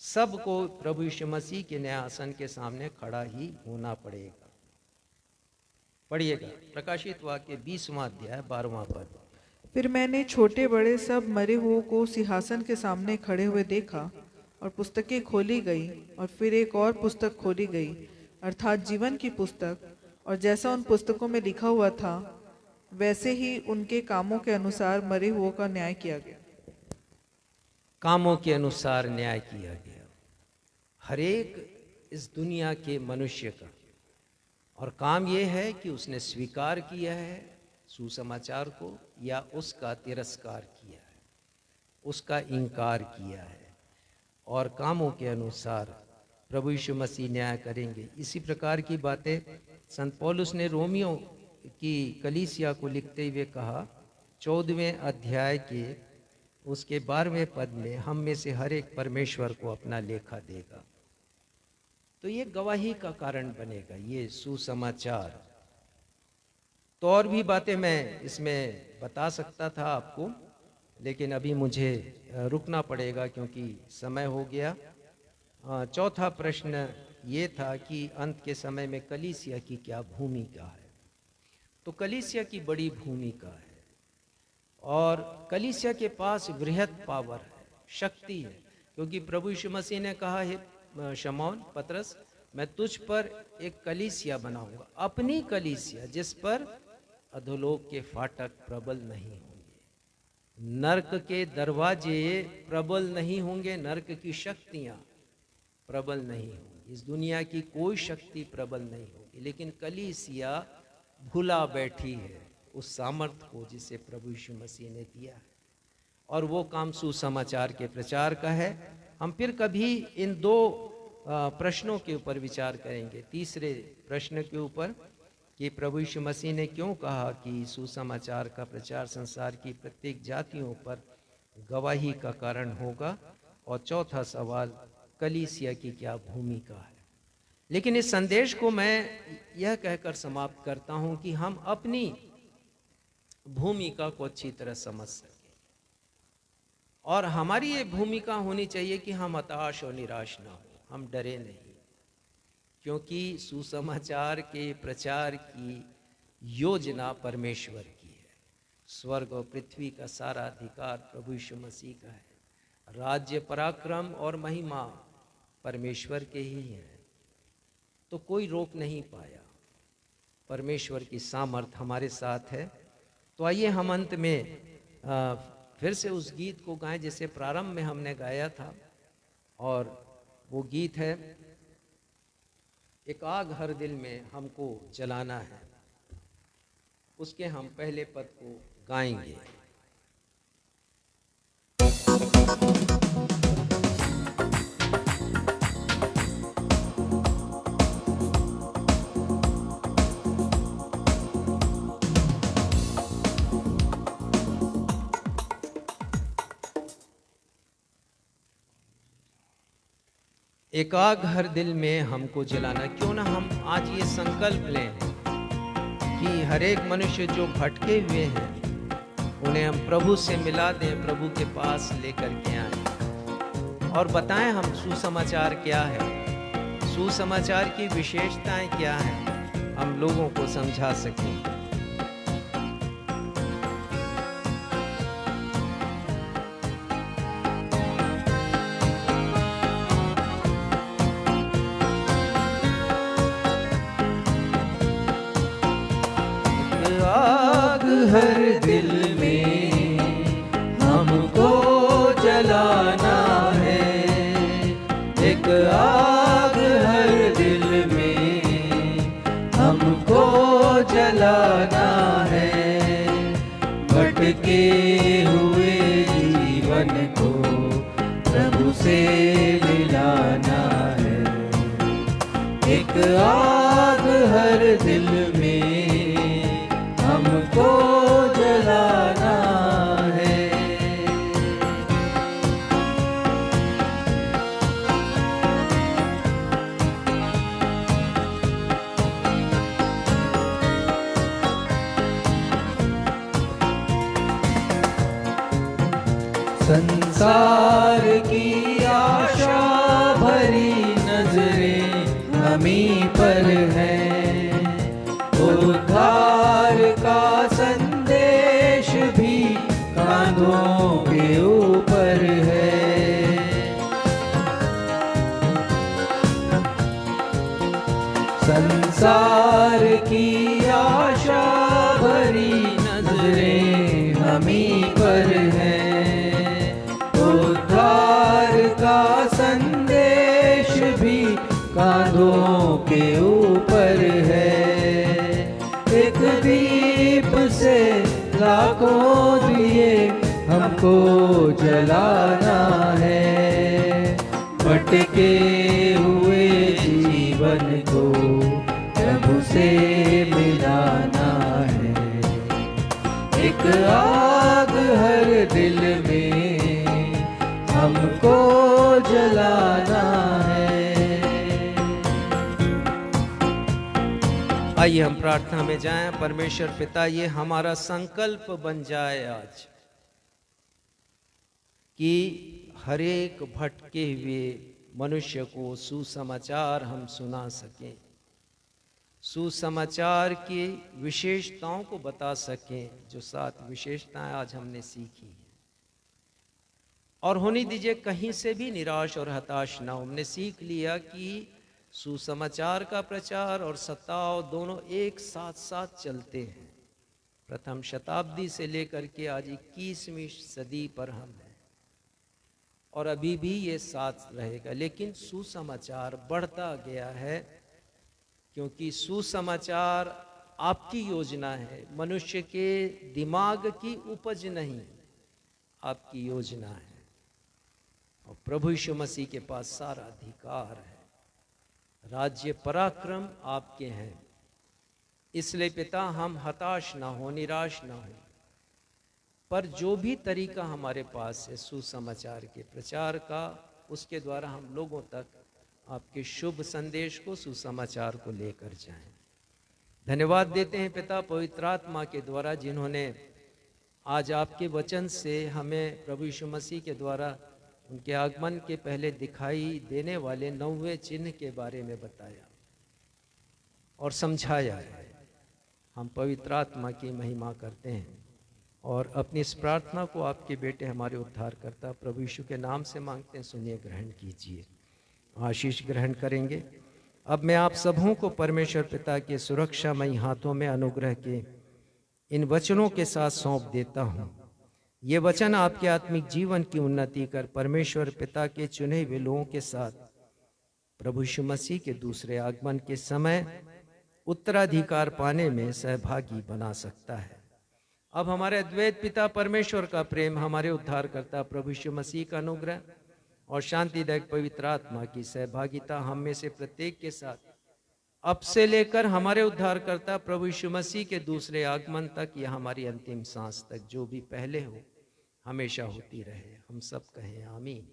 सबको प्रभु यीशु मसीह के न्यायासन के सामने खड़ा ही होना पड़ेगा। पढ़िएगा प्रकाशित वाक्य 20वां अध्याय 12वां पद। फिर मैंने छोटे बड़े सब मरे हुओं को सिंहासन के सामने खड़े हुए देखा, और पुस्तकें खोली गई, और फिर एक और पुस्तक खोली गई, अर्थात जीवन की पुस्तक। और जैसा उन पुस्तकों में लिखा हुआ था, वैसे ही उनके कामों के अनुसार मरे हुओं का न्याय किया गया। कामों के अनुसार न्याय किया गया हरेक इस दुनिया के मनुष्य का, और काम यह है कि उसने स्वीकार किया है सुसमाचार को या उसका तिरस्कार किया है, उसका इनकार किया है, और कामों के अनुसार प्रभु यीशु मसीह न्याय करेंगे। इसी प्रकार की बातें संत पौलुस ने रोमियो की कलीसिया को लिखते हुए कहा, 14वें अध्याय के उसके 12वें पद में, हम में से हर एक परमेश्वर को अपना लेखा देगा। तो ये गवाही का कारण बनेगा, ये सुसमाचार। तो और भी बातें मैं इसमें बता सकता था आपको, लेकिन अभी मुझे रुकना पड़ेगा क्योंकि समय हो गया। चौथा प्रश्न ये था कि अंत के समय में कलीसिया की क्या भूमिका है। तो कलीसिया की बड़ी भूमिका है, और कलीसिया के पास वृहत पावर है, शक्ति है, क्योंकि प्रभु यीशु मसीह ने कहा है, शमौन पतरस, मैं तुझ पर एक कलीसिया बनाऊंगा, अपनी कलीसिया, जिस पर अधोलोक के फाटक प्रबल नहीं होंगे, नरक के दरवाजे प्रबल नहीं होंगे, नरक की शक्तियां प्रबल नहीं होंगी, इस दुनिया की कोई शक्ति प्रबल नहीं होगी। लेकिन कलीसिया भुला बैठी है उस सामर्थ्य को जिसे प्रभु यीशु मसीह ने दिया है, और वो काम सुसमाचार के प्रचार का है। हम फिर कभी इन दो प्रश्नों के ऊपर विचार करेंगे। तीसरे प्रश्न के ऊपर कि प्रभु यीशु मसीह ने क्यों कहा कि सुसमाचार का प्रचार संसार की प्रत्येक जातियों पर गवाही का कारण होगा, और चौथा सवाल, कलीसिया की क्या भूमिका है। लेकिन इस संदेश को मैं यह कहकर समाप्त करता हूं कि हम अपनी भूमिका को अच्छी तरह समझ सकें, और हमारी ये भूमिका होनी चाहिए कि हम हताश और निराश ना हो, हम डरे नहीं, क्योंकि सुसमाचार के प्रचार की योजना परमेश्वर की है। स्वर्ग और पृथ्वी का सारा अधिकार प्रभु यीशु मसीह का है, राज्य, पराक्रम और महिमा परमेश्वर के ही है। तो कोई रोक नहीं पाया, परमेश्वर की सामर्थ हमारे साथ है। तो आइए हम अंत में फिर से उस गीत को गाएं जिसे प्रारंभ में हमने गाया था, और वो गीत है एक आग हर दिल में हमको जलाना है। उसके हम पहले पद को गाएंगे। एक आग हर दिल में हमको जलाना। क्यों ना हम आज ये संकल्प लें कि हर एक मनुष्य जो भटके हुए हैं उन्हें हम प्रभु से मिला दें, प्रभु के पास लेकर के आए और बताएं हम सुसमाचार क्या है, सुसमाचार की विशेषताएं क्या हैं, हम लोगों को समझा सकें। हर दिल में हमको जलाना है, एक आग हर दिल में हमको जलाना है। भटके हुए जीवन को प्रभु से मिलाना है, एक आग हर दिल में हमको जलाना है। संसार की आशा भरी नजरें हमीं पर हैं, उद्धार का संदेश भी कांधों के ऊपर है। संसार की आशा भरी नजरें हमीं पर हैं, उद्धार का संदेश भी कांधों के ऊपर है। एक दीप से लाखों दिए हमको जलाना है, भटके हुए जीवन को प्रभु से मिलाना है, एक आग हर दिल में हमको जलाना है। आइए हम प्रार्थना में जाएं। परमेश्वर पिता, ये हमारा संकल्प बन जाए आज कि हर एक भटके हुए मनुष्य को सुसमाचार हम सुना सकें, सुसमाचार की विशेषताओं को बता सकें, जो 7 विशेषताएं आज हमने सीखी हैं। और होने दीजिए कहीं से भी निराश और हताश ना हो। हमने सीख लिया कि सुसमाचार का प्रचार और सताव दोनों एक साथ साथ चलते हैं। प्रथम शताब्दी से लेकर के आज 21वीं सदी पर हम हैं और अभी भी ये साथ रहेगा। लेकिन सुसमाचार बढ़ता गया है, क्योंकि सुसमाचार आपकी योजना है, मनुष्य के दिमाग की उपज नहीं, आपकी योजना है। और प्रभु यीशु मसीह के पास सारा अधिकार है, राज्य पराक्रम आपके हैं। इसलिए पिता, हम हताश ना हो, निराश ना हो, पर जो भी तरीका हमारे पास है सुसमाचार के प्रचार का, उसके द्वारा हम लोगों तक आपके शुभ संदेश को, सुसमाचार को लेकर जाएं। धन्यवाद देते हैं पिता पवित्र आत्मा के द्वारा, जिन्होंने आज आपके वचन से हमें प्रभु यीशु मसीह के द्वारा उनके आगमन के पहले दिखाई देने वाले 9वें चिन्ह के बारे में बताया और समझाया है। हम पवित्र आत्मा की महिमा करते हैं और अपनी इस प्रार्थना को आपके बेटे हमारे उद्धारकर्ता प्रभु यीशु के नाम से मांगते हैं। सुनिए, ग्रहण कीजिए। आशीष ग्रहण करेंगे। अब मैं आप सबों को परमेश्वर पिता के सुरक्षामयी हाथों में अनुग्रह के इन वचनों के साथ सौंप देता हूँ। ये वचन आपके आत्मिक जीवन की उन्नति कर परमेश्वर पिता के चुने हुए लोगों के साथ प्रभु यीशु मसीह के दूसरे आगमन के समय उत्तराधिकार पाने में सहभागी बना सकता है। अब हमारे अद्वैत पिता परमेश्वर का प्रेम, हमारे उद्धारकर्ता प्रभु यीशु मसीह का अनुग्रह और शांतिदायक पवित्र आत्मा की सहभागिता हम में से प्रत्येक के साथ अब से लेकर हमारे उद्धारकर्ता प्रभु यीशु मसीह के दूसरे आगमन तक या हमारी अंतिम सांस तक जो भी पहले हो हमेशा होती रहे। हम सब कहें आमीन।